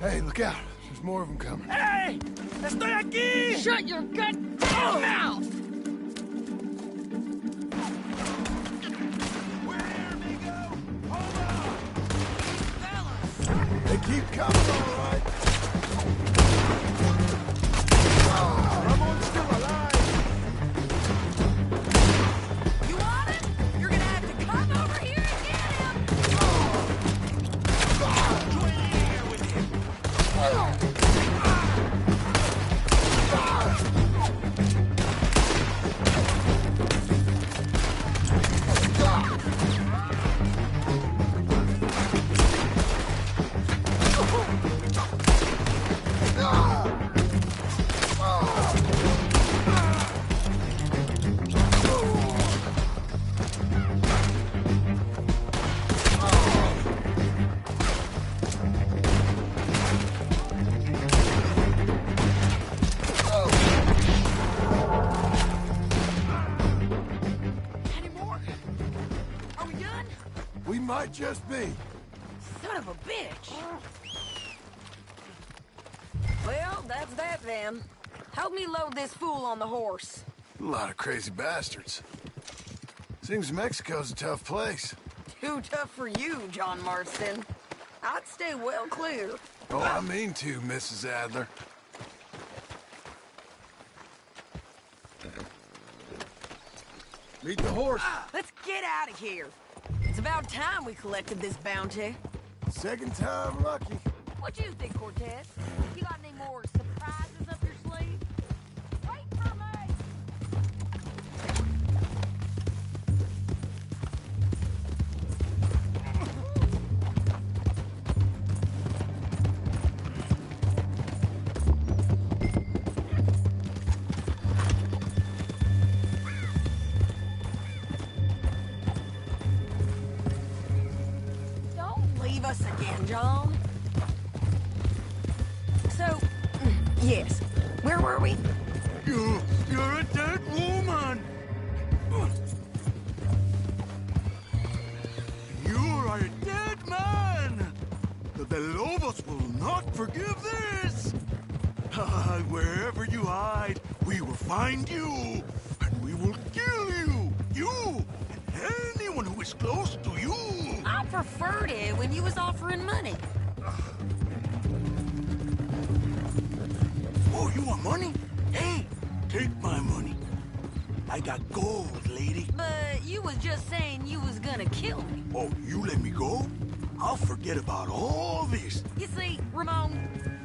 Hey, look out. There's more of them coming. Hey! Estoy aquí! Shut your goddamn mouth! They keep coming, all right. Ramon's still alive. You want him? You're gonna have to come over here and get him! We might just be. Son of a bitch! Well, that's that then. Help me load this fool on the horse. A lot of crazy bastards. Seems Mexico's a tough place. Too tough for you, John Marston. I'd stay well clear. Oh, I mean to, Mrs. Adler. Meet the horse. Let's get out of here. It's about time we collected this bounty. Second time lucky. What do you think, Cortez? You got any more surprises up your sleeve? Wait for me! Don't leave us again, John. So, yes, where were we? You're a dead woman. You are a dead man. The Lobos will not forgive this. Wherever you hide, we will find you, and we will kill you. You and anyone who is close to you. I preferred it when you was offering money. Oh, you want money? Hey, take my money. I got gold, lady. But you was just saying you was gonna kill me. Oh, you let me go? I'll forget about all this. You see, Ramon,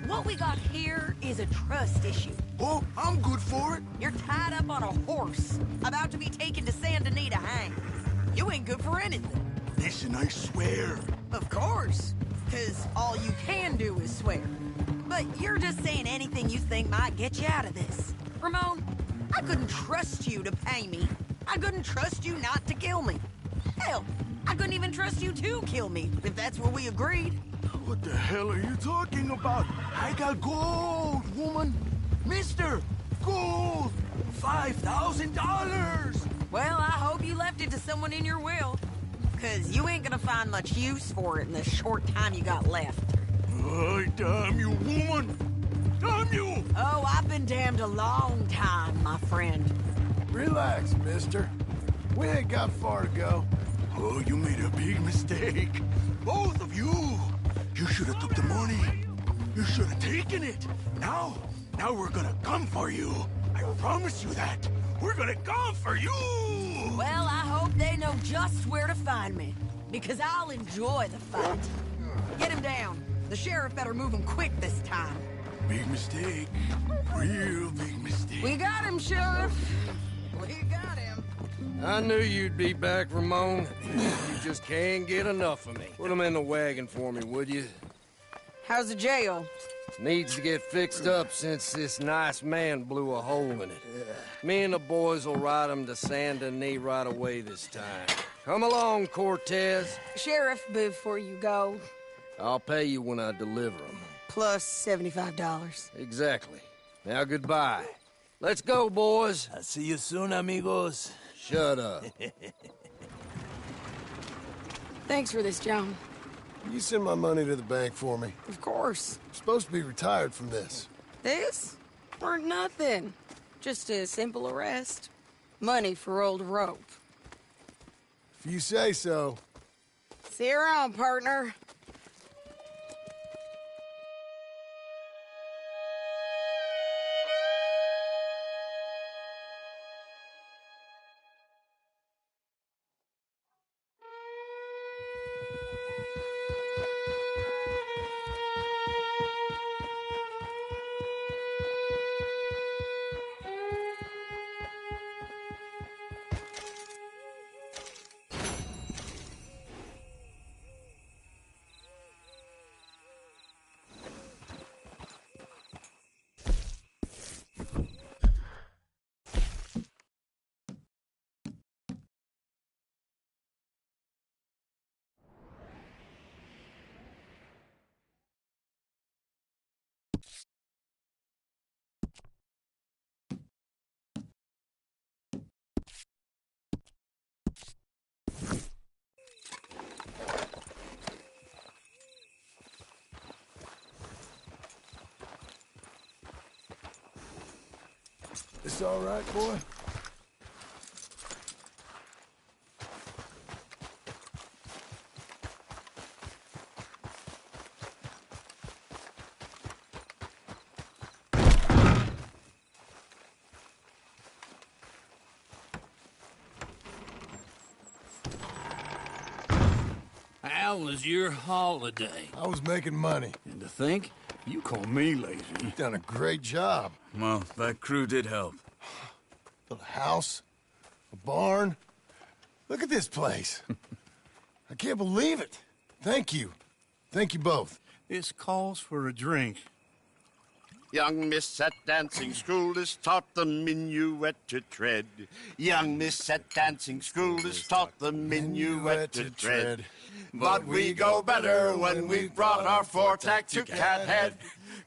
what we got here is a trust issue. Oh, I'm good for it. You're tied up on a horse, about to be taken to Santa Anita hang. You ain't good for anything. Listen, I swear. Of course, because all you can do is swear. But you're just saying anything you think might get you out of this. Ramon, I couldn't trust you to pay me. I couldn't trust you not to kill me. Hell, I couldn't even trust you to kill me, if that's what we agreed. What the hell are you talking about? I got gold, woman. Mister, gold. $5,000. Well, I hope you left it to someone in your will. Because you ain't gonna find much use for it in the short time you got left. Oh, damn you, woman. Damn you. Oh, I've been damned a long time, my friend. Relax, mister. We ain't got far to go. Oh, you made a big mistake. Both of you. You should have took the money. You should have taken it. Now we're gonna come for you. I promise you that. We're gonna come for you. Well, I hope they know just where to find me. Because I'll enjoy the fight. Get him down. The sheriff better move him quick this time. Big mistake. Real big mistake. We got him, Sheriff. We got him. I knew you'd be back, Ramon. You just can't get enough of me. Put him in the wagon for me, would you? How's the jail? Needs to get fixed up since this nice man blew a hole in it. Me and the boys will ride him to Saint Denis right away this time. Come along, Cortez. Sheriff, before you go, I'll pay you when I deliver them. plus $75. Exactly. Now goodbye. Let's go, boys. I'll see you soon, amigos. Shut up. Thanks for this, John. You send my money to the bank for me. Of course. I'm supposed to be retired from this. This? Weren't nothing. Just a simple arrest. Money for old rope. If you say so. See you around, partner. This all right, boy? How was your holiday? I was making money. And to think, you call me lazy. You've done a great job. Well, that crew did help. Built a house, a barn. Look at this place. I can't believe it. Thank you. Thank you both. This calls for a drink. Young miss at dancing school is taught the minuet to tread. Young miss at dancing school is taught the minuet to tread. But we go better when we've brought our four-tack to Cathead.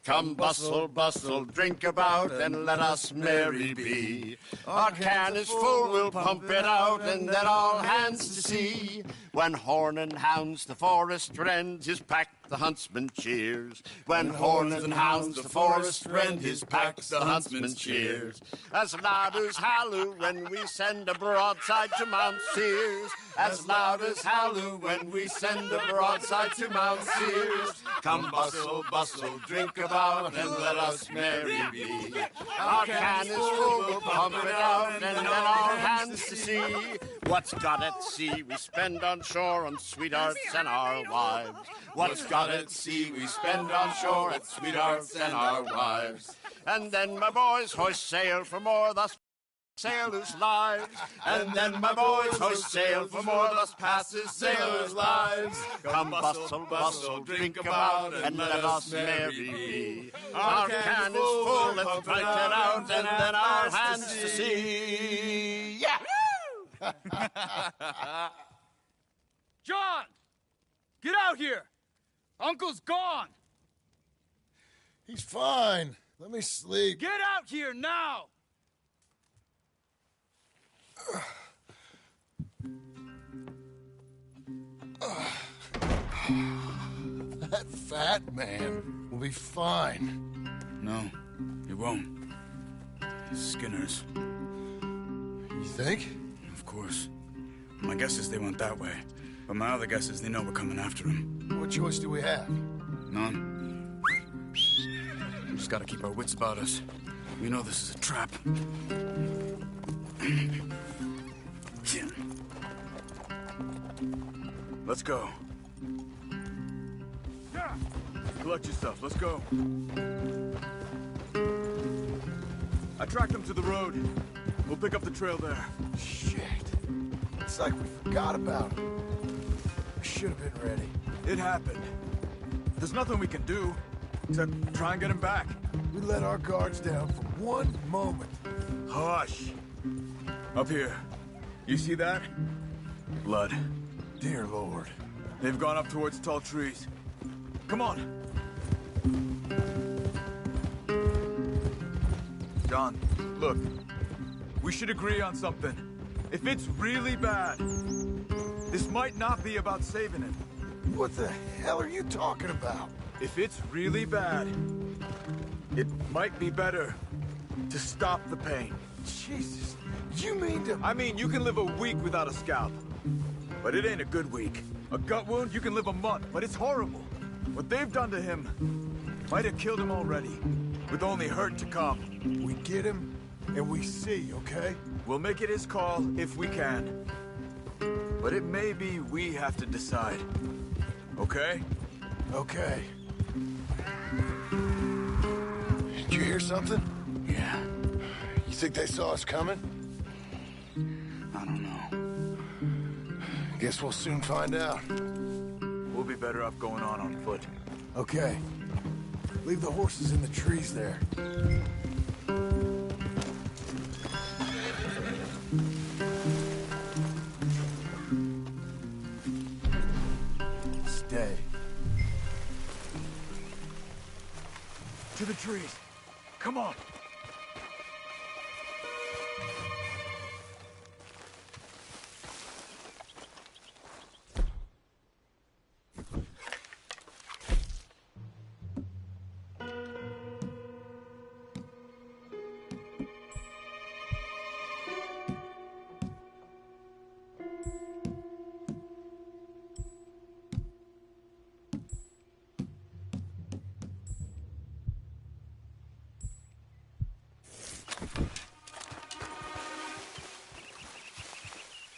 Come bustle, bustle, drink about, and let us merry be. Our can is full, we'll pump it out, and then all hands to sea. When horn and hounds the forest rend, his pack the huntsman cheers. When horn and hounds the forest rend, his pack the huntsman cheers. As loud as halloo when we send a broadside to Mount Sears. As loud as halloo when we send a broadside to Mount Sears. Come bustle, bustle, drink about, and let us merry be. Our can is full, we'll pump it out, and then all hands to sea. What's got at sea we spend on shore on sweethearts and our wives. What's got at sea we spend on shore at sweethearts and our wives. And then my boys hoist sail for more, thus sailors' lives. And then my boys hoist sail for more, thus passes sailors' lives. Come bustle, bustle, drink about, and let us merry be. Our can is full, let's drink it out, and then our hands to sea. Yeah! John! Get out here! Uncle's gone! He's fine. Let me sleep. Get out here now! That fat man will be fine. No, he won't. Skinner's. You think? Of course. My guess is they went that way. But my other guess is they know we're coming after him. What choice do we have? None. We just gotta keep our wits about us. We know this is a trap. Let's go. Collect yourself. Let's go. I tracked them to the road. We'll pick up the trail there. Shit. It's like we forgot about it. We should have been ready. It happened. There's nothing we can do. Except try and get him back. We let our guards down for one moment. Hush. Up here. You see that? Blood. Dear Lord. They've gone up towards tall trees. Come on. John, look. We should agree on something. If it's really bad, this might not be about saving him. What the hell are you talking about? If it's really bad, it might be better to stop the pain. Jesus, you mean to... I mean, you can live a week without a scalp, but it ain't a good week. A gut wound, you can live a month, but it's horrible. What they've done to him might have killed him already, with only hurt to come. We get him, and we see, okay? We'll make it his call if we can. But it may be we have to decide. Okay? Okay. Did you hear something? Yeah. You think they saw us coming? I don't know. Guess we'll soon find out. We'll be better off going on foot. Okay. Leave the horses in the trees there. Stay. To the trees. Come on.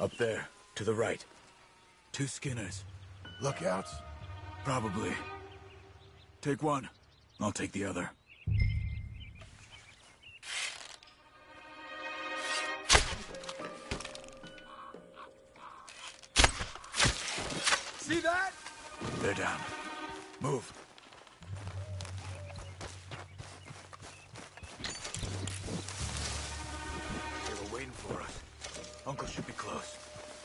Up there, to the right. 2 Skinners. Lookouts? Probably. Take one. I'll take the other. See that? They're down. Move. They were waiting for us. Uncle should be close.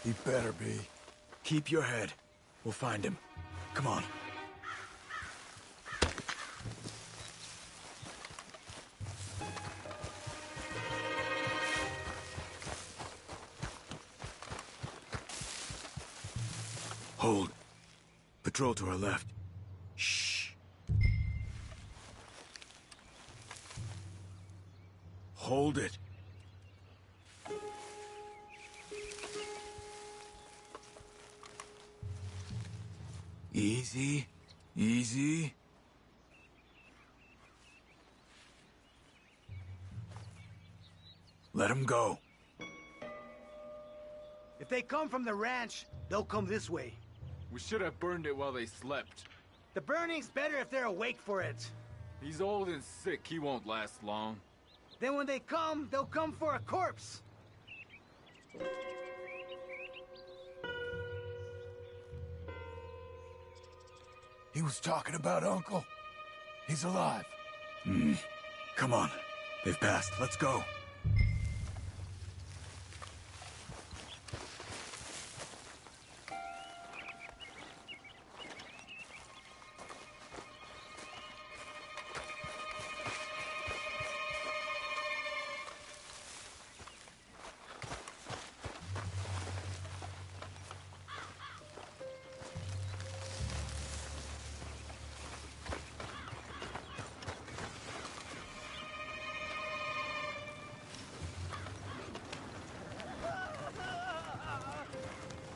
He better be. Keep your head. We'll find him. Come on. Hold. Patrol to our left. Shh. Hold it. Easy. Easy. Let him go. If they come from the ranch, they'll come this way. We should have burned it while they slept. The burning's better if they're awake for it. He's old and sick. He won't last long. Then when they come, they'll come for a corpse. He was talking about Uncle. He's alive. Come on. They've passed. Let's go.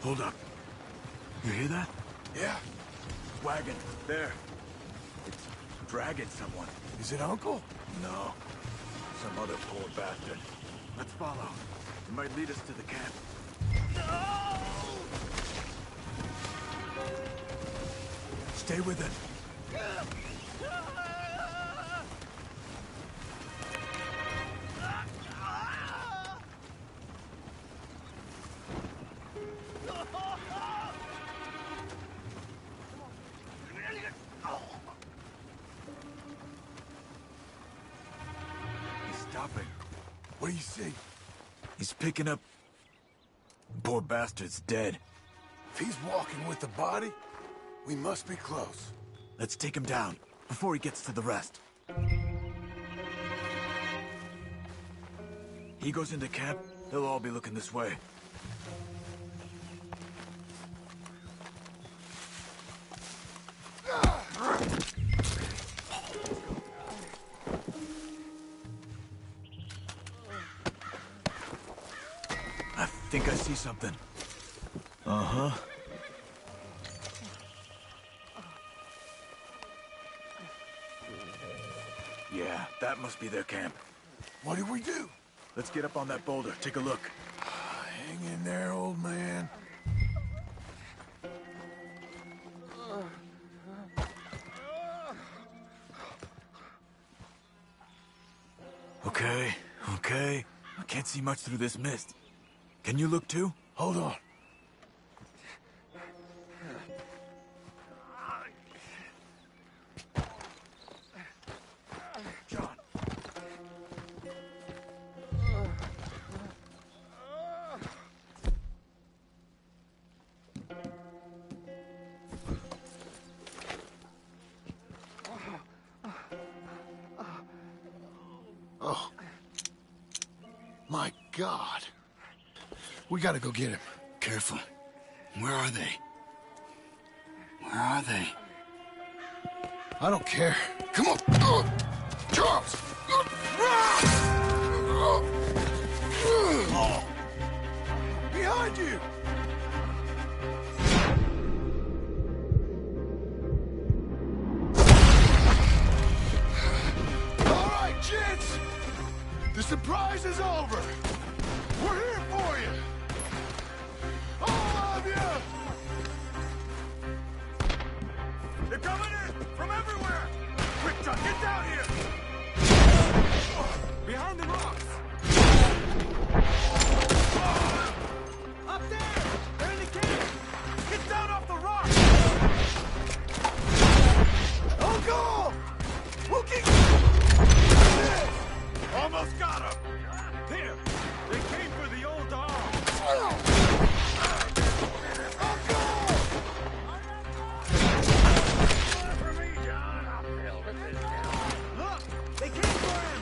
Hold up. You hear that? Yeah. Wagon. There. It's dragging someone. Is it Uncle? No. Some other poor bastard. Let's follow. It might lead us to the camp. Stay with it. see? He's picking up... Poor bastard's dead. If he's walking with the body, we must be close. Let's take him down, before he gets to the rest. He goes into camp, they'll all be looking this way. I think I see something. Uh-huh. Yeah, that must be their camp. What do we do? Let's get up on that boulder, take a look. Hang in there, old man. Okay, okay. I can't see much through this mist. Can you look too? Hold on. John. Oh. My God. We gotta go get him. Careful. Where are they? Where are they? I don't care. Come on. Charles! Behind you! All right, gents! The surprise is over! We're here for you! All of you! They're coming in! From everywhere! Quick, John, get down here! Behind the rocks! Up there! They're in the cave! Get down off the rock! Oh, go! We'll get... Almost got him! Here! They came for the old dog! Look! They came for him!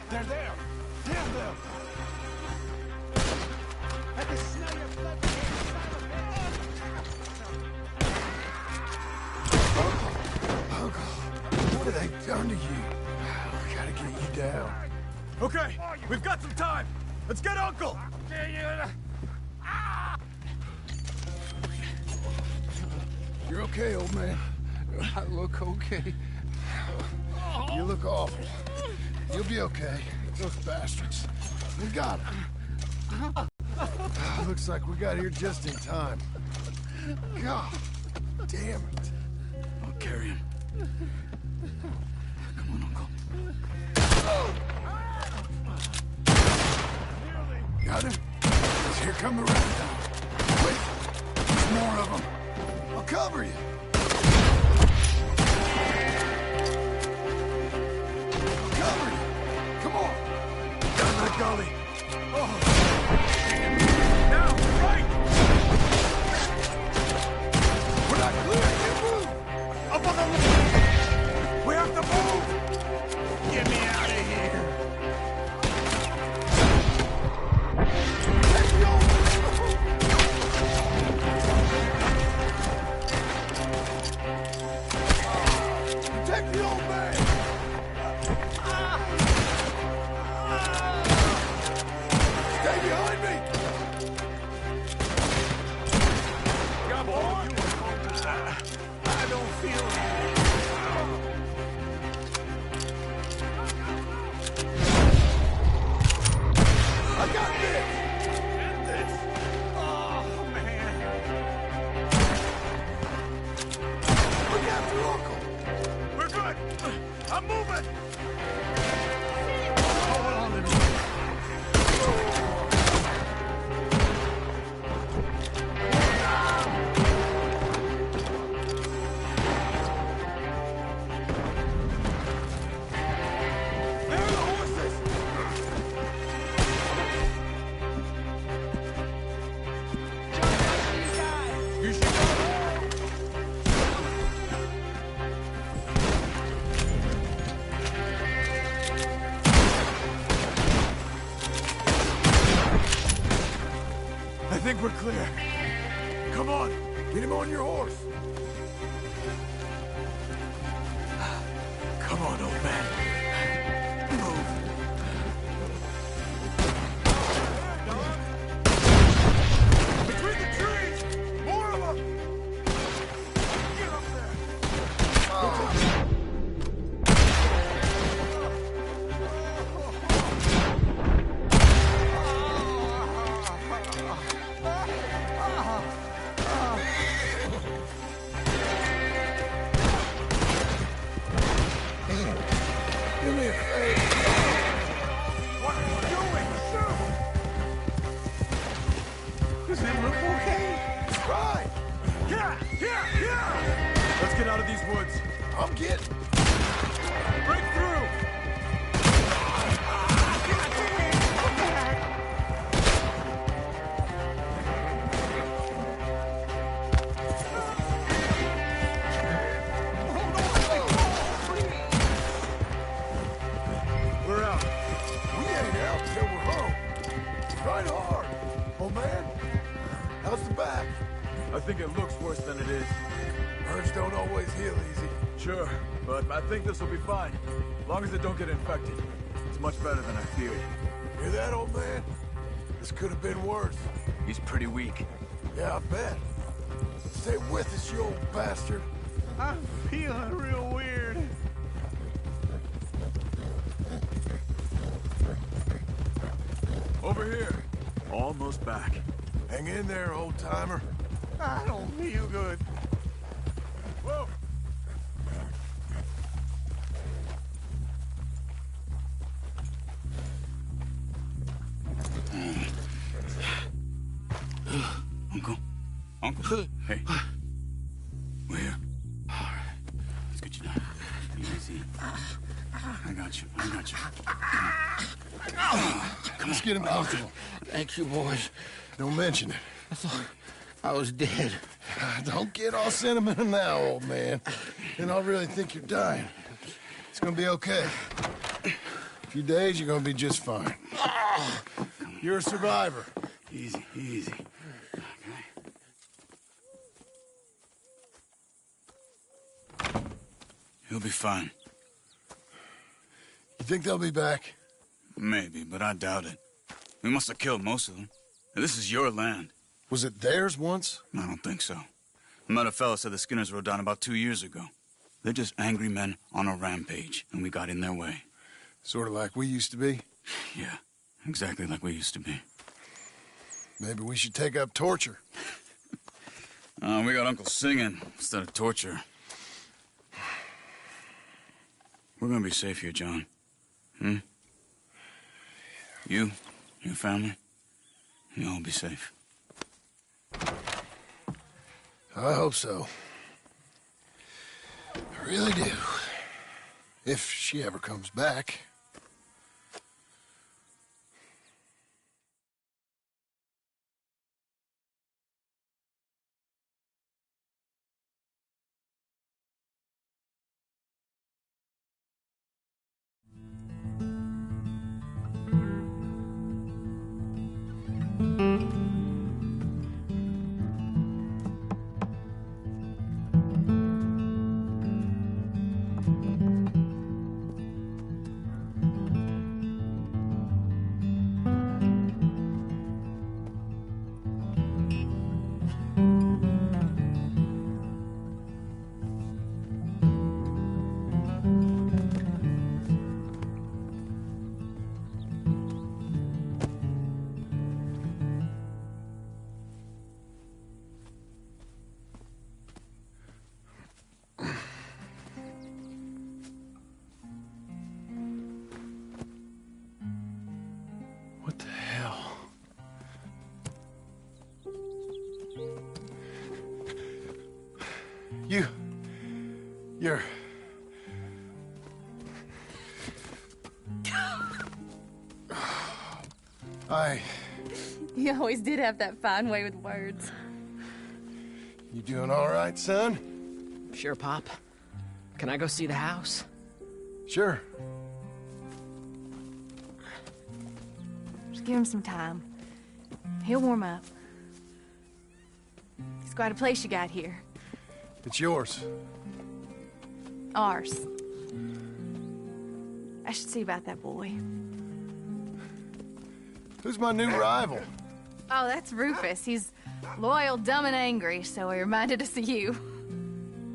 They're there! Damn them! I can smell your blood. What have they done to you? We gotta get you down. Okay, we've got some time. Let's get Uncle. You're okay, old man. I look okay. You look awful. You'll be okay. Those bastards. We got them. Looks like we got here just in time. God damn it. I'll carry him. Come on, Uncle. Got him? Here come the rest. Wait, there's more of them. I'll cover you. I'll cover you. Come on. Down that gully. Oh. Now, right! We're not clear. You move. Up on the left. We have to move. Get me out of here. Protect the old man. Stay behind me. Come on. I don't feel it. think we're clear. Come on, get him on your horse. Come on, old man. Move. Between the trees! More of them! Get up there! Do me a favor. What are you doing? Shoot! Does it look okay? Right! Yeah! Let's get out of these woods. I'm getting. Break through! We're out. We ain't out till we're home. Right hard. Oh, man. How's the back? I think it looks worse than it is. Burns don't always heal easy. Sure, but I think this will be fine. As long as it don't get infected. It's much better than I feared. Hear that, old man? This could have been worse. He's pretty weak. Yeah, I bet. Stay with us, you old bastard. I'm feeling real weird. Over here. Almost back. Hang in there, old-timer. I don't feel good. Whoa! Uncle? Hey. We're here. Let's get you down. Easy. I got you. Come Let's get him comfortable. Thank you, boys. Don't mention it. I thought I was dead. Don't get all sentimental now, old man. Then I'll really think you're dying. It's gonna be okay. A few days, you're gonna be just fine. You're a survivor. Easy. He'll be fine. You think they'll be back? Maybe, but I doubt it. We must have killed most of them. And this is your land. Was it theirs once? I don't think so. I met a fella said the Skinners rode down about 2 years ago. They're just angry men on a rampage, and we got in their way. Sort of like we used to be? Yeah, exactly like we used to be. Maybe we should take up torture. We got Uncle singing instead of torture. We're gonna be safe here, John. You, your family, you'll all be safe. I hope so. I really do. If she ever comes back. What the hell? You're... You always did have that fine way with words. You doing all right, son? Sure, Pop. Can I go see the house? Sure. Just give him some time. He'll warm up. quite a place you got here. It's yours. Ours. I should see about that boy. Who's my new rival? Oh, that's Rufus. He's loyal, dumb, and angry, so he reminded us of you.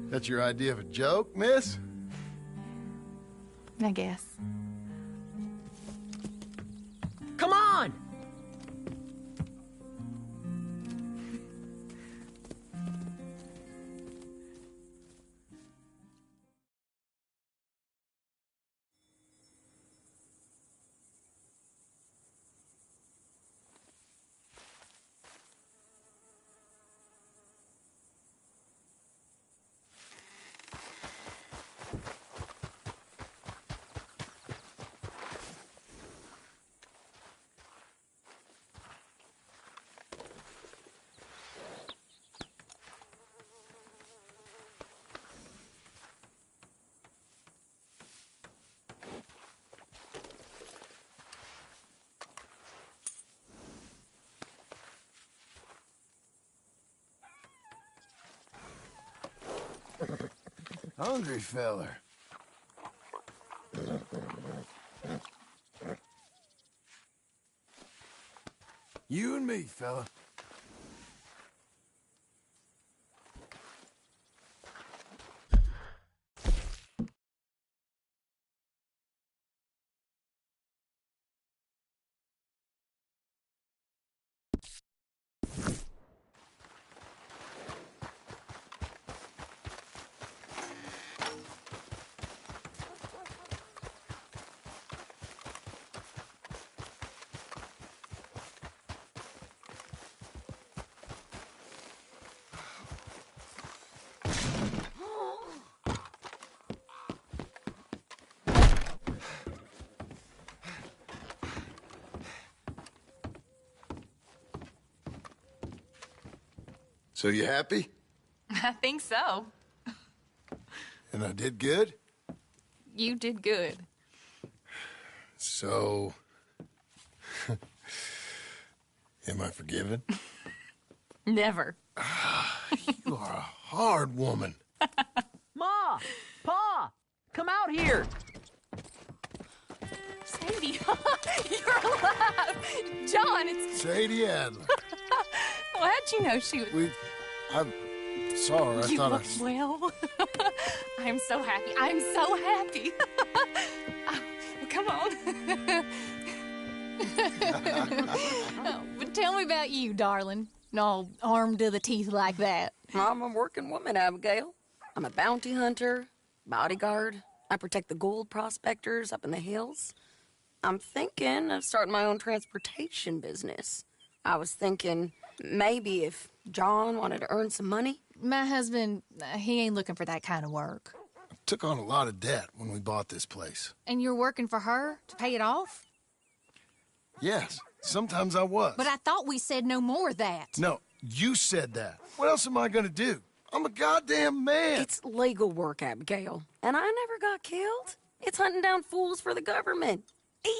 That's your idea of a joke, miss? I guess. Come on! Hungry feller. You and me, fella. So you happy? I think so. And I did good? You did good. So... am I forgiven? Never. You are a hard woman. Ma! Pa! Come out here! Sadie, you're alive! John, it's... Sadie Adler. Well, how'd you know she was... I saw her. I You thought look well. I'm so happy. I'm so happy. Well, come on. Oh, but tell me about you, darling. All armed to the teeth like that. I'm a working woman, Abigail. I'm a bounty hunter, bodyguard. I protect the gold prospectors up in the hills. I'm thinking of starting my own transportation business. I was thinking maybe if John wanted to earn some money. My husband, he ain't looking for that kind of work. I took on a lot of debt when we bought this place. And you're working for her to pay it off? Yes, sometimes I was. But I thought we said no more of that. No, you said that. What else am I gonna do? I'm a goddamn man. It's legal work, Abigail. And I never got killed. It's hunting down fools for the government.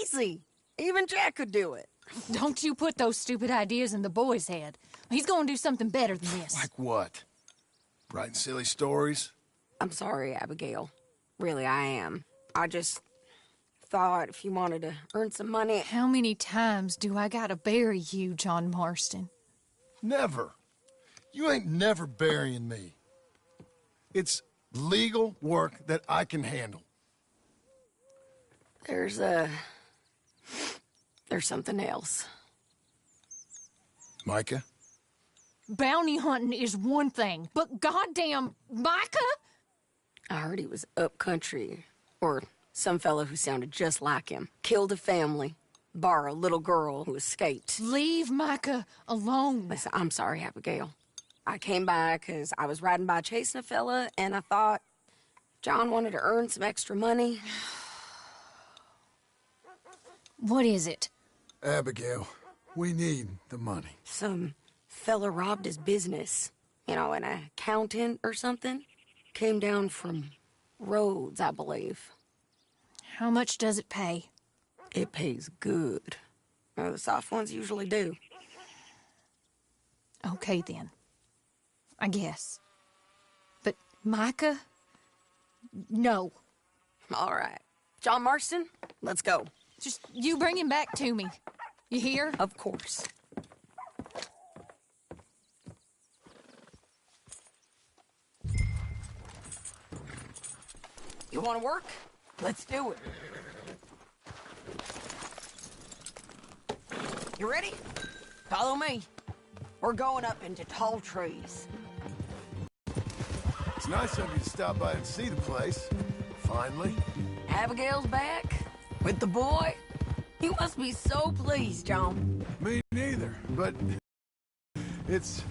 Easy. Even Jack could do it. Don't you put those stupid ideas in the boy's head. He's gonna do something better than this. Like what? Writing silly stories? I'm sorry, Abigail. Really, I am. I just thought if you wanted to earn some money... How many times do I gotta bury you, John Marston? Never. You ain't never burying me. It's legal work that I can handle. There's something else. Micah? Bounty hunting is one thing, but goddamn Micah? I heard he was up country, or some fellow who sounded just like him. Killed a family, bar a little girl who escaped. Leave Micah alone. Listen, I'm sorry, Abigail. I came by because I was riding by chasing a fella, and I thought John wanted to earn some extra money. What is it? Abigail, we need the money. Some fella robbed his business. You know, an accountant or something. Came down from Rhodes, I believe. How much does it pay? It pays good. Well, the soft ones usually do. Okay, then. I guess. But Micah? No. All right. John Marston, let's go. Just you bring him back to me. You hear? Of course. You want to work? Let's do it. You ready? Follow me. We're going up into tall trees. It's nice of you to stop by and see the place. Finally. Abigail's back? With the boy? You must be so pleased, John. Me neither, but it's